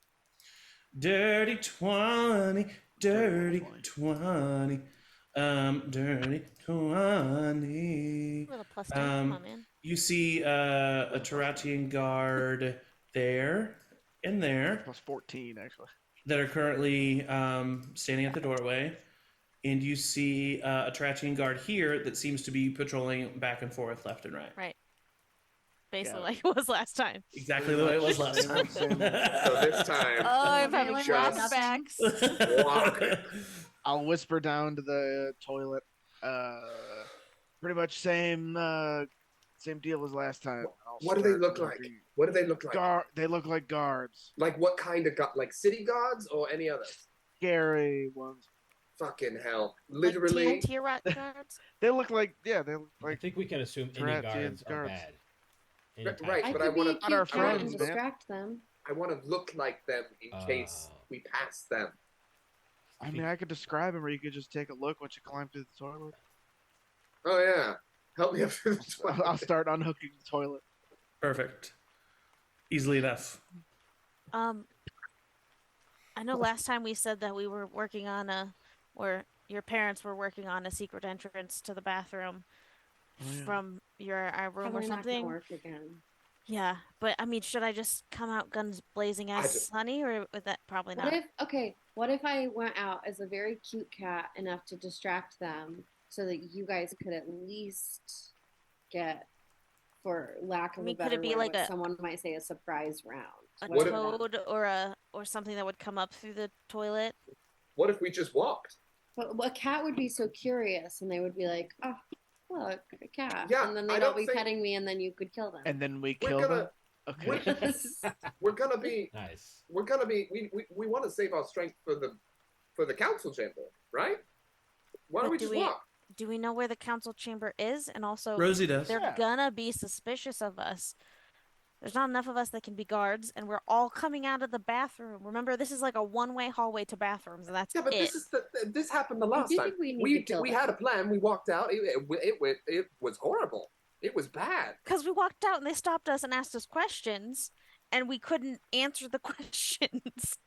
Dirty 20, dirty 20. 20, dirty 20. A little plus 10. Come on, man. You see a Taratian guard there and there Plus 14, actually. that are currently standing at the doorway. And you see a Taratian guard here that seems to be patrolling back and forth, left and right. Right. Basically, Yeah. like it was last time. Exactly the way it was last time. So this time, Oh, I'm having having just- flashbacks. walk. I'll whisper down to the toilet. Pretty much same deal as last time. What do they look like? What do they look like? They look like guards. Like what kind of like city guards or any others? Scary ones. Fucking hell! Like Literally, Tayaroth guards. They look like they look I like think we can assume any Tayaroth guards are guards. bad. Any Right, type. right, I but could I be wanna- a Not cute our cat friends, and man. distract them. I want to look like them in case Oh. we pass them. I mean, I could describe them, or you could just take a look once you climb through the toilet. Oh yeah, help me up through the toilet. I'll start unhooking the toilet. Perfect. Easily enough. I know last time we said that we were working on or your parents were working on a secret entrance to the bathroom from our room Probably or not gonna something. work again. Yeah, but I mean, should I just come out guns blazing I as do- Sunny, or would that probably What not? what if I went out as a very cute cat enough to distract them so that you guys could at least get, for lack of I mean, a could better it be word, like what a- someone might say a surprise round? A What if- toad or something that would come up through the toilet? What if we just walked? But a cat would be so curious and they would be like, oh, look, a cat. Yeah, and then I they'd all don't be think- petting me and then you could kill them. And then we We're kill gonna- them. Okay. We're gonna be. Nice. We're gonna be. We want to save our strength for the council chamber, right? Why But don't we do just we- walk? Do we know where the council chamber is? And also, Rosie does. they're Yeah. gonna be suspicious of us. There's not enough of us that can be guards, and we're all coming out of the bathroom. Remember, this is like a one-way hallway to bathrooms, and that's Yeah, but it. this happened the last do time. think we need to kill we them. had a plan. We walked out. It was horrible. It was bad. Because we walked out and they stopped us and asked us questions, and we couldn't answer the questions.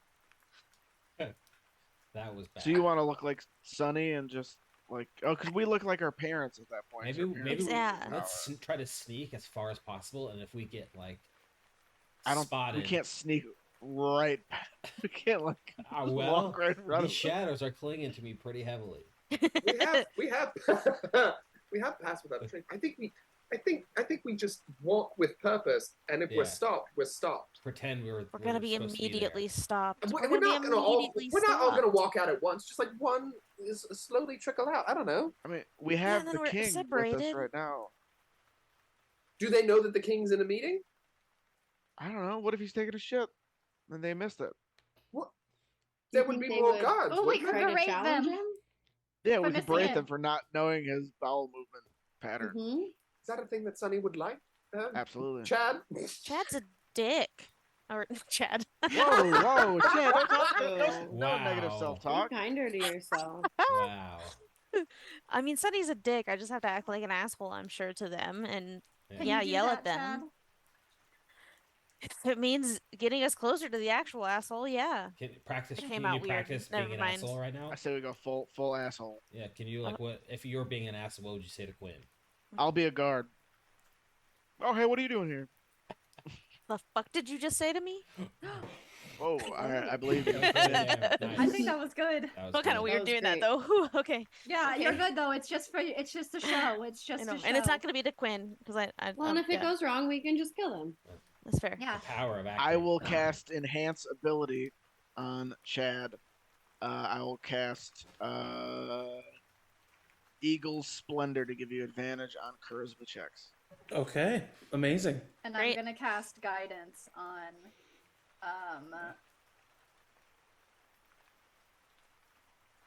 That was bad. So you want to look like Sunny and just like because we look like our parents at that point. maybe Our parents maybe have Yeah. power. let's try to sneak as far as possible, and if we get like spotted. We can't sneak right. We can't like well, walk right in front these of shadows are clinging to me pretty heavily. We have we have passed without a trace. I think we just walk with purpose, and if we're Yeah. stopped, we're stopped. Pretend We're gonna be supposed to there. immediately stopped. And We're we're gonna not be gonna all immediately we're not all gonna stopped. walk out at once. Just like one is slowly trickle out. I don't know. I mean, we have then the we're king with us separated. right now. Do they know that the king's in a meeting? I don't know. What if he's taking a shit and they missed it? What? Do you There would think be they more would guards. Oh, we wouldn't could there? try to berate challenge them. him? Yeah, For we could missing berate it. them for not knowing his bowel movement pattern. Mhm. Is that a thing that Sonny would like? Absolutely. Chad? Chad's a dick. Or Chad. Whoa, whoa, Chad! Don't talk. No Wow. negative Be self-talk. kinder to yourself. Wow. I mean, Sunny's a dick. I just have to act like an asshole, I'm sure, to them, and Yeah. Can yeah, you do yell that, at them. Chad? If it means getting us closer to the actual asshole, yeah. Can It can came you out weird. practice being Never an mind. asshole right now? I say we go full asshole. Yeah. Can you like what if you were being an asshole? What would you say to Quinn? I'll be a guard. Oh, hey, what are you doing here? The fuck did you just say to me? Whoa, I believe you. Yeah, I nice. think that was good. That was Felt kind good. of weird was doing great. that though. Whew, okay. Yeah, Okay. you're good though. It's just a show. It's I just know. a show. And it's not gonna be to Quinn because I Well, and if it yeah, goes wrong, we can just kill them. that's fair. Yeah. The power of acting. I will cast enhance ability on Chad. I will cast Eagle's Splendor to give you advantage on charisma checks. Okay. Amazing. And Great. I'm gonna cast guidance on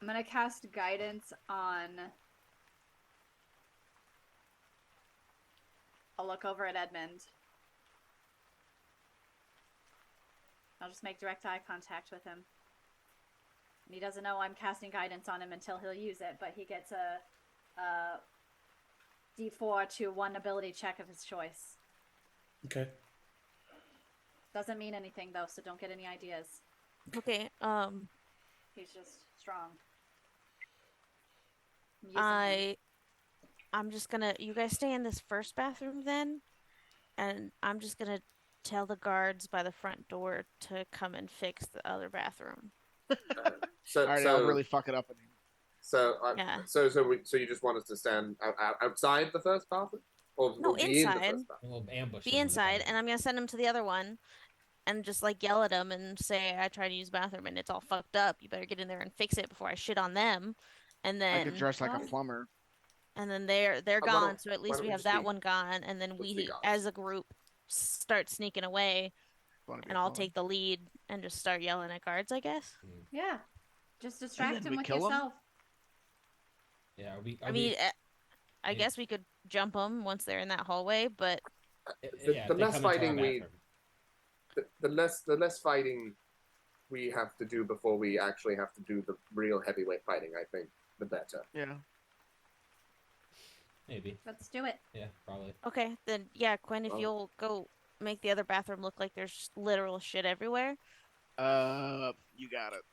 I'm gonna cast guidance on I'll look over at Edmund. I'll just make direct eye contact with him. And he doesn't know I'm casting guidance on him until he'll use it, but he gets a D4 to one ability check of his choice. Okay. Doesn't mean anything though, so don't get any ideas. Okay. He's just strong. I'm using him. I'm just gonna. You guys stay in this first bathroom then, and I'm just gonna tell the guards by the front door to come and fix the other bathroom. So, Alright, so, I'll really fuck it up. so, Yeah. so you just want us to stand outside the first bathroom, or No, be in the inside. first bathroom? We'll ambush Be them in the inside, bathroom. and I'm gonna send them to the other one, and just like yell at them and say I tried to use the bathroom and it's all fucked up. You better get in there and fix it before I shit on them. And I then could dress like a Oh. plumber. and then they're why gone. don't- So at why least don't we we have just that be- one gone, and then let's be we, gods. as a group, start sneaking away, Wanna be and a I'll pawn? take the lead and just start yelling at guards, I guess. Yeah. Just distract then him we with kill him? yourself. Yeah, are we? I mean, I Yeah. guess we could jump them once they're in that hallway, but The if they less come into our fighting we- bathroom. the less fighting we have to do before we actually have to do the real heavyweight fighting, I think, the better. Yeah. Maybe. Let's do it. Yeah, probably. okay, then yeah, Quinn, if Oh. you'll go make the other bathroom look like there's just literal shit everywhere. You got it.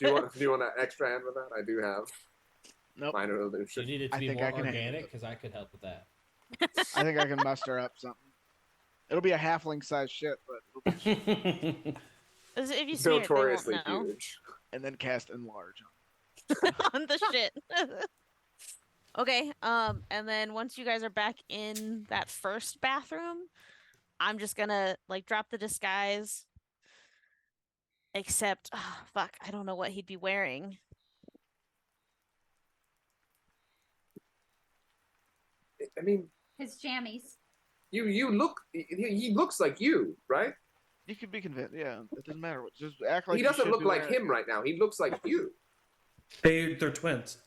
Do you want an extra hand with that? I do have Nope. minor You illusion. need it to I be think more I can handle organic it. because I could help with that. I think I can muster up something. It'll be a halfling size shit, but it'll be If you smear it, they Notoriously won't know. huge. and then cast enlarge. On the shit. Okay, and then once you guys are back in that first bathroom, I'm just gonna like drop the disguise. Except, fuck, I don't know what he'd be wearing. I mean, His jammies. you look. He looks like you, right? You could be convinced. Yeah, it doesn't matter. Just act like He you doesn't should look be like wearing- him right now. He looks like you. They're twins.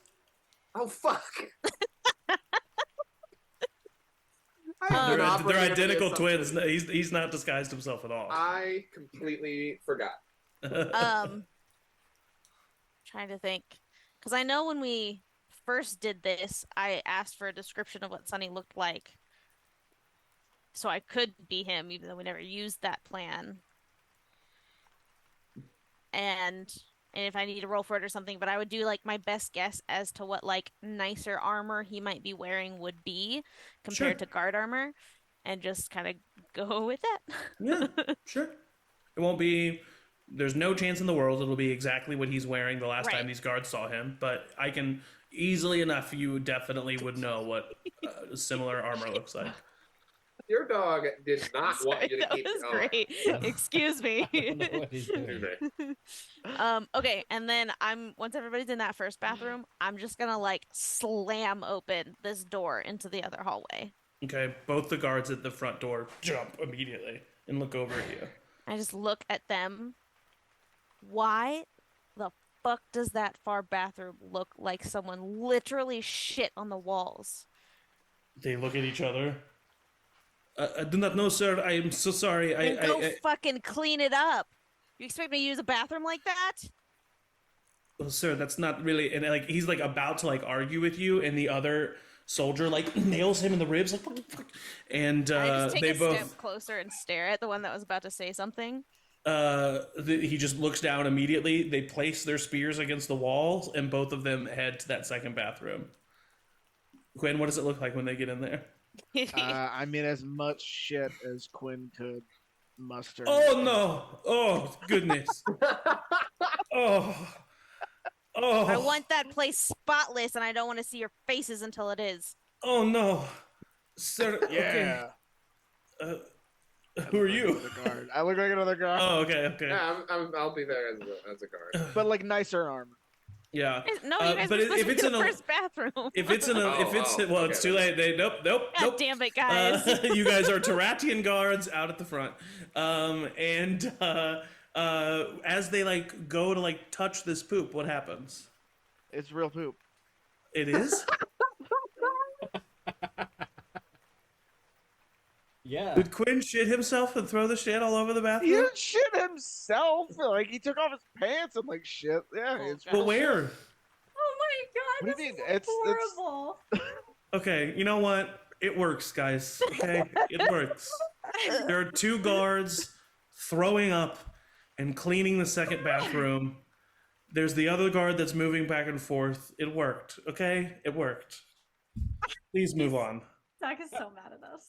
Oh fuck! They're, Um, they're identical twins. No, he's not disguised himself at all. I completely forgot. Trying to think, because I know when we first did this, I asked for a description of what Sunny looked like, so I could be him, even though we never used that plan. And if I need to roll for it or something, but I would do like my best guess as to what like nicer armor he might be wearing would be compared Sure. to guard armor, and just kind of go with that. Yeah, sure. It won't be. There's no chance in the world it'll be exactly what he's wearing the last Right. time these guards saw him, but I can easily enough. You definitely would know what similar armor looks like. Your dog did not want Sorry, you to that keep was going. great. Excuse me. I don't know what he's doing. Okay, and then once everybody's in that first bathroom, I'm just gonna like slam open this door into the other hallway. Okay, both the guards at the front door jump immediately and look over at you. I just look at them. Why the fuck does that far bathroom look like someone literally shit on the walls? They look at each other. I do not know, sir. I am so sorry. And go fucking clean it up. You expect me to use a bathroom like that? Well, sir, that's not really. And like he's like about to like argue with you, and the other soldier like nails him in the ribs, like what the fuck? And I just take they a both. step closer and stare at the one that was about to say something. He just looks down immediately. They place their spears against the walls, and both of them head to that second bathroom. Quinn, what does it look like when they get in there? I mean, as much shit as Quinn could muster. Oh no! Oh goodness! Oh! Oh! I want that place spotless, and I don't want to see your faces until it is. Oh no, sir. Yeah. Okay. Who are you? Another guard. I look like another guard, Oh, okay, okay. Yeah, I'll be there as a guard. but like nicer armor. Yeah. No, you guys but were supposed if to it's be in the a, first bathroom. if it's in a, if it's Oh, well, it's okay, too then. late. They nope. God Nope. damn it, guys. You guys are Teratian guards out at the front, as they like go to like touch this poop, what happens? It's real poop. It is. Yeah. Did Quinn shit himself and throw the shit all over the He bathroom? didn't shit himself. Like he took off his pants and like shit. Yeah. Oh, It's God. But where? Oh my god, What do you this mean? is It's horrible. Okay, you know what? It works, guys. Okay, it works. There are two guards throwing up and cleaning the second bathroom. There's the other guard that's moving back and forth. It worked, okay? It worked. Please move on. Zach is so mad at us.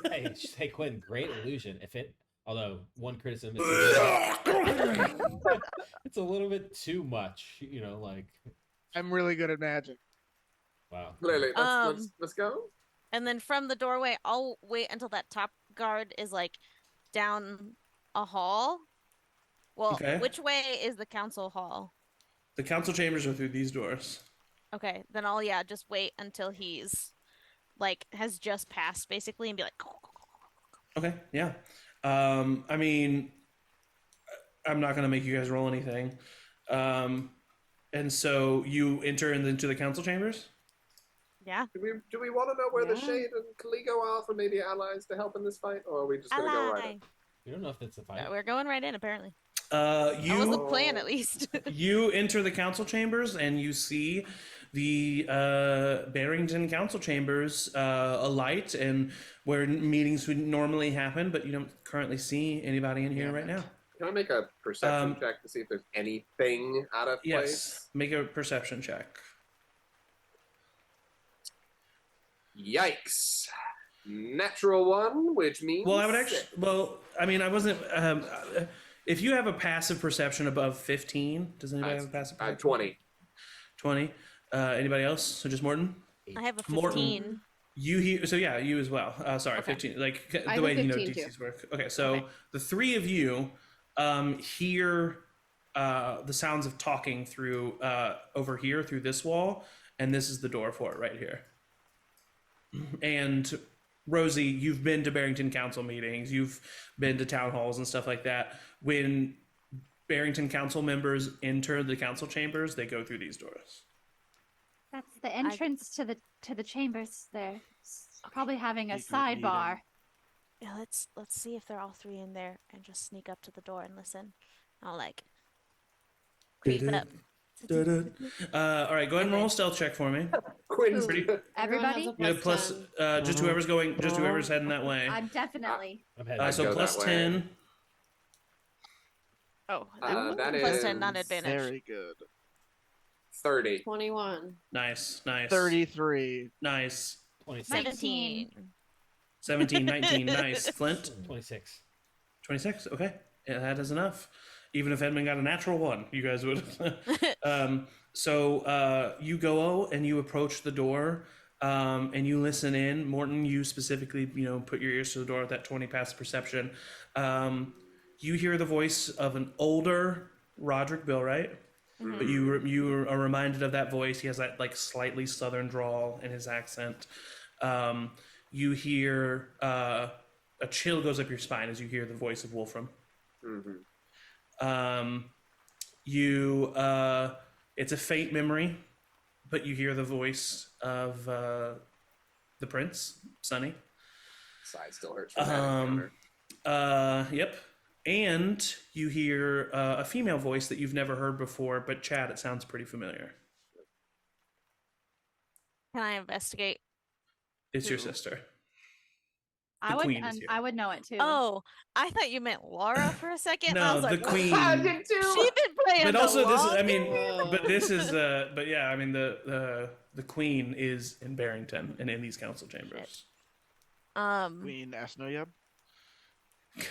Wow. Hey, Quinn, great illusion. Although one criticism is it's a little bit too much, like I'm really good at magic. wow. Lily, let's go. And then from the doorway, I'll wait until that top guard is like down a hall. Well, Okay. which way is the council hall? The council chambers are through these doors. Okay, then I'll just wait until he's like has just passed basically and be like Okay, yeah. I mean, I'm not going to make you guys roll anything. And so you enter into the council chambers? yeah. Do we want to know where the Yeah. Shade and Caligo are for maybe allies to help in this fight, or are we just gonna go right in? We don't know if that's a fight. We're going right in apparently. That was the plan at least. You enter the council chambers and you see the Barrington council chambers alight and where meetings would normally happen, but you don't currently see anybody in here right now. Can I make a perception check to see if there's anything out of Yes, place? make a perception check. Yikes. Natural 1, which means... Well, I would actually... Well, I mean, I wasn't... if you have a passive perception above 15, does anybody have a passive perception? 20. 20. Anybody else? So just Morton? I have a 15. Morton, you hear... So yeah, you as well. Sorry, Okay. 15. Like, I the have way, a DCs 15 too. work. Okay, so Okay. the three of you hear the sounds of talking through over here, through this wall, and this is the door for it right here. And... Rosie, you've been to Barrington Council meetings, you've been to town halls and stuff like that. When Barrington Council members enter the council chambers, they go through these doors. That's the entrance to the chambers. They're probably having a Secret meeting. sidebar. Yeah, let's see if they're all three in there and just sneak up to the door and listen. I'll like creep up. All right, go ahead and roll a stealth check for me. Quinn's Pretty- Everybody? Everyone You has know, a plus, just whoever's going, just whoever's heading that way. I'm definitely. I'm heading. So go plus that way. 10. Oh, that plus is 10, not advantage. Very good. 30. 21. Nice, nice. 33. Nice. 26. 17. 17, 19, nice. Flint? 26. 26, okay. Yeah, that is enough. Even if Edmund got a natural 1, you guys would. So you go and you approach the door and you listen in. Morton, you specifically, put your ears to the door with that 20 passive perception. You hear the voice of an older Roderick Billwright, but you are reminded of that voice. He has that like slightly southern drawl in his accent. You hear a chill goes up your spine as you hear the voice of Wolfram. Mm-hmm. It's a faint memory, but you hear the voice of the prince, Sonny. Side still hurts from that encounter. Yep. And you hear a female voice that you've never heard before, but Chad, it sounds pretty familiar. Can I investigate? It's your sister. I queen is here. I would know it too. Oh, I thought you meant Laura for a second. I No, was the like, queen. I did too! She's been playing. But the also, this is, long I mean, game. but this is, but yeah, I mean, the queen is in Barrington and in these council chambers. Queen Asnoyab.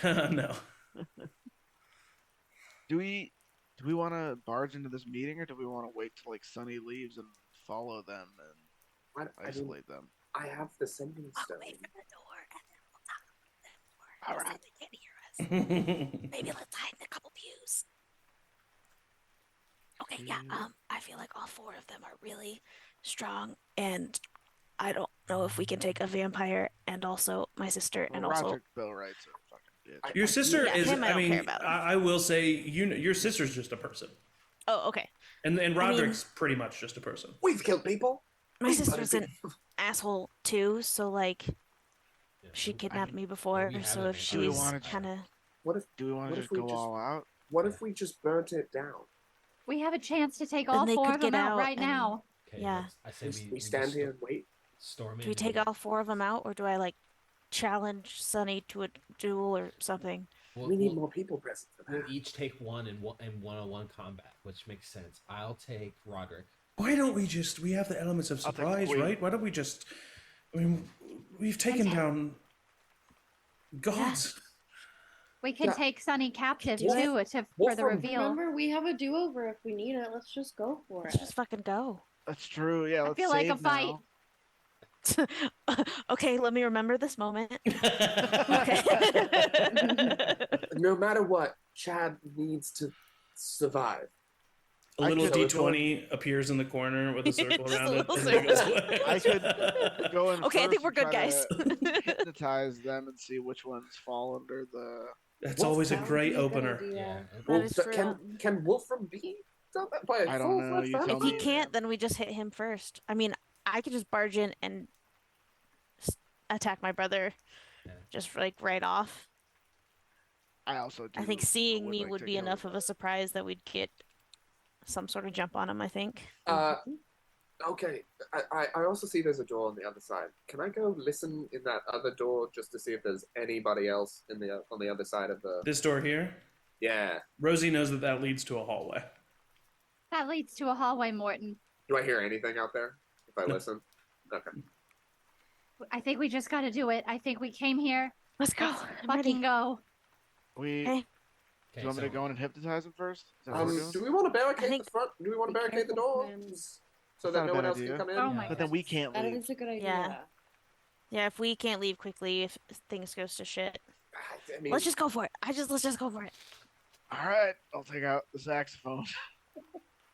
No. Do we want to barge into this meeting, or do we want to wait till like Sunny leaves and follow them and isolate them? I have the sending Walk stone. away from the door, and then we'll talk to them more. All right. So they can't hear us. Maybe let's hide in a couple pews. Okay, yeah. I feel like all four of them are really strong, and I don't know if we can take a vampire and also my sister and also. Roderick Billwright's a fucking bitch. Your sister Yeah, is, him I I don't mean, care about. I will say, your sister's just a person. Oh, okay. And Roderick's pretty much just a person. We've killed people. My We've sister's an murdered asshole too, so like Yeah, she we- kidnapped me we before, have so a if vampire. Do we she's wanna- kind of What if Do we want What to if just we go just- all out? we just burnt it down? We have a chance to take Then all they four could of them get out out right and- now. Okay, Yeah. I say We stand here and wait. Storm in. do we take all four of them out, or do I like challenge Sunny to a duel or something? We need more people present for We'll that. each take one in one-on-one combat, which makes sense. I'll take Roderick. Why don't we we have the elements of I'll take the surprise, queen. right? Why don't we I mean, we've taken down gods. We can Yeah. take Sunny captive Wolf- too for the Wolfram, reveal. Remember, we have a do-over if we need it. Let's just go for Let's it. just fucking go. That's true. Yeah, I let's feel like a save fight. now. Okay, let me remember this moment. Okay. No matter what, Chad needs to survive. A I little could D20 appears in the corner with a circle Just a around it, little and then it goes circle. away. I could go in Okay, I think first we're and good, try guys. to hypnotize them and see which ones fall under the. That's Wolf, always a That would great be a good opener. idea. Yeah. That Wolf, is true. can Wolfram be done that by a I don't know, full-fledged you tell vampire? If he me. can't, man. then we just hit him first. I mean, I could just barge in and attack my brother, Yeah. just like right off. I also do. I think seeing me like would to be kill enough the- of a surprise that we'd get some sort of jump on him. I think. Okay. I also see there's a door on the other side. Can I go listen in that other door just to see if there's anybody else in the on the other side of the? This door here, Yeah. Rosie knows that leads to a hallway. That leads to a hallway, Morton. Do I hear anything out there if I listen? Okay. I think we just got to do it. I think we came here. Let's go. Let's I'm ready. fucking go. We. Okay. Do you want me to go in and hypnotize them first? Is that what we're doing? Do we want to barricade think- the front? Do we want to Be barricade the careful, door man. so That's that not a no one bad else idea. can come in? Oh my But then we goodness. can't That leave. is a good idea. Yeah. Yeah, if we can't leave quickly, if things goes to shit, I mean, let's just go for it. Let's just go for it. All right, I'll take out the saxophone.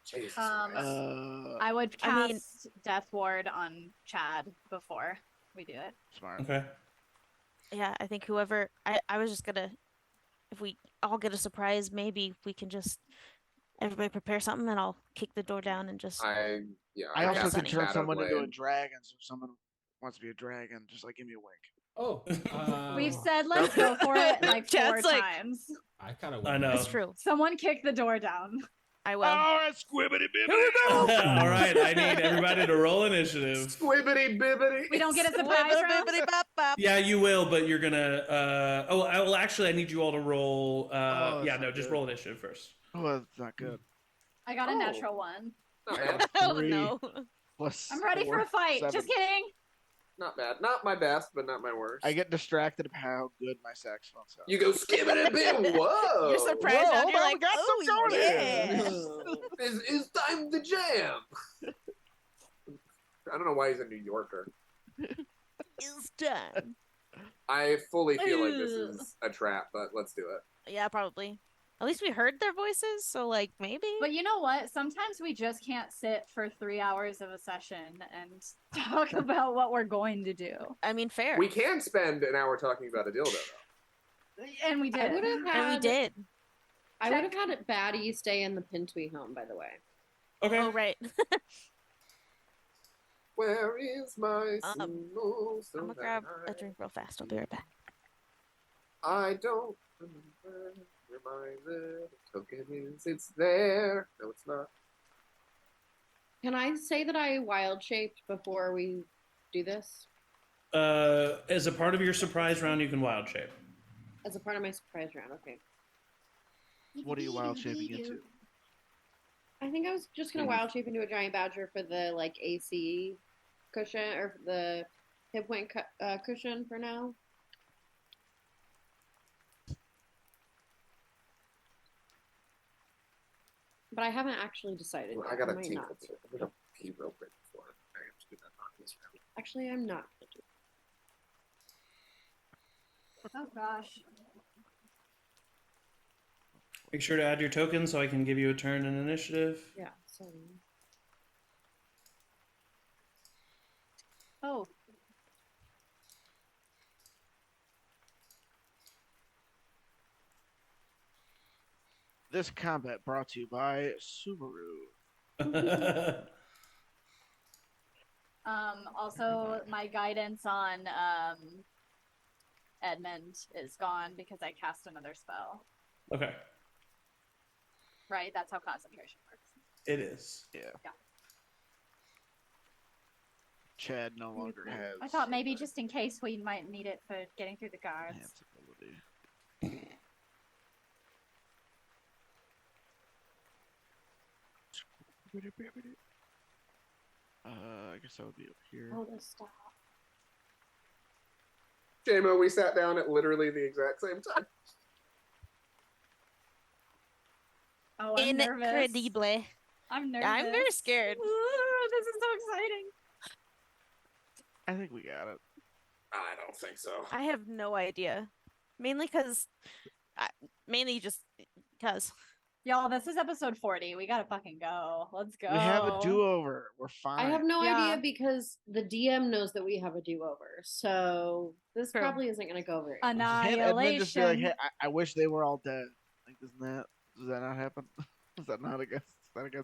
Jesus Um, Christ. I would cast I mean- Death Ward on Chad before we do it. Smart. Okay. Yeah, I think whoever I was just gonna, if we all get a surprise, maybe we can just everybody prepare something and I'll kick the door down and just. I I also cast could turn Shadow someone into a Blade. dragon, so if someone wants to be a dragon, just like give me a wink. Oh, We've said let's go for it like Chad's 4 like- times. I kind of. I know. That's true. Someone kick the door down. I will. All right, squibbity bibbity. All right, I need everybody to roll initiative. Squibbity bibbity. We don't get a surprise round. Yeah, you will, but you're gonna. Well, actually, I need you all to roll. Oh, Yeah, that's no, not just good. roll initiative first. Oh, that's not good. I got a Oh. natural 1. Not I bad. got Oh 3 no. plus I'm ready for 4, a fight. 7. Just kidding. Not bad. Not my best, but not my worst. I get distracted by how good my saxophone sounds. You go skibbity bit. Whoa. You're surprised Whoa, and hold you're on, like, we got oh some going yeah. It's time to jam. I don't know why he's a New Yorker. It's done. I fully feel like this is a trap, but let's do it. Yeah, probably. At least we heard their voices, so like maybe. But you know what? Sometimes we just can't sit for 3 hours of a session and talk about what we're going to do. I mean, fair. We can spend an hour talking about a dildo, though. And we I did. would have And we had. did. I would have had it Batty stay in the Pintui home. By the way. Okay. Oh right. Where is my Um, single so I'm gonna grab a that drink real fast. I'll be right back. I don't remember where my little token is. It's there. No, it's not. Can I say that I wild shaped before we do this As a part of your surprise round, you can wild shape. as a part of my surprise round? Okay. What are you wild shaping into? I think I was just gonna wild shape into a giant badger for the like AC cushion or the hip point cushion for now. But I haven't actually decided. Well, yet. I got a might tinkle not. too. I'm gonna pee real quick before I have to do that on this round. Actually, I'm not gonna do. Oh gosh. Make sure to add your token so I can give you a turn in initiative. Yeah. Sorry. Oh. This combat brought to you by Subaru. Also, my guidance on Edmund is gone because I cast another spell. Okay. Right? That's how concentration works. It is. Yeah. Yeah. Chad no longer has. I thought maybe just in case we might need it for getting through the guards. enhance ability. I guess that would be up here. Oh, this stop. JMO, we sat down at literally the exact same time. Oh, I'm nervous. Incredible. I'm nervous. I'm very scared. Ooh, this is so exciting. I think we got it. I don't think so. I have no idea. Mainly because, mainly just because. Y'all, this is episode 40. We gotta fucking go. Let's go. We have a do-over. We're fine. I have no Yeah. idea because the DM knows that we have a do-over. So this True. probably isn't going to go very well. Can't Edmund just be like, Annihilation. hey, I wish they were all dead. Like, does that not happen? Is that not against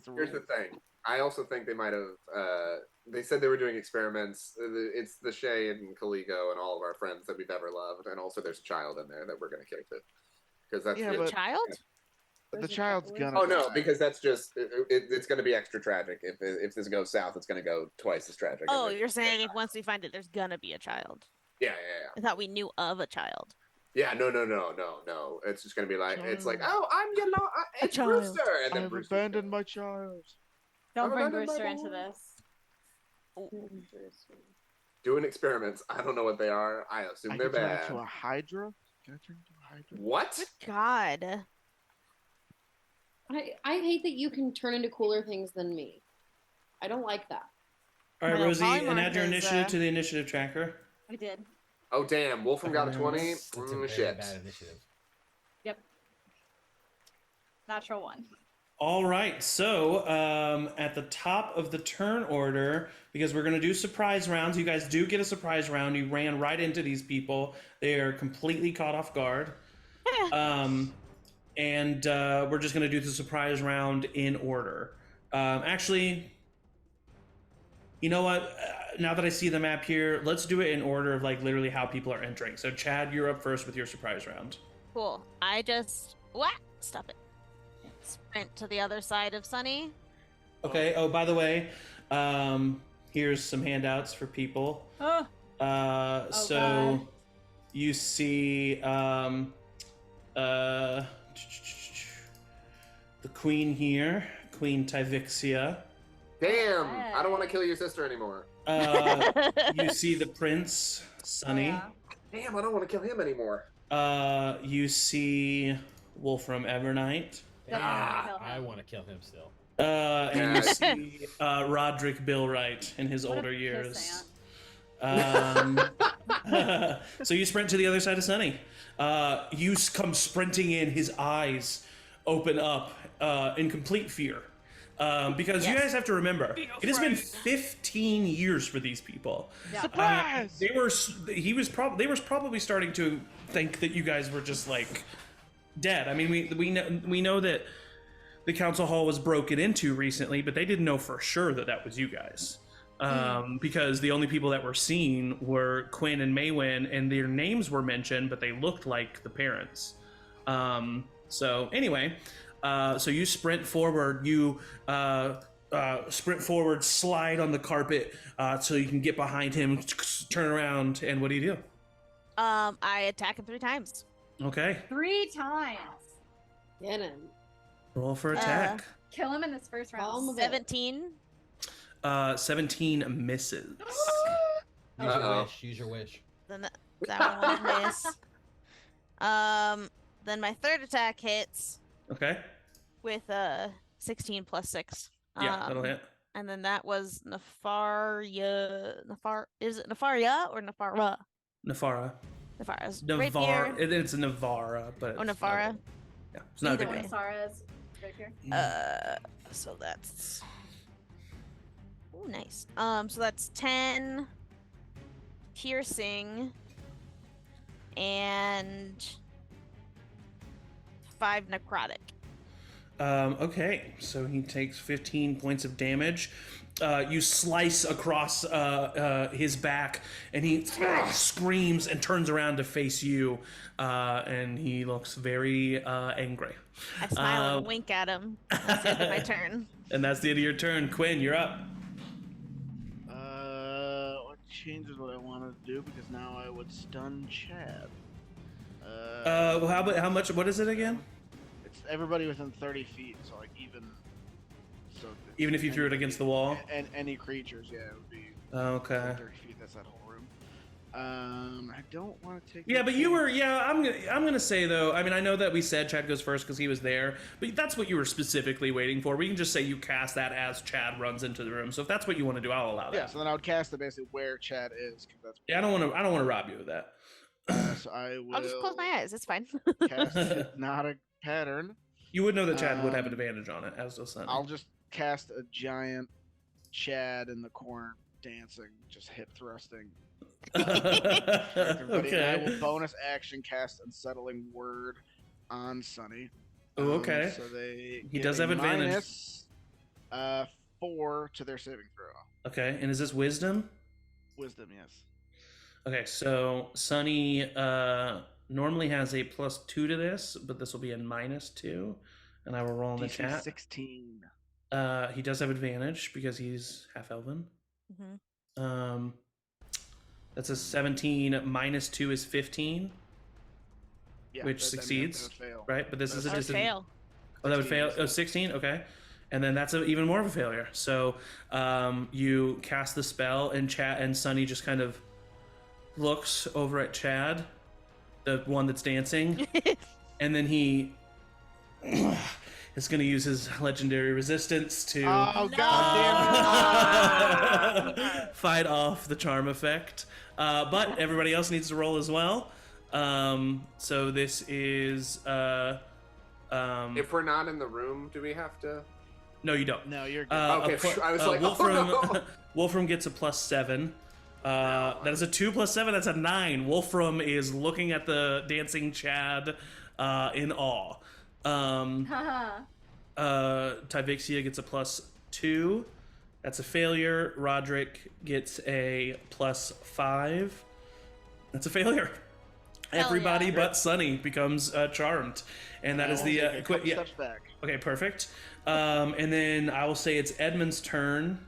the rules? Here's the thing. I also think they might have. They said they were doing experiments. It's the Shay and Caligo and all of our friends that we've ever loved, and also there's a child in there that we're gonna kill too. Because that's Yeah, just, but- Child? But the There's a child's couple. gonna. oh no, die. because that's just it's gonna be extra tragic. If this goes south, it's gonna go twice as tragic. Oh, you're saying if once we find it, there's gonna be a child. Yeah. I thought we knew of a child. Yeah, no. It's just gonna be like it's like, oh, I'm it's child. Brewster, and then I've Brewster. abandoned my child. Don't I'm bring abandoned by Brewster into boy. this. Doing experiments. I don't know what they are. I assume I they're can turn bad. into a Hydra. Can I turn into a Hydra? What? God. I hate that you can turn into cooler things than me. I don't like that. All right, Well, Rosie, and polymorph add your is, initiative to the initiative tracker. We did. Oh damn! Wolfram got a 20. That's a very Shit. bad initiative. Yep. Natural 1. All right, so at the top of the turn order, because we're going to do surprise rounds, you guys do get a surprise round. You ran right into these people. They are completely caught off guard. And we're just going to do the surprise round in order. Actually, you know what? Now that I see the map here, let's do it in order of like literally how people are entering. So Chad, you're up first with your surprise round. Cool. I just stop it. Sprint to the other side of Sunny. Okay. Oh, by the way, here's some handouts for people. Oh, So God. you see the queen here, Queen Tyvixia. Damn! I don't want to kill your sister anymore. You see the prince, Sunny. yeah. Damn! I don't want to kill him anymore. You see Wolfram Evernight. Definitely kill I him. want to kill him still. And you see Roderick Billwright in his What a older years. pissant. So you sprint to the other side of Sunny. You come sprinting in, his eyes open up in complete fear. Because you Yes. guys have to remember, it has been 15 years for these people. Yeah. Surprise! They were probably starting to think that you guys were just like dead. I mean, we know that the council hall was broken into recently, but they didn't know for sure that was you guys. Because the only people that were seen were Quinn and Maywin, and their names were mentioned, but they looked like the parents. So anyway, so you sprint forward. You sprint forward, slide on the carpet so you can get behind him, turn around, and what do you do? I attack him 3 times. Okay, 3 times. Get him. roll for attack. Kill him in this first Call him round. a bit. 17. 17 misses. Use Uh-oh. your wish. Use your wish. Then that one will miss. Then my third attack hits Okay, with 16 plus 6. yeah, that'll hit. And then that was Nefaria. Is it Nefaria or Nefara? Nefara. Nefara's Navarre. rapier. It's Navara, but Oh, it's Nefara. not- yeah, it's not a Either big way. deal. Sarah's right here. So that's. Oh, nice. So that's 10 piercing and 5 necrotic. Okay, so he takes 15 points of damage. You slice across his back, and he screams and turns around to face you, and he looks very angry. I smile and wink at him. That's the end of my turn. And that's the end of your turn. Quinn, you're up. What changes what I want to do? Because now I would stun Chad. Well, how much? What is it again? It's everybody within 30 feet, so like even. So Even if you threw it against the wall? And any creatures, yeah, it would be. Okay. 30 feet. That's that whole room. I don't want to take. Yeah, the but you were. chance. Yeah, I'm gonna say though. I mean, I know that we said Chad goes first because he was there, but that's what you were specifically waiting for. We can just say you cast that as Chad runs into the room. So if that's what you want to do, I'll allow that. Yeah, so then I would cast it basically where Chad is, because that's. Yeah, I don't want to rob you of that. So I will. I'll just close my eyes. It's fine. Cast Hypnotic Pattern. You would know that Chad would have an advantage on it, as does Sunny. I'll just cast a giant Chad in the corner dancing, just hip thrusting. Everybody, Okay. I will bonus action cast Unsettling Word on Sunny. Oh, okay. So He get does a have advantage. minus, 4 to their saving throw. Okay, and is this wisdom? Wisdom, yes. Okay, so Sunny normally has a +2 to this, but this will be a -2, and I will roll in the DC chat. 16. He does have advantage because he's half elven. Mm-hmm. That's a 17 -2 is 15, Yeah, which that succeeds, would fail. right? But this is a That would fail. Oh, that would 16 fail. Oh, 16. Okay, and then that's even more of a failure. So you cast the spell, and Chad and Sunny just kind of looks over at Chad, the one that's dancing, and then he is going to use his legendary resistance to Oh, No! fight off the charm effect. But everybody else needs to roll as well. So this is If we're not in the room, do we have to? no, you don't. No, you're good. Okay, I was like, Wolfram, oh, no. Wolfram gets a +7. That is a 2 + 7. That's a 9. Wolfram is looking at the dancing Chad in awe. Tyvixia gets a +2. That's a failure. Roderick gets a +5. That's a failure. Hell Everybody yeah. but Sunny becomes charmed, and that is I'll the take a couple yeah. steps back. Okay, perfect. And then I will say it's Edmund's turn,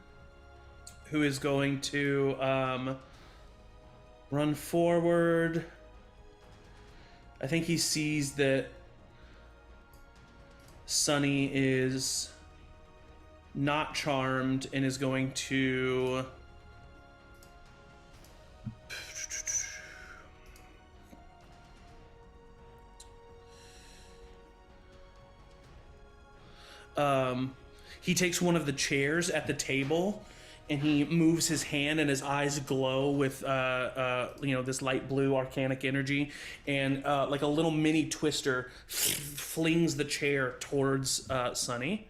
who is going to run forward. I think he sees that Sunny is not charmed and is going to he takes one of the chairs at the table and he moves his hand and his eyes glow with this light blue arcanic energy, and like a little mini twister flings the chair towards Sunny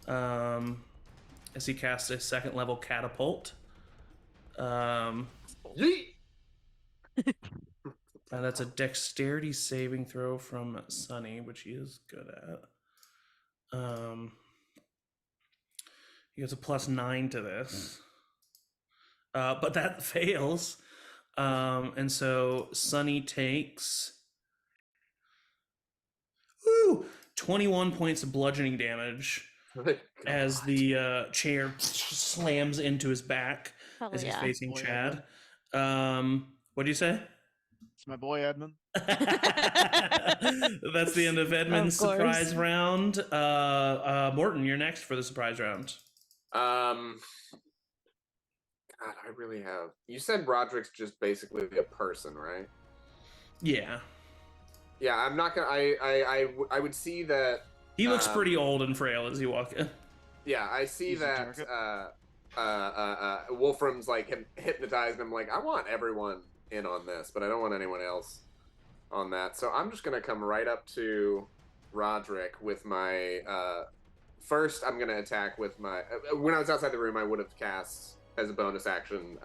as he casts a 2nd level catapult. Yeet! That's a dexterity saving throw from Sunny, which he is good at. He gets a +9 to this, but that fails. And so Sunny takes 21 points of bludgeoning damage as the chair slams into his back Hell as he's yeah. facing Boy, Chad. What do you say? It's my boy Edmund. That's the end of Edmund's Of course. surprise round. Morton, you're next for the surprise round. God, I really have. You said Roderick's just basically a person, right? Yeah. Yeah, I'm not gonna. I would see that. He looks pretty old and frail as you walk in. Yeah, I see He's a that. Wolfram's like hypnotized him. Like, I want everyone in on this, but I don't want anyone else on that. So I'm just gonna come right up to Roderick with my. First, I'm gonna attack with my. When I was outside the room, I would have cast as a bonus action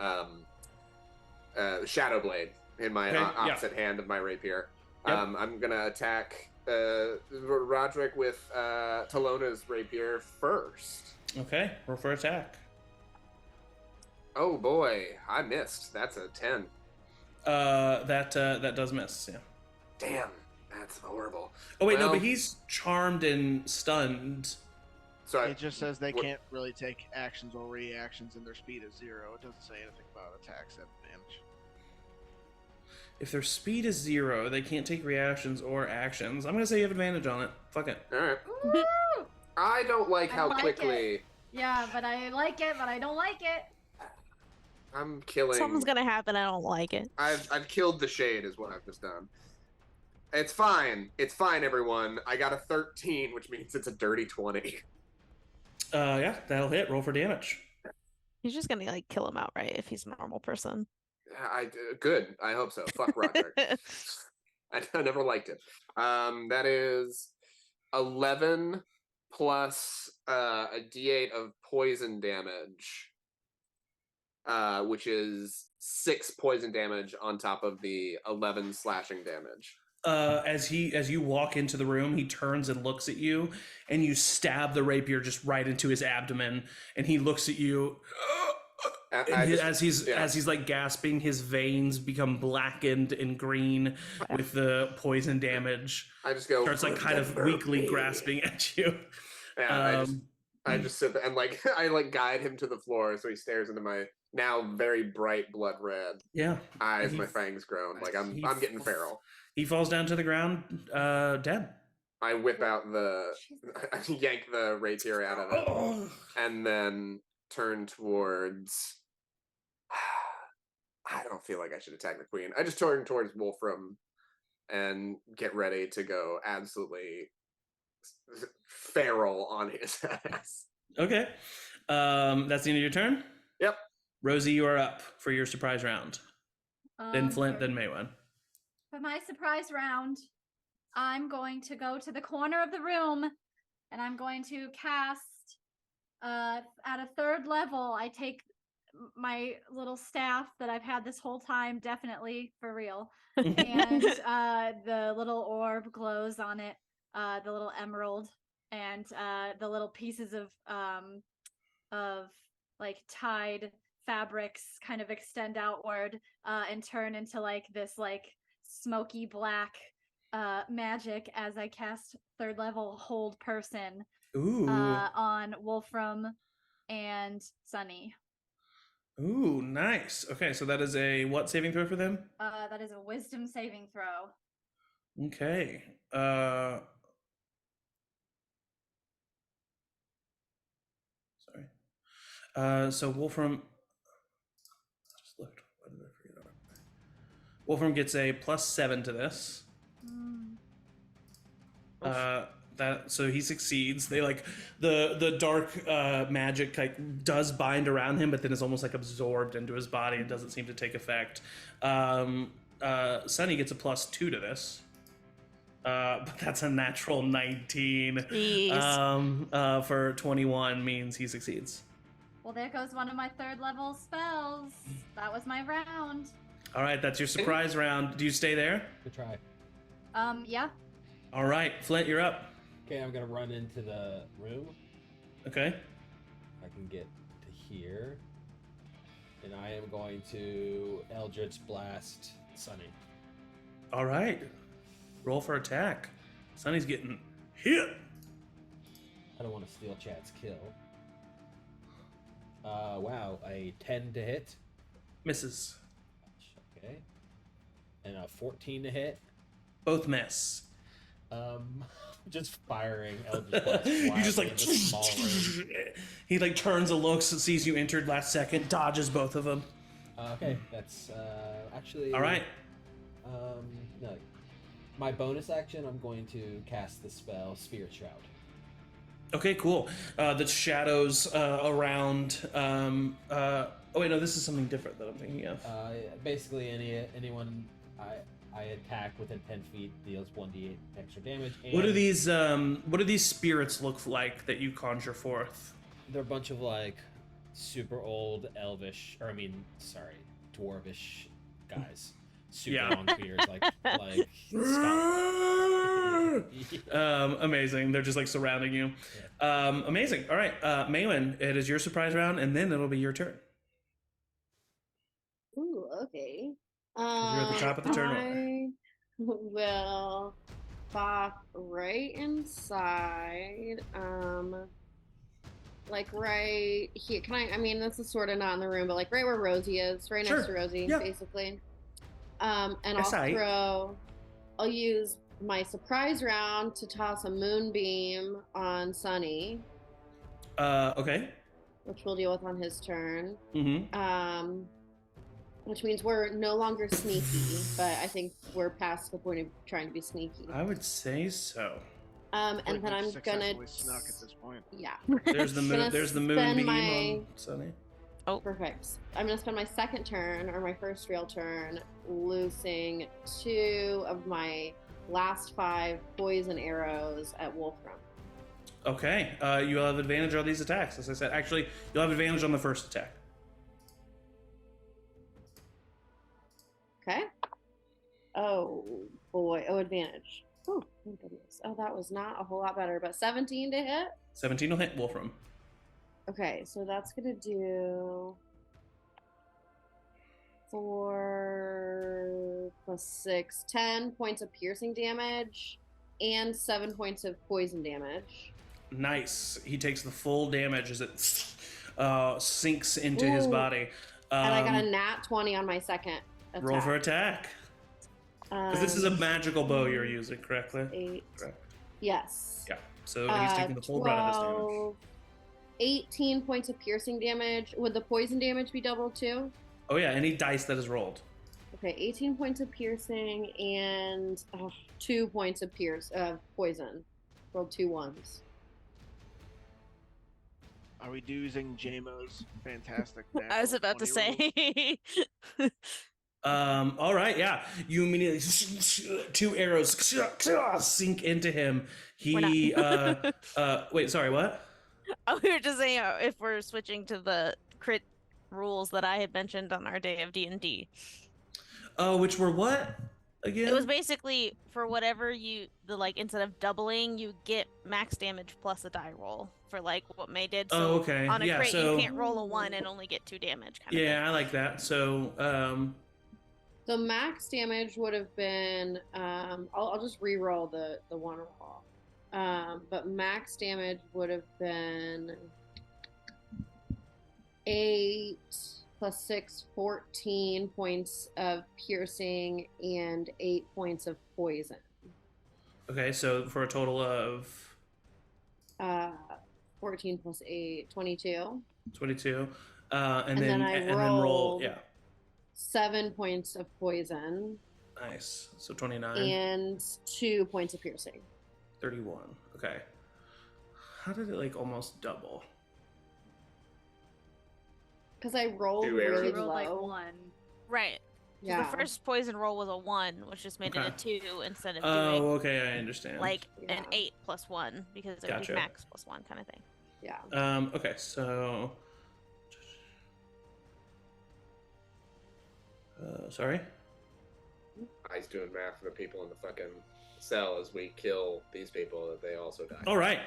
Shadow Blade in my opposite hand of my rapier. Yep. I'm gonna attack Roderick with Talona's rapier first. Okay, roll for attack. Oh boy, I missed. That's a 10. That does miss. Yeah. Damn, that's horrible. Oh wait, no, Well, but he's charmed and stunned. So It just says they what- can't really take actions or reactions, and their speed is 0. It doesn't say anything about attacks at advantage. If their speed is 0, they can't take reactions or actions. I'm gonna say you have advantage on it. Fuck it. All right. I don't like I how like quickly Yeah, but I like it, but I don't like it. I'm killing. Something's gonna happen. I don't like it. I've killed the shade, is what I've just done. It's fine. It's fine, everyone. I got a 13, which means it's a dirty 20. Yeah, that'll hit. Roll for damage. He's just gonna like kill him outright if he's a normal person. Good. I hope so. Fuck Roderick. I never liked it. That is 11 plus a d8 of poison damage, which is 6 poison damage on top of the 11 slashing damage. As you walk into the room, he turns and looks at you, and you stab the rapier just right into his abdomen, and he looks at you. As he's like gasping, his veins become blackened and green with the poison damage. I just go. Starts like kind of weakly grasping at you. Yeah, I just sit there and like I like guide him to the floor, so he stares into my now very bright blood red eyes. My fangs grown, like I'm getting feral. He falls down to the ground, dead. I whip out I yank the rapier out of it, and then turn towards. I don't feel like I should attack the queen. I just turn towards Wolfram and get ready to go absolutely feral on his ass. Okay. That's the end of your turn? Yep. Rosie, you are up for your surprise round. Then Flint, then Maywin. For my surprise round, I'm going to go to the corner of the room and I'm going to cast at a 3rd level. I take my little staff that I've had this whole time, definitely for real, and the little orb glows on it, the little emerald, and the little pieces of like tied fabrics kind of extend outward and turn into like this like smoky black magic as I cast 3rd level hold person on Wolfram and Sunny. Ooh, nice. Okay, so that is a what saving throw for them? That is a wisdom saving throw. Okay. Sorry. So Wolfram. I just looked. Why did I forget about it? Wolfram gets a +7 to this. So he succeeds. They like the dark magic like does bind around him, but then is almost like absorbed into his body and doesn't seem to take effect. Sunny gets a +2 to this, but that's a natural 19. For 21 means he succeeds. Well, there goes one of my 3rd level spells. That was my round. All right, that's your surprise round. Do you stay there? Good try. Yeah. All right, Flint, you're up. Okay, I'm gonna run into the room. Okay. I can get to here. And I am going to Eldritch Blast Sunny. All right. Roll for attack. Sunny's getting hit. I don't want to steal Chad's kill. Wow, a 10 to hit. Misses. Okay. And a 14 to hit. Both miss. Just firing Eldritch Blast. You just like in the small room. He like turns and looks and sees you entered last second, dodges both of them. Okay, that's actually all right. No, my bonus action, I'm going to cast the spell Spirit Shroud. Okay, cool. The shadows around. Oh wait, no, this is something different that I'm thinking of. Basically, anyone I attack within 10 feet deals 1d8 extra damage. And What do these spirits look like that you conjure forth? They're a bunch of like super old elvish, dwarvish guys. Super long beards, like amazing. They're just like surrounding you. Yeah. Amazing. All right, Maywin, it is your surprise round, and then it'll be your turn. Ooh, okay. You're at the top of the turn I will pop right inside. Like right here. I mean, this is sort of not in the room, but like right where Rosie is, right next to Rosie, basically. And I'll use my surprise round to toss a moonbeam on Sunny. Okay. Which we'll deal with on his turn. Mm-hmm. Which means we're no longer sneaky, but I think we're past the point of trying to be sneaky. I would say so. And then I'm gonna snuck at this point. Yeah. There's the moon. There's the moonbeam on Sunny. Oh, perfect. I'm gonna spend my second turn, or my first real turn, loosing 2 of my last 5 poison arrows at Wolfram. Okay, you'll have advantage on these attacks. As I said, actually, you'll have advantage on the first attack. Okay. Oh boy. Oh, advantage. Oh, my goodness. Oh, that was not a whole lot better, but 17 to hit. 17 will hit Wolfram. Okay, so that's gonna do 4 plus 6, 10 points of piercing damage and 7 points of poison damage. Nice. He takes the full damage as it sinks into his Ooh. body. And I got a nat 20 on my second attack. Roll for attack. Because this is a magical bow you're using, correctly? 8. Correct. Yes. Yeah. So he's taking the full brunt of this damage. 12, 18 points of piercing damage. Would the poison damage be doubled too? Oh yeah, any dice that is rolled. Okay, 18 points of piercing and 2 points of poison. Rolled 2 ones. Are we using JMO's fantastic? I was about to 20 say. All right, yeah. You immediately 2 arrows sink into him. He wait, sorry, what? Oh, we were just saying if we're switching to the crit rules that I had mentioned on our day of D&D. Oh, which were what again? It was basically for whatever instead of doubling, you get max damage plus a die roll for like what May did. So okay. on a Yeah, crit, so you can't roll a 1 and only get 2 damage. Kind of thing. I like that. So So max damage would have been I'll just re-roll the one roll. But max damage would have been 8 plus 6, 14 points of piercing and 8 points of poison. okay, so for a total of 14 plus 8, 22. 22. And then I roll, rolled yeah. 7 points of poison Nice. So 29. and 2 points of piercing. 31. Okay. How did it like almost double? Because I rolled 2 arrows. really You rolled like low. 1. Right. So Yeah. the first poison roll was a 1, which just made Okay. it a 2 instead of Oh, doing okay, I understand. like an Yeah. 8 plus 1 because it would Gotcha. be max plus 1 kind of thing. Yeah. Okay, so sorry. He's doing math for the people in the fucking cell as we kill these people that they also die. All right.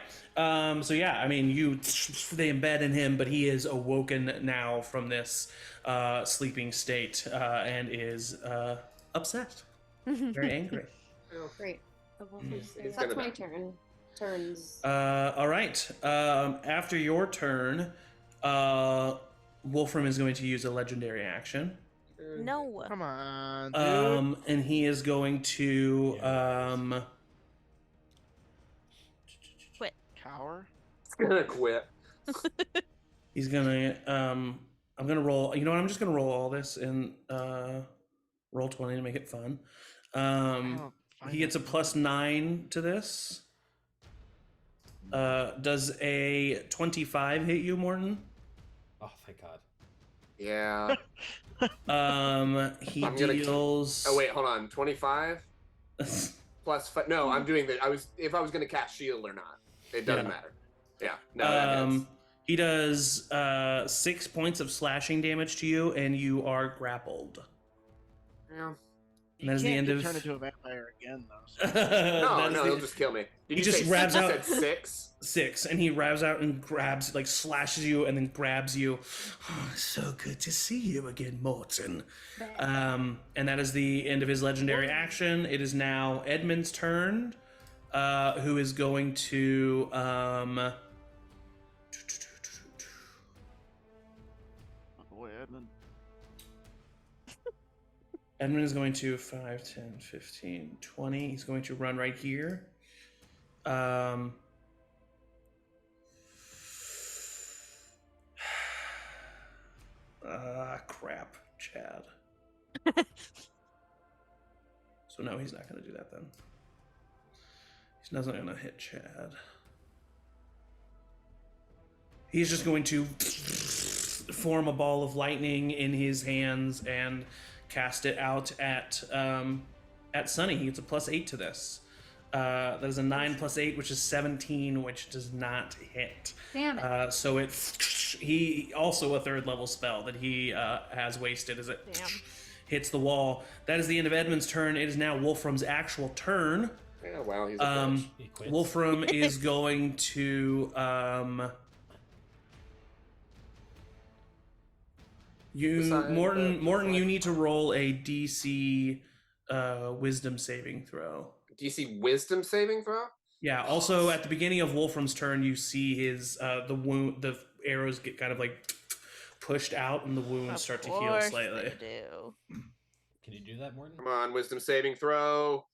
So yeah, I mean, they embed in him, but he is awoken now from this sleeping state and is upset, very angry. Well, Great. he's So that's gonna my die. turns. All right. After your turn, Wolfram is going to use a legendary action. No. Come on, dude. And he is going to Cower. He's gonna quit. he's gonna I'm gonna roll, you know what, I'm just gonna roll all this in roll 20 to make it fun. He gets a +9 to this. Does a 25 hit you, Morton? Oh, thank God. Yeah. He I'm gonna- deals Oh wait, hold on. 25 plus 5. No, I'm doing the. If I was gonna cast shield or not. It doesn't Yeah. matter. Yeah. No. That hits. He does 6 points of slashing damage to you, and you are grappled. Yeah. And that is the end of. Turn into a vampire again, though. So. No, he'll just kill me. Did He you just say grabs you out- said 6? 6, and he grabs out and grabs, like slashes you, and then grabs you. Oh, so good to see you again, Morton. And that is the end of his legendary action. It is now Edmund's turn, who is going to. Oh boy, Edmund. Edmund is going to 5, 10, 15, 20. He's going to run right here. Crap, Chad. So no, he's not going to do that then. He's not going to hit Chad. He's just going to form a ball of lightning in his hands and cast it out at at Sunny. He gets a +8 to this. That is a 9 + 8, which is 17, which does not hit. Damn it. So he also a 3rd level spell that he has wasted as it hits the wall. That is the end of Edmund's turn. It is now Wolfram's actual turn. Yeah, wow, he's a bitch. He quits. Wolfram is going to Morton, you need to roll a DC wisdom saving throw. DC wisdom saving throw? Yeah, also at the beginning of Wolfram's turn you see his the arrows get kind of like pushed out and the wounds start to heal slightly. Can you do that, Morton? Come on, wisdom saving throw.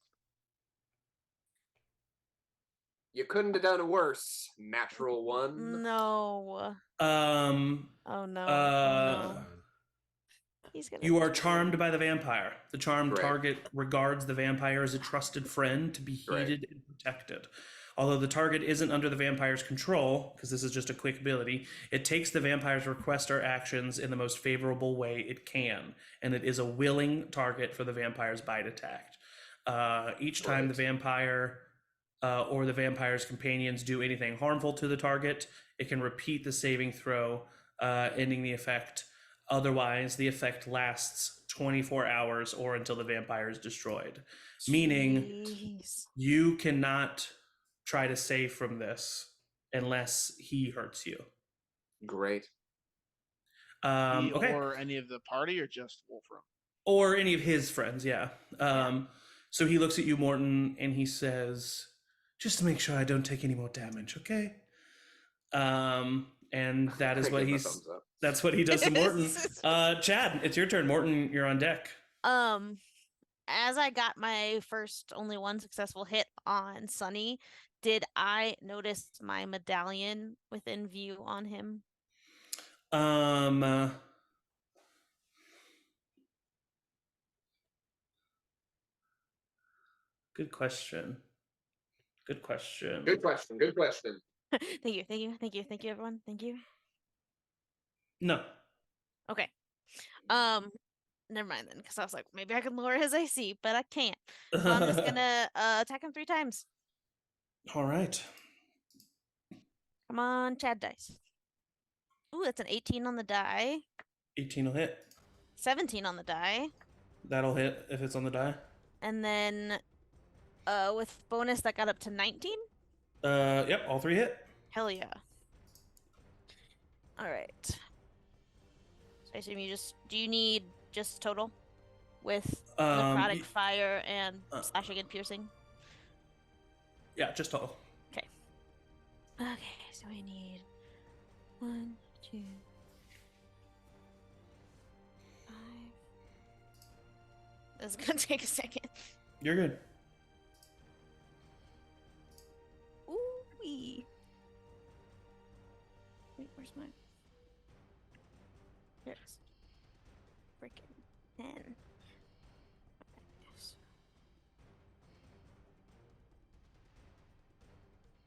You couldn't have done it worse. Natural 1. No. Oh no. He's gonna You are charmed by the vampire. The charmed Great. target regards the vampire as a trusted friend to be heeded and protected. Although the target isn't under the vampire's control, because this is just a quick ability, it takes the vampire's request or actions in the most favorable way it can, and it is a willing target for the vampire's bite attack. Each time the vampire or the vampire's companions do anything harmful to the target, it can repeat the saving throw, ending the effect. Otherwise, the effect lasts 24 hours or until the vampire is destroyed. Meaning, you cannot try to save from this unless he hurts you. Great. Okay. Or any of the party, or just Wolfram? Or any of his friends, yeah. So he looks at you, Morton, and he says, just to make sure I don't take any more damage, okay? And that is what that's what he does to Morton. Chad, it's your turn. Morton, you're on deck. As I got my only one successful hit on Sunny, did I notice my medallion within view on him? Good question. Good question. Thank you, everyone. Thank you. No. Okay. Never mind then, because I was like, maybe I can lower his AC, but I can't. So I'm just gonna attack him 3 times. All right. Come on, Chad dice. Ooh, that's an 18 on the die. 18 will hit. 17 on the die. That'll hit if it's on the die. And then with bonus that got up to 19? Yep, all 3 hit. Hell yeah. Alright. So I assume do you need just total? With necrotic fire and slashing and piercing? Yeah, just total. Okay. Okay, so I need 1, 2, 5. This is gonna take a second. You're good. Ooh-wee. Wait, where's mine? There it is. Freaking 10.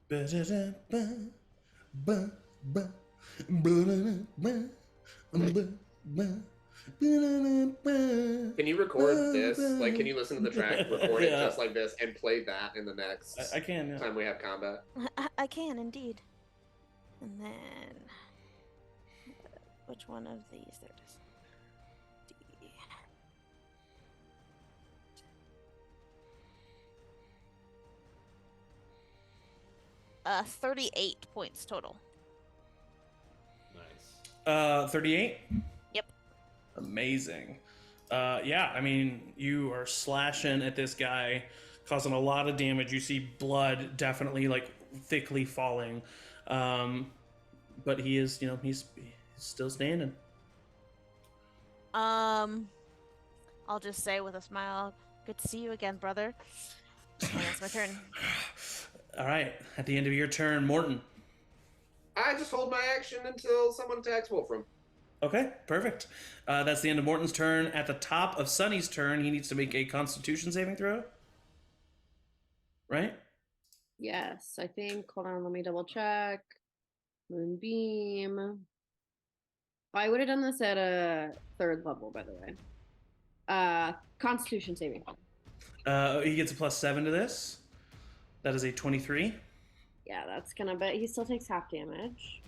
Can you record this? Like, can you listen to the track, record it just like this, and play that in the next I can, yeah. time we have combat? I can indeed. And then which one of these? There it is. D. 38 points total. Nice. 38? Yep. Amazing. Yeah, I mean, you are slashing at this guy, causing a lot of damage. You see blood definitely like thickly falling. But he is, he's still standing. I'll just say with a smile, good to see you again, brother. And that's my turn. All right, at the end of your turn, Morton. I just hold my action until someone attacks Wolfram. Okay, perfect. That's the end of Morton's turn. At the top of Sunny's turn, he needs to make a Constitution saving throw. Right? Yes, I think. Hold on, let me double check. Moonbeam. I would have done this at a 3rd level, by the way. Constitution saving. He gets a +7 to this. That is a 23. Yeah, that's gonna, but he still takes half damage.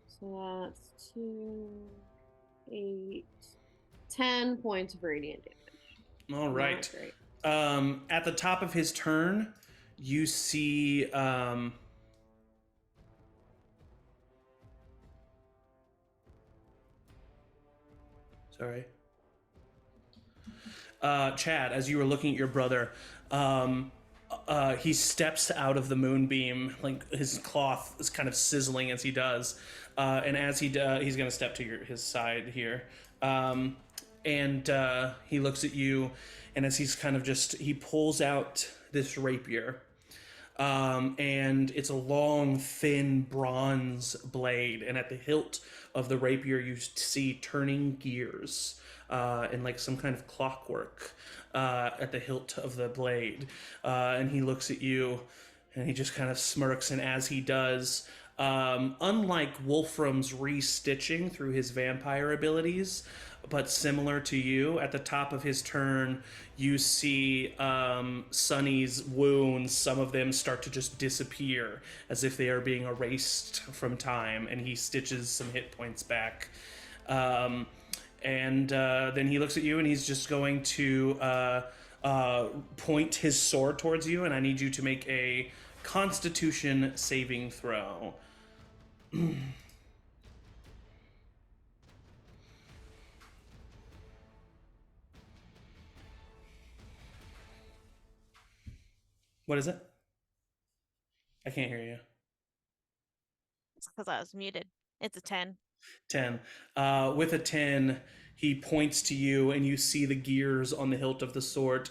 So that's 2, 8, 10 points of radiant damage. All right. Not great. At the top of his turn, you see sorry. Chad, as you were looking at your brother, he steps out of the moonbeam, like his cloth is kind of sizzling as he does, and as he does, he's going to step to his side here, and he looks at you, and as he's kind of he pulls out this rapier, and it's a long, thin bronze blade, and at the hilt of the rapier, you see turning gears. And like some kind of clockwork at the hilt of the blade. And he looks at you and he just kind of smirks. And as he does, unlike Wolfram's restitching through his vampire abilities, but similar to you, at the top of his turn, you see Sunny's wounds, some of them start to just disappear as if they are being erased from time. And he stitches some hit points back. And then he looks at you and he's just going to point his sword towards you, and I need you to make a Constitution saving throw. What is it? I can't hear you. It's because I was muted. It's a 10. 10. With a 10, he points to you, and you see the gears on the hilt of the sword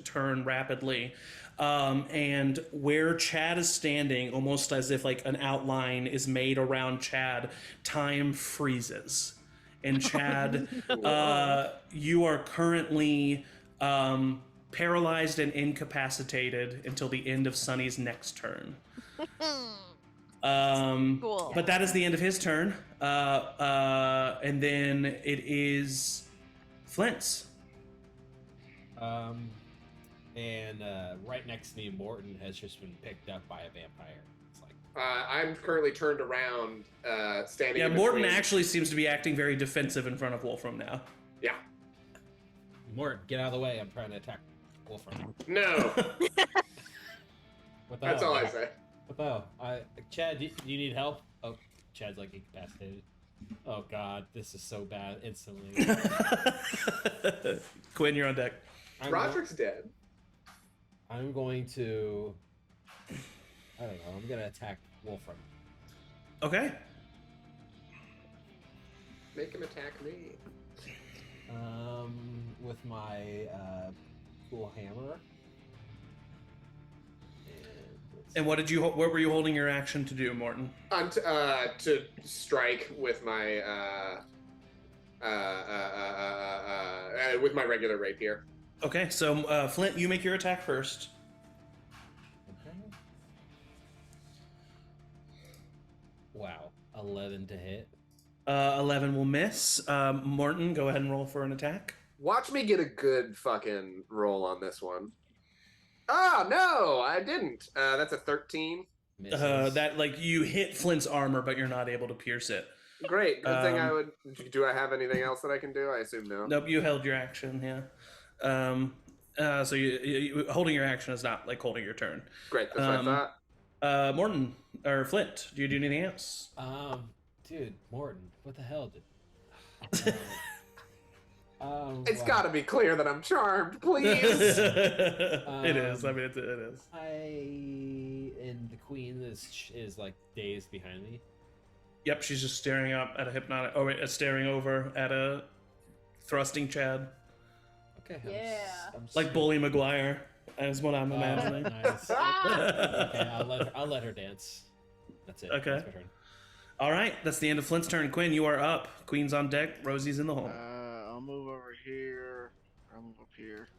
turn rapidly. And where Chad is standing, almost as if like an outline is made around Chad, time freezes. And Chad, you are currently paralyzed and incapacitated until the end of Sunny's next turn. Cool. But that is the end of his turn. And then it is Flint's. And right next to me, Morton has just been picked up by a vampire. It's like, I'm currently turned around, standing. Yeah, in Morton between. actually seems to be acting very defensive in front of Wolfram now. Yeah. Morton, get out of the way. I'm trying to attack Wolfram. No. What the That's hell? all I say. What the hell? Chad, do you need help? Oh, Chad's like incapacitated. Oh God, this is so bad. Instantly. Quinn, you're on deck. Roderick's dead. I'm going to. I don't know. I'm gonna attack Wolfram. Okay. Make him attack me. With my cool hammer. And what were you holding your action to do, Morton? To strike with my with my regular rapier. Okay, so Flint, you make your attack first. Okay. Wow, 11 to hit. 11 will miss. Morton, go ahead and roll for an attack. Watch me get a good fucking roll on this one. Oh no, I didn't. That's a 13. That like you hit Flint's armor, but you're not able to pierce it. Great. Good thing I would. Do I have anything else that I can do? I assume no. Nope, you held your action. Yeah. So you holding your action is not like holding your turn. Great. That's what I thought. Morton or Flint, do you do anything else? Dude, Morton, what the hell did? It's got to be clear that I'm charmed, please. It is. I mean, it is. And the queen is like dazed behind me. Yep, she's just staring up at a hypnotic. Oh wait, staring over at a thrusting Chad. Okay. Yeah. I'm Like Bully McGuire, is what I'm imagining. Nice. Okay, I'll let her dance. That's it. Okay. That's my turn. All right, that's the end of Flint's turn. Quinn, you are up. Queen's on deck. Rosie's in the hole. I'll move over here. I'll move up here.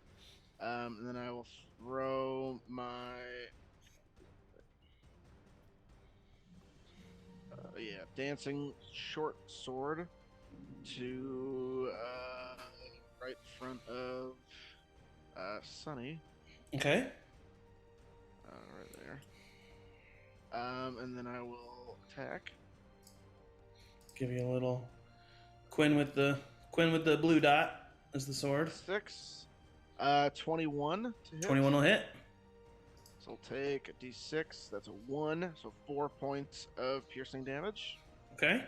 And then I will throw my dancing short sword to right in front of Sunny. Okay. Right there. And then I will attack. Give you a little Quinn with the blue dot as the sword. 6. 21 to hit. 21 will hit. So I'll take a d6. That's a 1. So 4 points of piercing damage. Okay.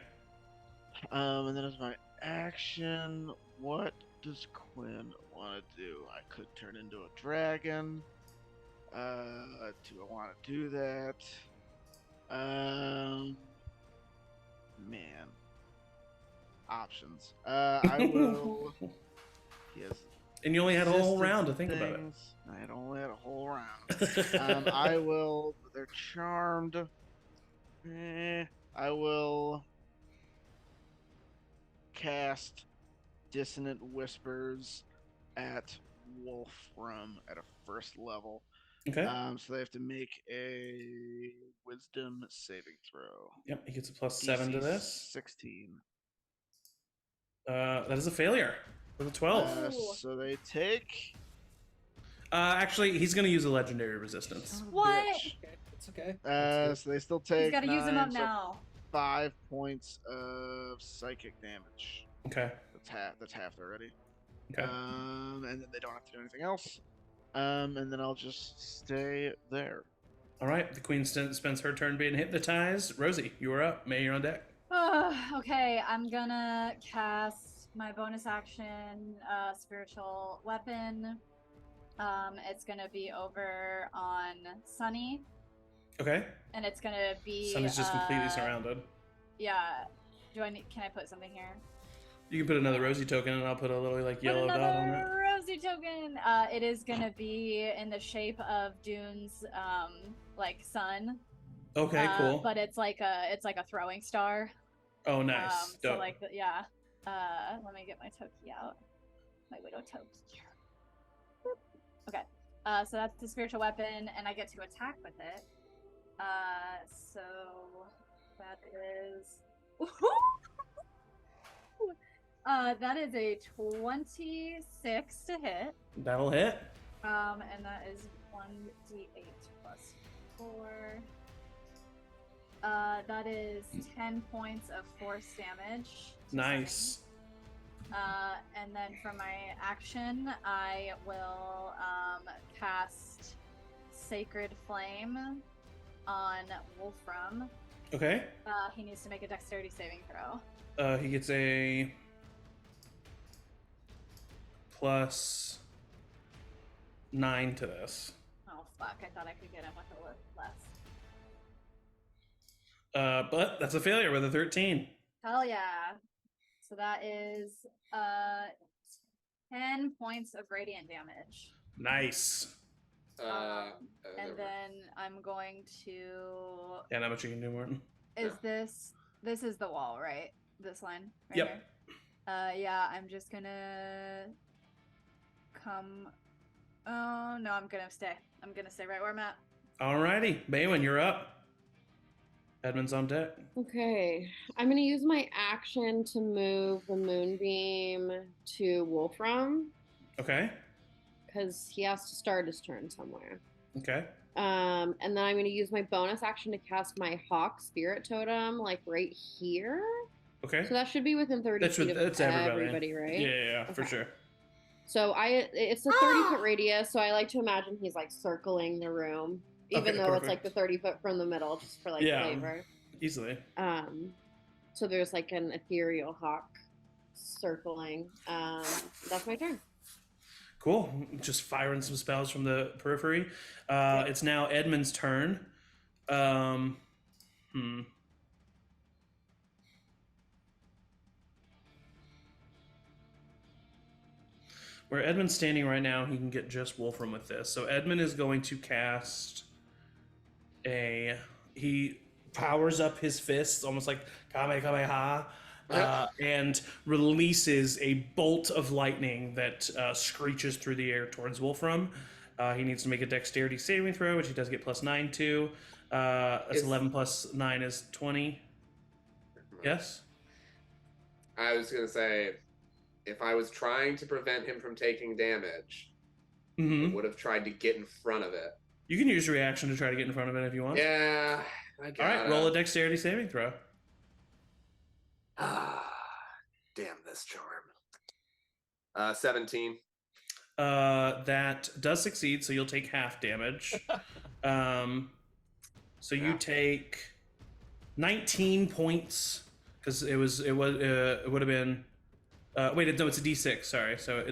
And then as my action, what does Quinn want to do? I could turn into a dragon. Do I want to do that? Man. Options. I will. He has And you only had a whole resistant round to think about it. things. I had only had a whole round. I will. They're charmed. I will cast Dissonant Whispers at Wolfram at a first level. Okay. So they have to make a Wisdom saving throw. Yep, he gets a +7 to DC this. 16. That is a failure with a 12. So they take. Actually, he's going to use a legendary resistance. What? Bitch. Okay, it's okay. So they still take. He's got to use them up 9, so now. 5 points of psychic damage. Okay. That's half already. Okay. And then they don't have to do anything else. And then I'll just stay there. All right. The queen spends her turn being hypnotized. Rosie, you are up. May, you're on deck. Okay, I'm gonna cast my bonus action, spiritual weapon. It's gonna be over on Sunny, Okay. and it's gonna be. Sun is just completely surrounded. Yeah. Can I put something here? You can put another Rosie token, and I'll put a little like yellow Put dot on it. another Rosie token. It is gonna be in the shape of Dune's like sun. Okay, cool. But it's like a throwing star. Oh, nice. So Dope. like yeah. Let me get my Toki out. My widow Toki. Okay. So that's the spiritual weapon, and I get to attack with it. So that is. That is a 26 to hit. That'll hit. And that is 1d8 plus 4. That is 10 points of force damage. Nice. And then for my action, I will cast Sacred Flame on Wolfram. Okay. He needs to make a dexterity saving throw. He gets a +9 to this. Oh fuck, I thought I could get him with a little less. But that's a failure with a 13. Hell yeah. So that is 10 points of radiant damage. Nice. And then I'm going to. Yeah, not much you can do, Morton. Is this is the wall, right? This line right Yep. here? Yeah, I'm just gonna come. Oh no, I'm gonna stay. I'm gonna stay right where I'm at. Alrighty, Baywin, you're up. Edmund's on deck. Okay, I'm gonna use my action to move the moonbeam to Wolfram Okay. because he has to start his turn somewhere. Okay. And then I'm gonna use my bonus action to cast my Hawk Spirit Totem, like right here. Okay. So that should be within 30 feet of that's everybody, right? Yeah, for Okay. sure. So it's a 30-foot radius, so I like to imagine he's like circling the room, even Okay, though it's like perfect. the 30-foot from the middle, just for like Yeah. flavor. Easily. So there's like an ethereal hawk circling. That's my turn. Cool. Just firing some spells from the periphery. It's now Edmund's turn. Where Edmund's standing right now, he can get just Wolfram with this. So Edmund is going to cast he powers up his fists, almost like Kamehameha, and releases a bolt of lightning that screeches through the air towards Wolfram. He needs to make a dexterity saving throw, which he does get +9 to. That's 11 plus 9 is 20. Yes? I was gonna say, if I was trying to prevent him from taking damage, I would have tried to get in front of it. You can use your reaction to try to get in front of it if you want. Yeah, I got it. All right, roll a dexterity saving throw. Damn this charm. 17. That does succeed, so you'll take half damage. So you take 19 points because it would have been. Wait, no, it's a d6. Sorry, so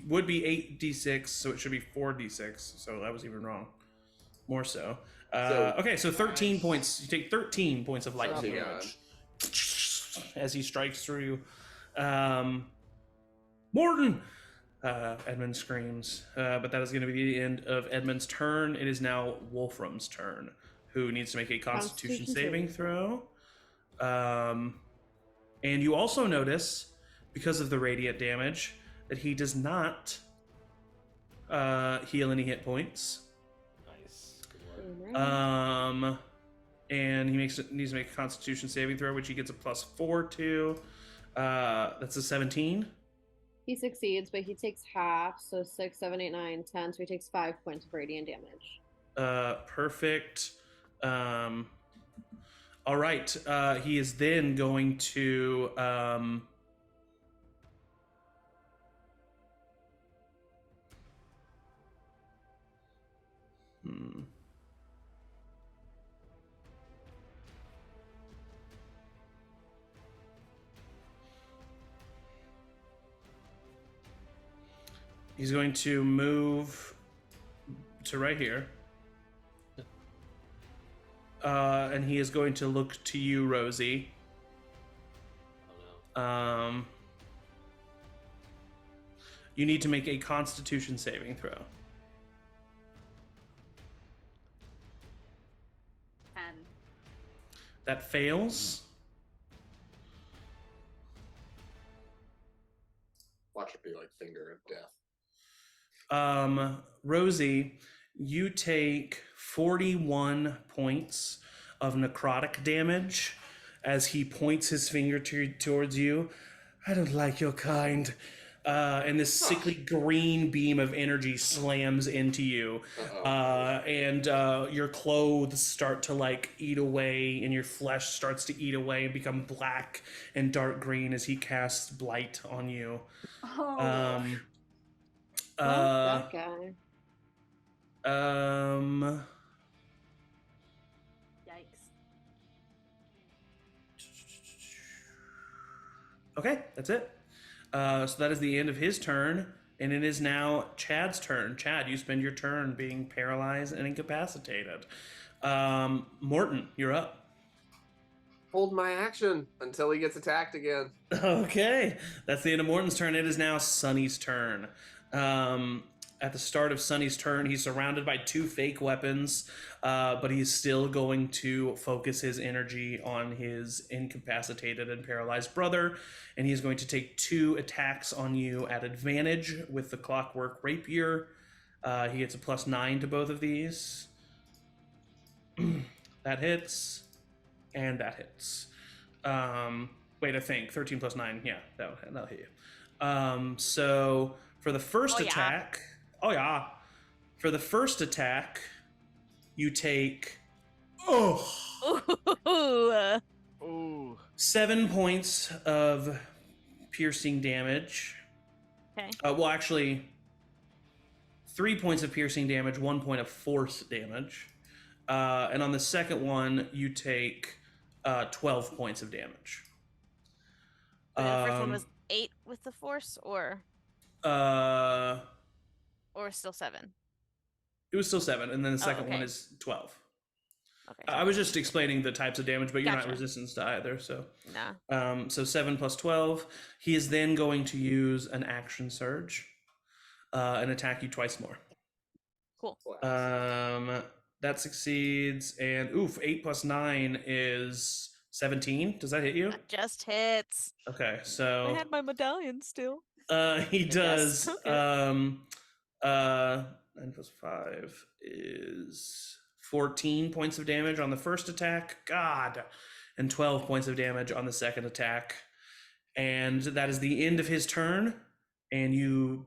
would be 8d6, so it should be 4d6. So that was even wrong. More so. Okay, so 13 points. You take 13 points of lightning damage as he strikes through. Morton! Edmund screams. But that is going to be the end of Edmund's turn. It is now Wolfram's turn, who needs to make a Constitution saving throw. And you also notice, because of the radiant damage, that he does not heal any hit points. Nice. Good work. And he needs to make a Constitution saving throw, which he gets a +4 to. That's a 17. He succeeds, but he takes half, so 6, 7, 8, 9, 10. So he takes 5 points of radiant damage. Perfect. All right. He is then going to. He's going to move to right here. And he is going to look to you, Rosie. Oh no. You need to make a Constitution saving throw. 10. That fails. Watch it be like finger of death. Rosie, you take 41 points of necrotic damage as he points his finger towards you. I don't like your kind. And this sickly green beam of energy slams into you. And your clothes start to like eat away, and your flesh starts to eat away and become black and dark green as he casts blight on you. Oh. That guy. Yikes. Okay, that's it. So that is the end of his turn, and it is now Chad's turn. Chad, you spend your turn being paralyzed and incapacitated. Morton, you're up. Hold my action until he gets attacked again. Okay, that's the end of Morton's turn. It is now Sunny's turn. At the start of Sunny's turn, he's surrounded by 2 fake weapons, but he's still going to focus his energy on his incapacitated and paralyzed brother, and he's going to take 2 attacks on you at advantage with the Clockwork Rapier. He gets a +9 to both of these. That hits, and that hits. Wait, I think 13 + 9. Yeah, that'll hit you. So for the first attack, for the first attack, you take Ooh. 7 points of piercing damage. Okay. Well, actually, 3 points of piercing damage, 1 point of force damage. And on the second one, you take 12 points of damage. The first one was 8 with the force, or still 7? It was still 7, and then the second one is 12. Okay. I was just explaining the types of damage, but you're not Gotcha. resistant to either, so. Nah. So 7 + 12. He is then going to use an action surge and attack you twice more. Cool. That succeeds, and 8 + 9 is 17. Does that hit you? That just hits. Okay, so I had my medallion still. he does. Okay. 9 + 5 is 14 points of damage on the first attack. God, and 12 points of damage on the second attack. and that is the end of his turn. And you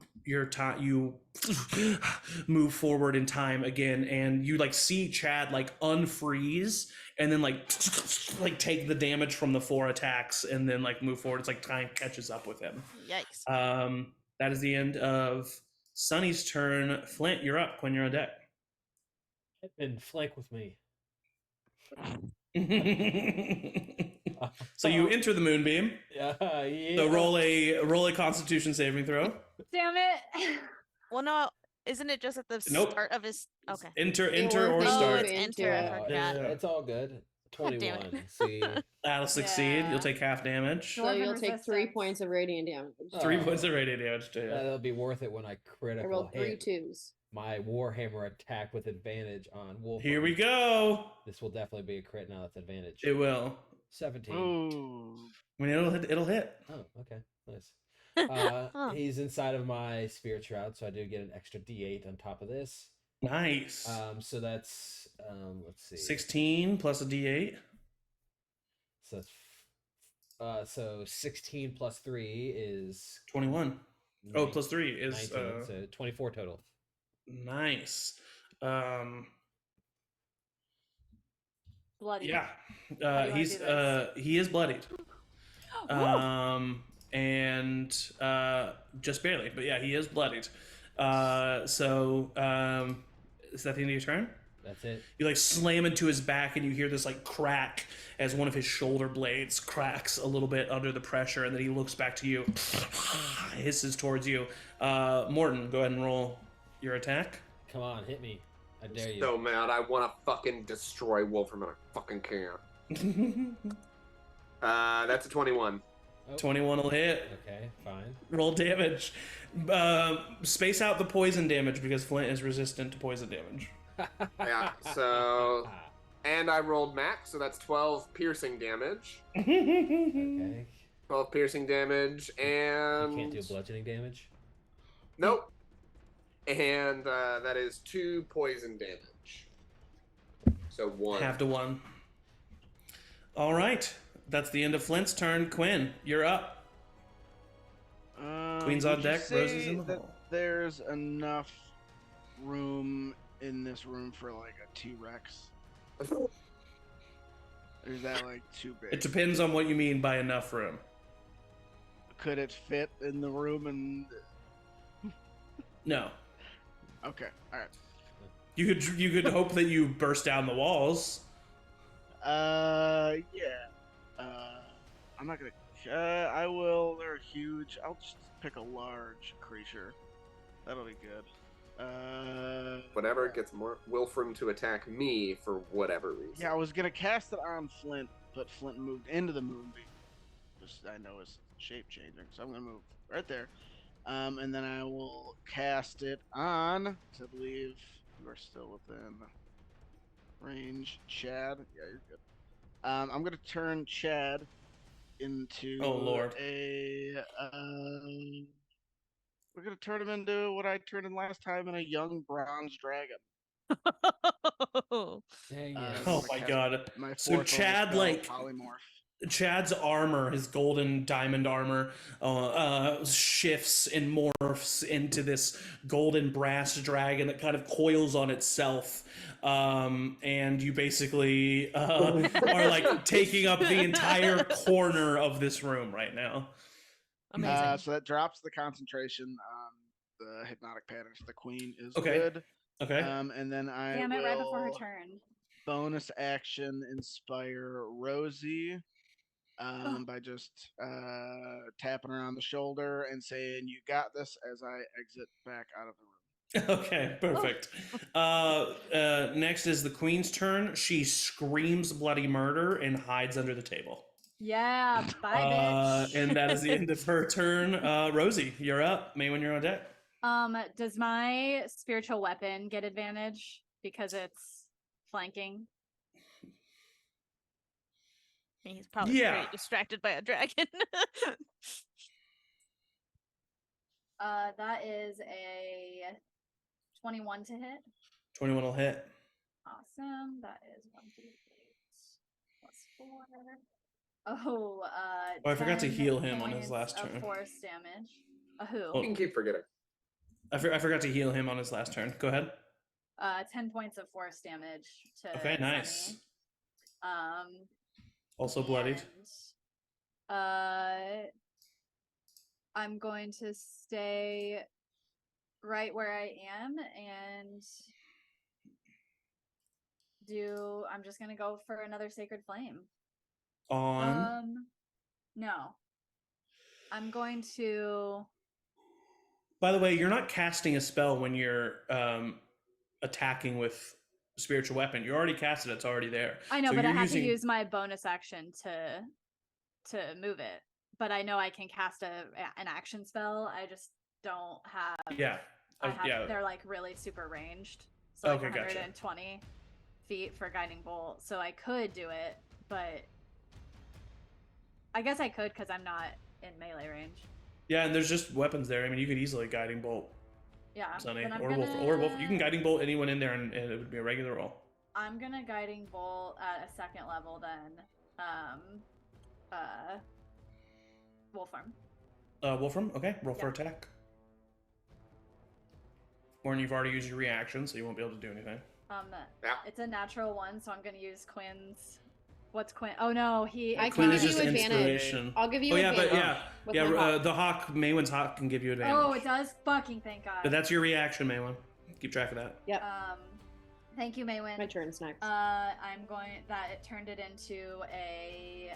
move forward in time again, and you like see Chad like unfreeze, and then like take the damage from the 4 attacks, and then like move forward. It's like time catches up with him. Yikes. That is the end of Sunny's turn. Flint, you're up. Quinn, you're on deck. And flank with me. So you enter the moonbeam. Yeah. So roll a Constitution saving throw. Damn it. Well, no, isn't it just at the Nope. start of his? Okay. Enter or Oh, start. it's enter. I forgot. It's all good. God damn 21. it. See, That'll succeed. Yeah. You'll take half damage. So you'll take 3 resistance. points of radiant damage. 3 points of radiant damage to you. that'll be worth it when I I critical rolled 3 hit 2s. my Warhammer attack with advantage on Wolf. Here we go. This will definitely be a crit now. That's advantage. It will. 17. Ooh. I mean, it'll hit. Oh, okay. Nice. Oh. He's inside of my Spirit Shroud, so I do get an extra D8 on top of this. Nice. So that's let's see. 16 plus a D8. So that's so 16 plus 3 is 21. Oh, nine- plus 3 is 19, so 24 total. nice. Bloody. Yeah. How do you wanna He's do this? he is bloodied. And just barely, but yeah, he is bloodied. So is that the end of your turn? That's it. You like slam into his back, and you hear this like crack as one of his shoulder blades cracks a little bit under the pressure, and then he looks back to you, hisses towards you. Morton, go ahead and roll your attack. Come on, hit me. I dare you. So mad. I want to fucking destroy Wolfram, and I fucking can't. That's a 21. Oh, 21 will hit. okay, fine. Roll damage. Space out the poison damage because Flint is resistant to poison damage. Yeah, so... And I rolled max, so that's 12 piercing damage. Okay. 12 piercing damage, and... You can't do bludgeoning damage? Nope. And that is 2 poison damage. So 1. Half to 1. All right. That's the end of Flint's turn. Quinn, you're up. Queen's on Would you deck, say Rose is in the that hole. There's enough room in this room for like a T-Rex. Or is that like too big? It depends on what you mean by enough room. Could it fit in the room? And No. okay, all right. You could hope that you burst down the walls. Yeah. I'm not gonna. I will. They're huge. I'll just pick a large creature. That'll be good. Whatever gets more Wolfram to attack me for whatever reason. Yeah, I was gonna cast it on Flint, but Flint moved into the moonbeam. Just I know it's shape changing, so I'm gonna move right there. And then I will cast it on. I believe you are still within range. Chad. Yeah, you're good. I'm gonna turn Chad into Oh, Lord. we're gonna turn him into what I turned him last time in a young bronze dragon. Dang Uh, it. Oh I'm my gonna god. cast my So fourth level Chad, spell, like- polymorph. Chad's armor, his golden diamond armor, shifts and morphs into this golden brass dragon that kind of coils on itself. And you basically are like taking up the entire corner of this room right now. Amazing. So that drops the concentration on the hypnotic patterns. The queen is Okay. good. Okay. And then I Damn it, right before her will turn. bonus action inspire Rosie by just tapping her on the shoulder and saying, "You got this," as I exit back out of the room. Okay, perfect. Next is the queen's turn. She screams bloody murder and hides under the table. Yeah, bye, bitch. And that is the end of her turn. Rosie, you're up. Maywin, you're on deck. Does my spiritual weapon get advantage because it's flanking? He's probably Yeah. very distracted by a dragon. That is a 21 to hit. 21 will hit. Awesome. That is 1d8 plus 4. Oh, Oh, I forgot to 10 heal him on his points last of turn. force damage. A who? Oh. You can keep forgetting. I forgot to heal him on his last turn. Go ahead. 10 points of force damage to Okay, nice. Sunny. Also bloodied. And, I'm going to stay right where I am and I'm just gonna go for another Sacred Flame. On. No. I'm going to. By the way, you're not casting a spell when you're attacking with a spiritual weapon. You already cast it. It's already there. I know, So but I you're have using... to use my bonus action to move it. But I know I can cast an action spell. I just don't have. Yeah. Yeah. They're like really super ranged. So like 120 feet for Guiding Bolt. So I could do it, but I guess I could because I'm not in melee range. Yeah, and there's just weapons there. I mean, you could easily Guiding Bolt. Yeah. Sunny or Wolf. You can Guiding Bolt anyone in there, and it would be a regular roll. I'm gonna Guiding Bolt at a second level then. Wolfram. Wolfram. Okay, roll for attack. Or you've already used your reaction, so you won't be able to do anything. It's a natural 1, so I'm gonna use Quinn's. What's Quinn? Oh no, Quinn is just inspiration. I'll give you advantage. The hawk, Maywen's hawk can give you advantage. Oh, it does. Fucking thank God. But that's your reaction, Maywen. Keep track of that. Yep. Thank you, Maywen. My turn's next. I'm going. It turned it into a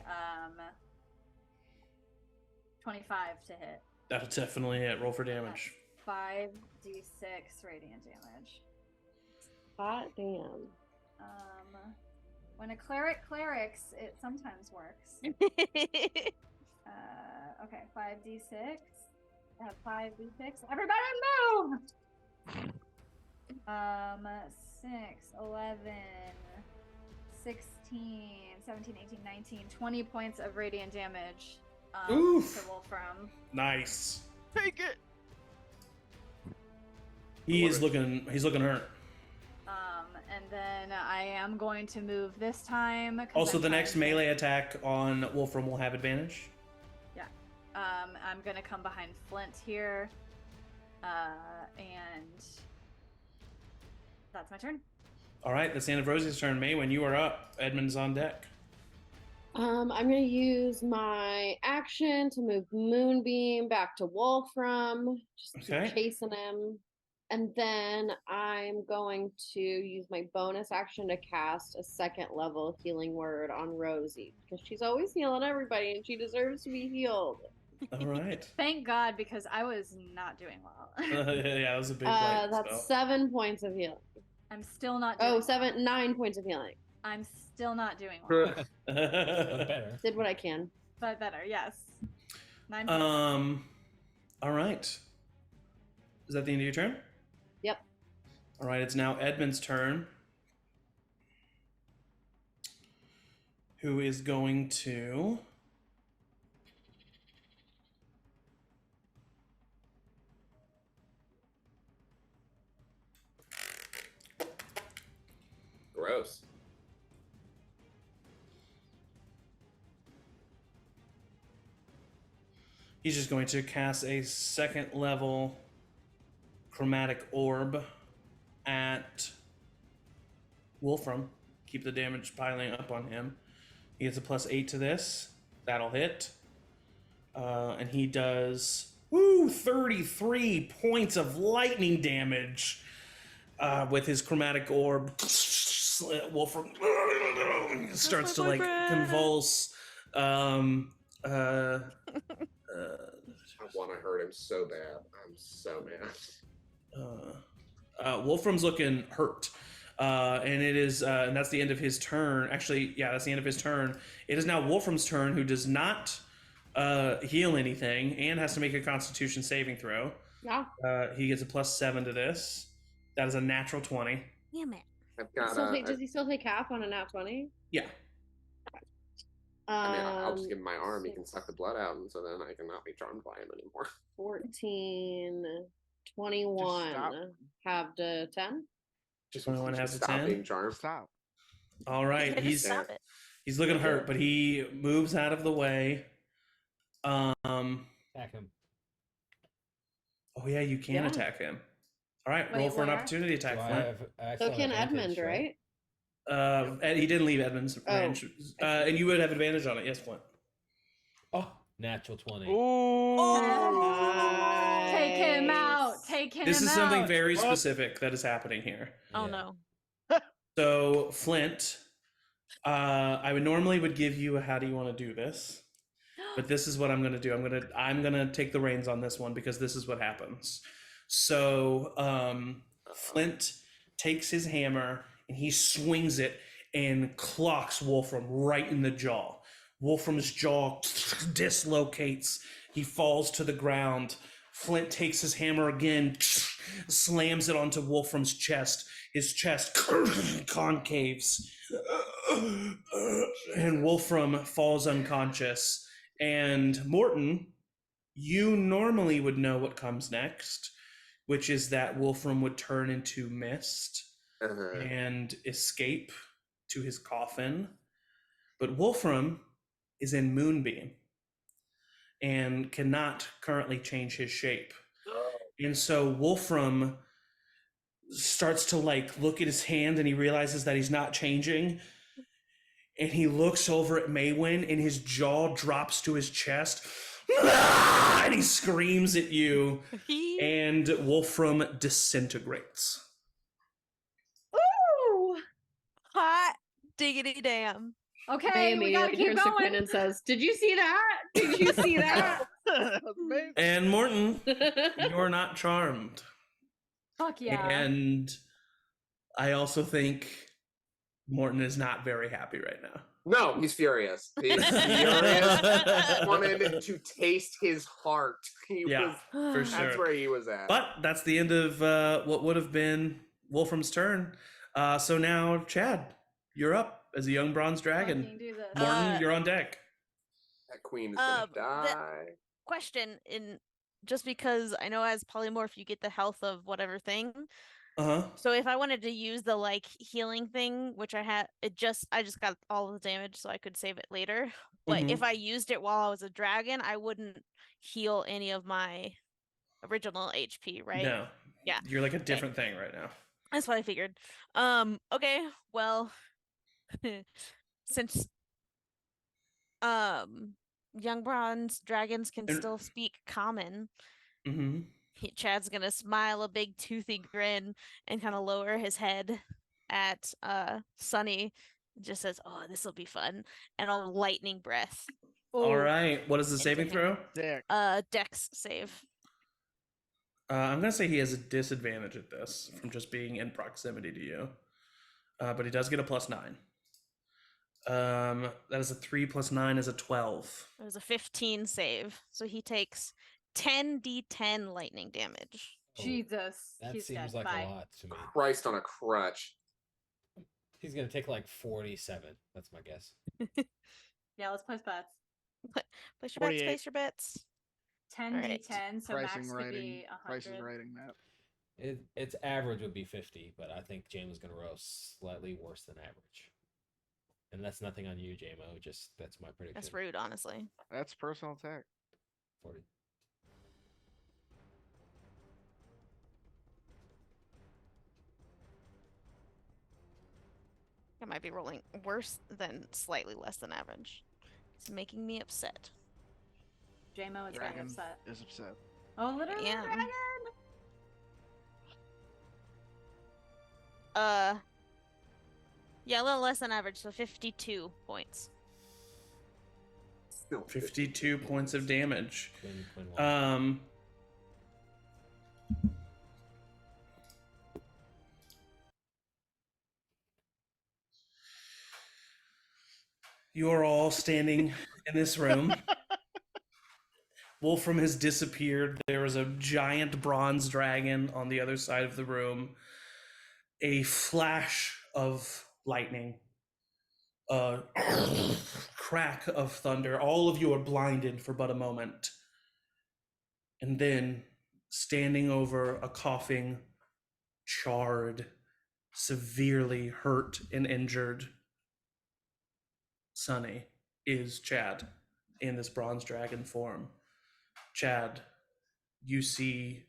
25 to hit. That'll definitely hit. Roll for damage. 5d6 radiant damage. Hot damn. When a clerics, it sometimes works. Okay, 5d6. I have 5d6. Everybody move! 6, 11, 16, 17, 18, 19, 20 points of radiant damage to Wolfram. Nice. Take it. He's looking hurt. And then I am going to move this time. Also, the next melee attack on Wolfram will have advantage. Yeah. I'm going to come behind Flint here. And that's my turn. All right, that's the end of Rosie's turn. Maywen, you are up. Edmund's on deck. I'm going to use my action to move Moonbeam back to Wolfram. Just keep chasing him. And then I'm going to use my bonus action to cast a second level healing word on Rosie. Because she's always healing everybody and she deserves to be healed. All right. Thank God, because I was not doing well. Yeah, that was a big that's 7 points of healing. I'm still not doing well. 9 points of healing. I'm still not doing well. Better. Did what I can. But better, yes. 9 points. All right. Is that the end of your turn? Yep. All right, it's now Edmund's turn. Who is going to... Gross. He's just going to cast a second level chromatic orb at Wolfram. Keep the damage piling up on him. He gets a +8 to this. That'll hit. And he does 33 points of lightning damage with his chromatic orb. Wolfram starts to like convulse. I want to hurt him so bad. I'm so mad. Wolfram's looking hurt. And it is, and that's the end of his turn. Actually, yeah, that's the end of his turn. It is now Wolfram's turn, who does not heal anything and has to make a Constitution saving throw. Yeah. He gets a +7 to this. That is a natural 20. Damn it. I've got, does he still take half on a nat 20? Yeah. I mean, I'll just give him my arm. He can suck the blood out, and so then I cannot be charmed by him anymore. 14, 21, halved to 10. Just 21 halved to stop 10? being charmed. Stop. All right. Just stop it. He's looking hurt, but he moves out of the way. Attack him. Oh yeah, you can Yeah. attack him. All right, Wait, roll for an where? opportunity attack, Do I Flint. So still can have advantage, Edmund, right? And he didn't leave Edmund's Oh, range. And you would have advantage on it, yes, Flint. Oh, natural 20. Ooh. Take him out. Nice. Take him This is out. something very specific that is happening here. Oh Yeah. no. So, Flint, I would normally give you a how do you want to do this, but this is what I'm going to do. I'm gonna take the reins on this one because this is what happens. So, Flint takes his hammer and he swings it and clocks Wolfram right in the jaw. Wolfram's jaw dislocates. He falls to the ground. Flint takes his hammer again, slams it onto Wolfram's chest. His chest concaves, and Wolfram falls unconscious. And Morton, you normally would know what comes next, which is that Wolfram would turn into mist and escape to his coffin. But Wolfram is in Moonbeam and cannot currently change his shape. And so Wolfram starts to look at his hand and he realizes that he's not changing. And he looks over at Maywin and his jaw drops to his chest. And he screams at you and Wolfram disintegrates. Ooh. Hot diggity damn. Okay, May we gotta immediately keep turns to Quinn going. and says, "Did you see that? Did you see that?" That's amazing. And Morton, you're not charmed. Fuck yeah. And I also think Morton is not very happy right now. No, he's furious. He's furious. Wanted to taste his heart. He Yeah, was, for sure. that's where he was at. But that's the end of what would have been Wolfram's turn. So now, Chad, you're up as a young bronze dragon. Fucking do this. Morton, you're on deck. That queen is gonna the- die. Question in just because I know as polymorph you get the health of whatever thing. Uh-huh. So if I wanted to use the healing thing, which I just got all of the damage so I could save it later. But if I used it while I was a dragon, I wouldn't heal any of my original HP, right? No. Yeah. You're like a different thing right now. That's what I figured. Okay, well, since young bronze dragons can still speak common, Mm-hmm. Chad's gonna smile a big toothy grin and kind of lower his head at Sunny. Just says, "Oh, this will be fun," and a lightning breath. All right. What is the saving throw? Dick. Dex save. I'm gonna say he has a disadvantage at this from just being in proximity to you, but he does get a +9. That is a 3 + 9 is a 12. It was a 15 save, so he takes 10d10 lightning damage. Oh, Jesus. that He's seems dead. like Bye. a lot to me. Christ on a crutch. He's gonna take like 47. That's my guess. Yeah, let's place bets. Place your bets, 48. place your bets. 10d10, so max Pricing could writing. be Price is 100. writing that. Its average would be 50, but I think James is gonna roll slightly worse than average. And that's nothing on you, JMO. Just that's my prediction. That's rude, honestly. That's personal attack. 40. I might be rolling worse than slightly less than average. It's making me upset. JMO is very Dragon upset. is upset. Oh, literally, am. dragon! Yeah, a little less than average, so 52 points. Still 52 points of damage. Quinn won. You are all standing in this room. Wolfram has disappeared. There was a giant bronze dragon on the other side of the room. A flash of lightning. A crack of thunder. All of you are blinded for but a moment. And then, standing over a coughing, charred, severely hurt and injured Sunny, is Chad in this bronze dragon form. Chad, you see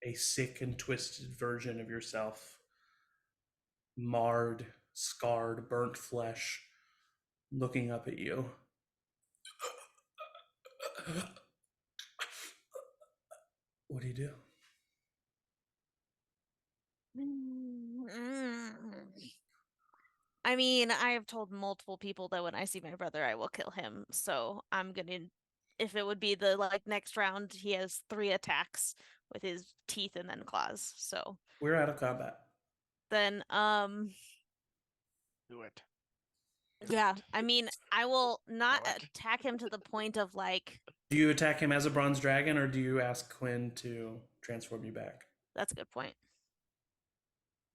a sick and twisted version of yourself, marred, scarred, burnt flesh, looking up at you. What do you do? I mean, I have told multiple people that when I see my brother, I will kill him. So I'm gonna, if it would be the next round, he has 3 attacks with his teeth and then claws. So We're out of combat. then, Do it. yeah, I mean, I will not Do it. attack him to the point of Do you attack him as a bronze dragon, or do you ask Quinn to transform you back? That's a good point.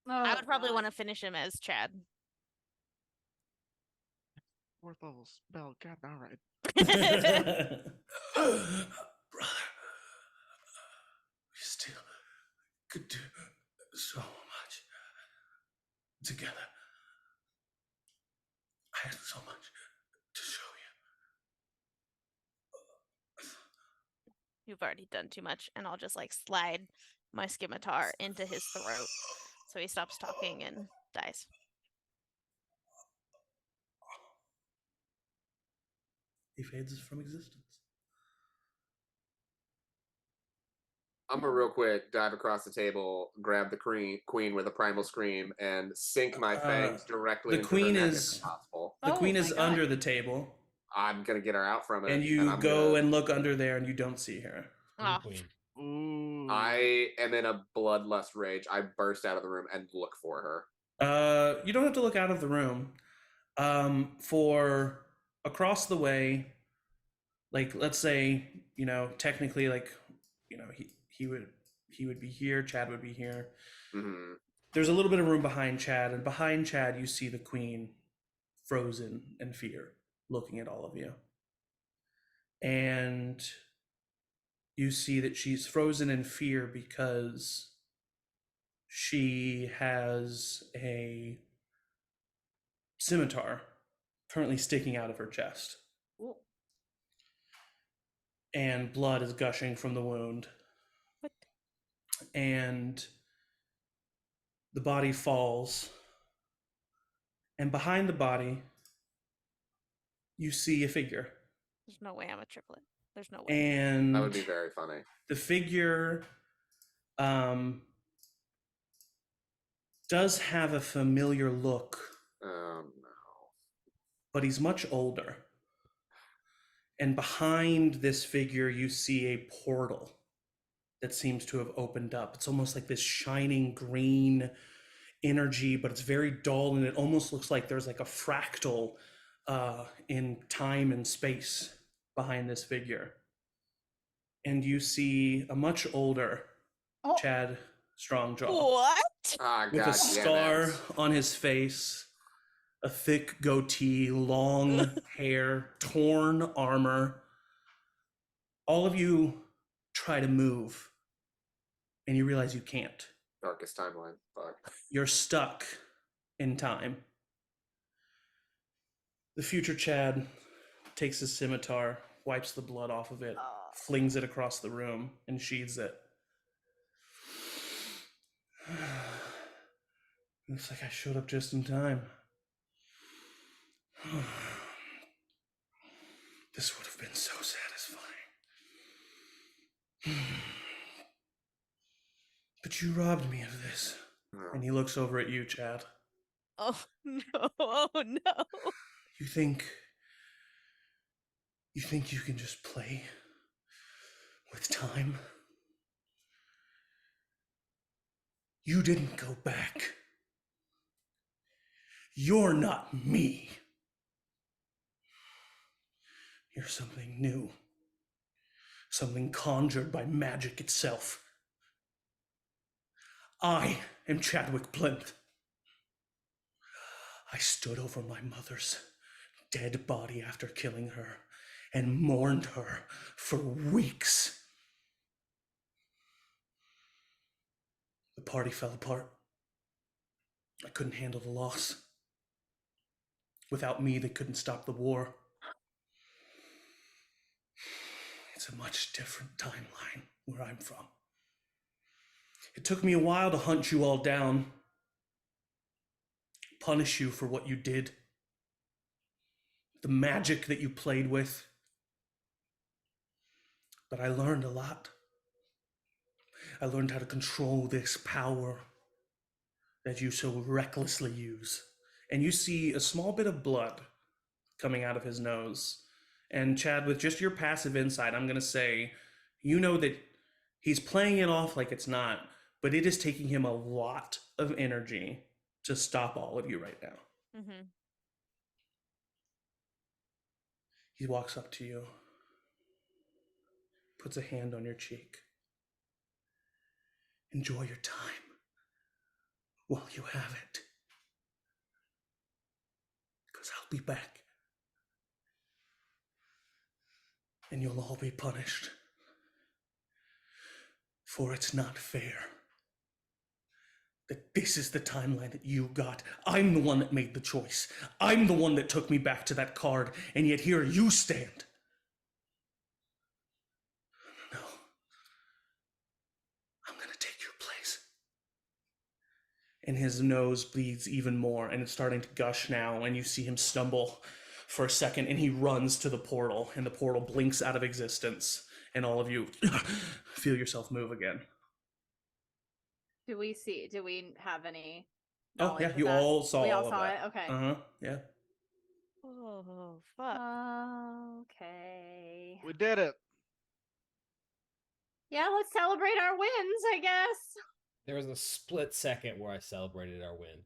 Oh, I would probably God. want to finish him as Chad. 4th level spell. God, all right. Brother, we still could do so much together. I have so much to show you. You've already done too much, and I'll just slide my scimitar into his throat so he stops talking and dies. He fades from existence. I'm gonna real quick dive across the table, grab the queen with a primal scream, and sink my fangs directly the into queen her neck is- if possible. The Oh queen my is God. under the table, I'm gonna get her out from it, and you I'm go gonna, and look under there, and you don't see her. Oh, Queen. Ooh. I am in a bloodlust rage. I burst out of the room and look for her. You don't have to look out of the room. For across the way, let's say, technically, he would be here, Chad would be here. Mm-hmm. There's a little bit of room behind Chad, and behind Chad you see the queen frozen in fear, looking at all of you. And you see that she's frozen in fear because she has a scimitar currently sticking out of her chest. Ooh. And blood is gushing from the wound. What? And the body falls. And behind the body, you see a figure. There's no way I'm a triplet. There's no way. And That would be very funny. the figure does have a familiar look, No. but he's much older. And behind this figure, you see a portal that seems to have opened up. It's almost like this shining green energy, but it's very dull, and it almost looks like there's a fractal in time and space behind this figure. And you see a much older Chad Strongjaw. What? Ah, With God a scar damn it. on his face, a thick goatee, long hair, torn armor. All of you try to move, and you realize you can't. Darkest timeline. Fuck. You're stuck in time. The future Chad takes his scimitar, wipes the blood off of it, flings it across the room, and sheathes it. Looks like I showed up just in time. This would have been so satisfying. But you robbed me of this. And he looks over at you, Chad. Oh no! Oh no! You think you can just play with time? You didn't go back. You're not me. You're something new. Something conjured by magic itself. I am Chadwick Plinth. I stood over my mother's dead body after killing her and mourned her for weeks. The party fell apart. I couldn't handle the loss. Without me, they couldn't stop the war. It's a much different timeline where I'm from. It took me a while to hunt you all down, punish you for what you did, the magic that you played with. But I learned a lot. I learned how to control this power that you so recklessly use. And you see a small bit of blood coming out of his nose. And Chad, with just your passive insight, I'm going to say, you know that he's playing it off like it's not, but it is taking him a lot of energy to stop all of you right now. Mm-hmm. He walks up to you, puts a hand on your cheek. Enjoy your time while you have it. Because I'll be back. And you'll all be punished. For it's not fair that this is the timeline that you got. I'm the one that made the choice. I'm the one that took me back to that card, and yet here you stand. No. I'm gonna take your place. And his nose bleeds even more, and it's starting to gush now, and you see him stumble for a second, and he runs to the portal, and the portal blinks out of existence, and all of you feel yourself move again. Do we have any? Oh, yeah, knowledge of you that? all saw We all all of saw that. it. Okay. Uh-huh, yeah. Oh, fuck. Okay. We did it. Yeah, let's celebrate our wins, I guess. There was a split second where I celebrated our win.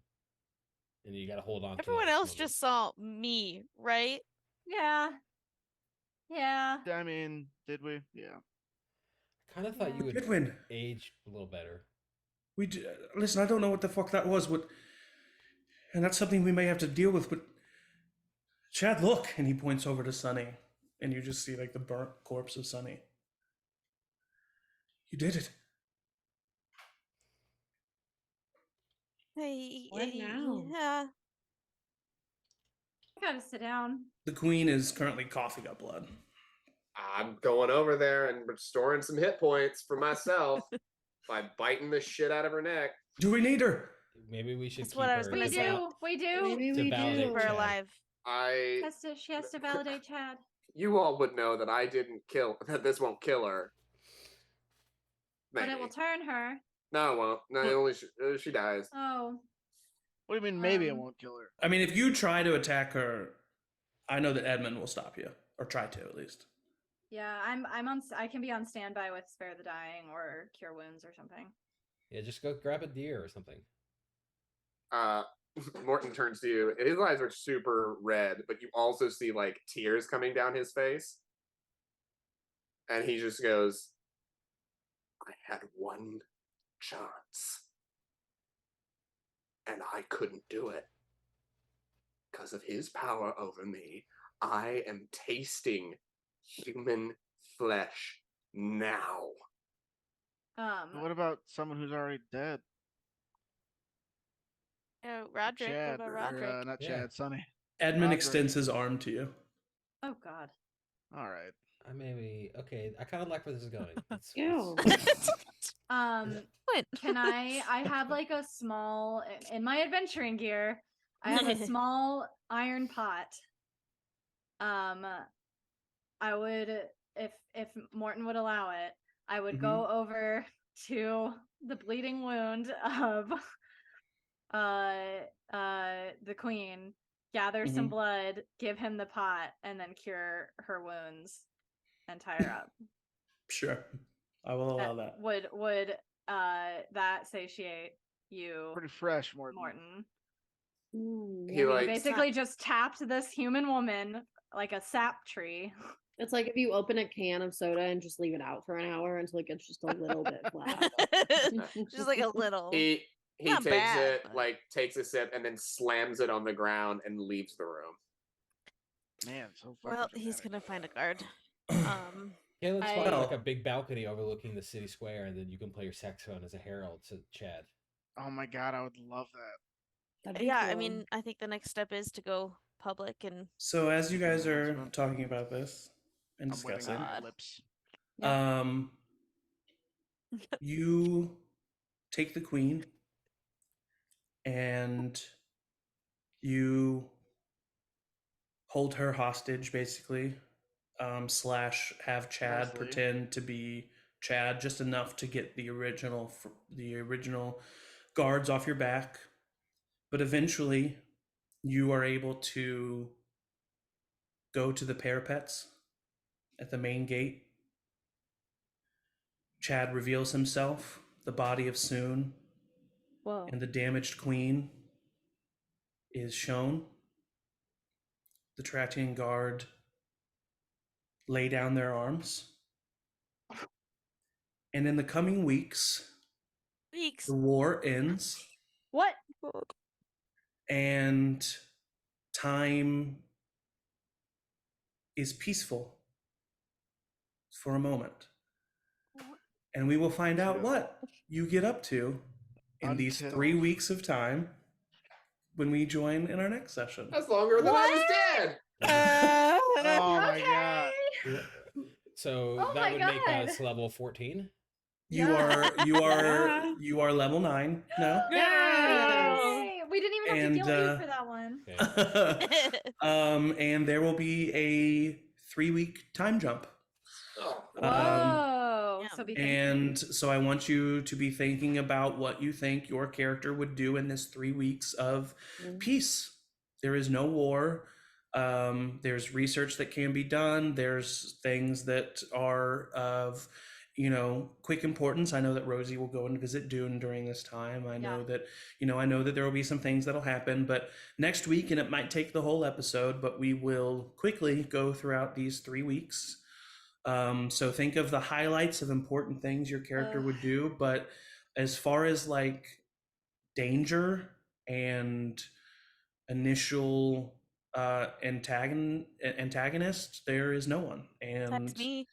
And you gotta hold on to Everyone those else moments. just saw me, right? Yeah. Yeah. I mean, did we? Yeah. I kind of thought you would Did win. age a little better. Listen, I don't know what the fuck that was, and that's something we may have to deal with, but Chad, look, and he points over to Sunny, and you just see like the burnt corpse of Sunny. You did it. Hey, What now? yeah. I gotta sit down. The queen is currently coughing up blood. I'm going over there and restoring some hit points for myself by biting the shit out of her neck. Do we need her? Maybe we should That's keep what I was her. gonna We say. do. We do. Maybe To we validate do. We're Chad. alive. She has to validate Chad. You all would know that I didn't kill, that this won't kill her. But Maybe. it will turn her. No, it won't. No, it only she dies. Oh. What do you mean? Maybe it Um, won't kill her. I mean, if you try to attack her, I know that Edmund will stop you, or try to at least. Yeah, I can be on standby with Spare the Dying or Cure Wounds or something. Yeah, just go grab a deer or something. Morton turns to you. His eyes are super red, but you also see like tears coming down his face. And he just goes, I had one chance. And I couldn't do it. Because of his power over me, I am tasting human flesh now. What about someone who's already dead? Roderick. Chad, What about or, Roderick? not Yeah. Chad, Sonny. Edmund Roderick. extends his arm to you. Oh God. All right. I maybe okay. I kind of like where this is going. Ew. What? Can I have like a small in my adventuring gear? I have a small iron pot. I would, if Morton would allow it, I would go over to the bleeding wound of the queen, gather some blood, give him the pot, and then cure her wounds and tie her up. Sure, I will allow that. Would that satiate you, Pretty fresh, Morton. Morton? He like Basically just tapped this human woman like a sap tree. It's like if you open a can of soda and just leave it out for an hour until it gets just a little bit flat. Just like a little. he Not takes bad, it, but- like takes a sip and then slams it on the ground and leaves the room. Man, so fucking Well, he's dramatic. gonna find a guard. Yeah, let's find Well- like a big balcony overlooking the city square, and then you can play your saxophone as a herald to Chad. Oh my god, I would love that. That'd be Yeah, I cool. mean, I think the next step is to go public and So as you guys are Announcement. talking about this and I'm waiting discussing, on my God. lips. you take the queen and you hold her hostage, basically, slash have Chad Mostly. pretend to be Chad, just enough to get the original guards off your back. But eventually, you are able to go to the parapets at the main gate. Chad reveals himself, the body of Soon, Whoa. and the damaged queen is shown. The Tratian guard lay down their arms. And in the coming weeks, the war ends What? and time is peaceful for a moment. And we will find out what you get up to in these Until- 3 weeks of time when we join in our next session. That's longer than I was dead. Oh my god. So Oh that my would make God. us level 14. You are level 9 now. Yay! We didn't even have And, to deal you for that one. Okay. And there will be a 3-week time jump. Oh, Whoa! So be thinking. And so I want you to be thinking about what you think your character would do in this 3 weeks of peace. There is no war. There's research that can be done. There's things that are of, quick importance. I know that Rosie will go and visit Dune during this time. I know that there will be some things that'll happen, but next week, and it might take the whole episode, but we will quickly go throughout these 3 weeks. So think of the highlights of important things your character would do, but as far as like danger and initial antagonist, there is no one, and That's me.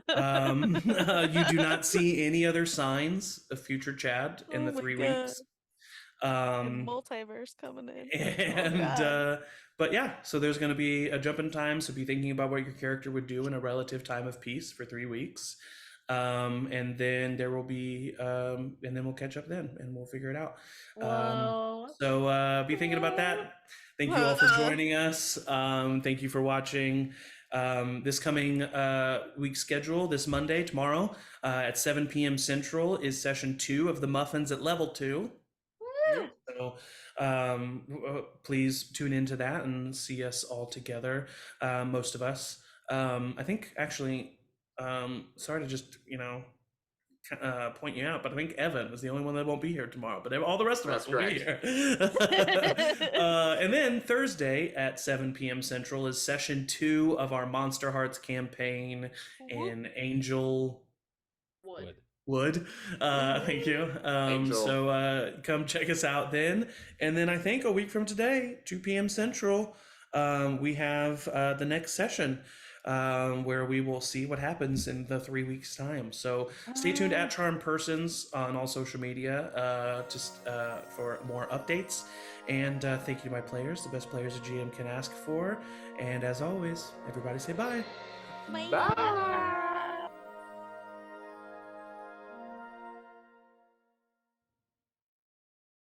you do not see any other signs of future Chad in the 3 weeks. Multiverse coming in. And but yeah, so there's going to be a jump in time, so be thinking about what your character would do in a relative time of peace for 3 weeks, and then there will be and then we'll catch up then and we'll figure it out. So be thinking about that. Thank you all for joining us. Thank you for watching. This coming week's schedule, this Monday, tomorrow, at 7 p.m. Central, is session 2 of the Muffins at level 2. So please tune into that and see us all together. Most of us, I think, actually, sorry to just point you out, but I think Evan is the only one that won't be here tomorrow, but all the rest of us will be here. And then Thursday at 7 p.m. Central is session 2 of our Monster Hearts campaign in Angel Wood. Thank you. So come check us out then. And then I think a week from today, 2 p.m. Central, we have the next session where we will see what happens in the 3 weeks time. So stay tuned at Charmed Persons on all social media for more updates. And thank you to my players, the best players a GM can ask for. And as always, everybody say bye. Bye. bye.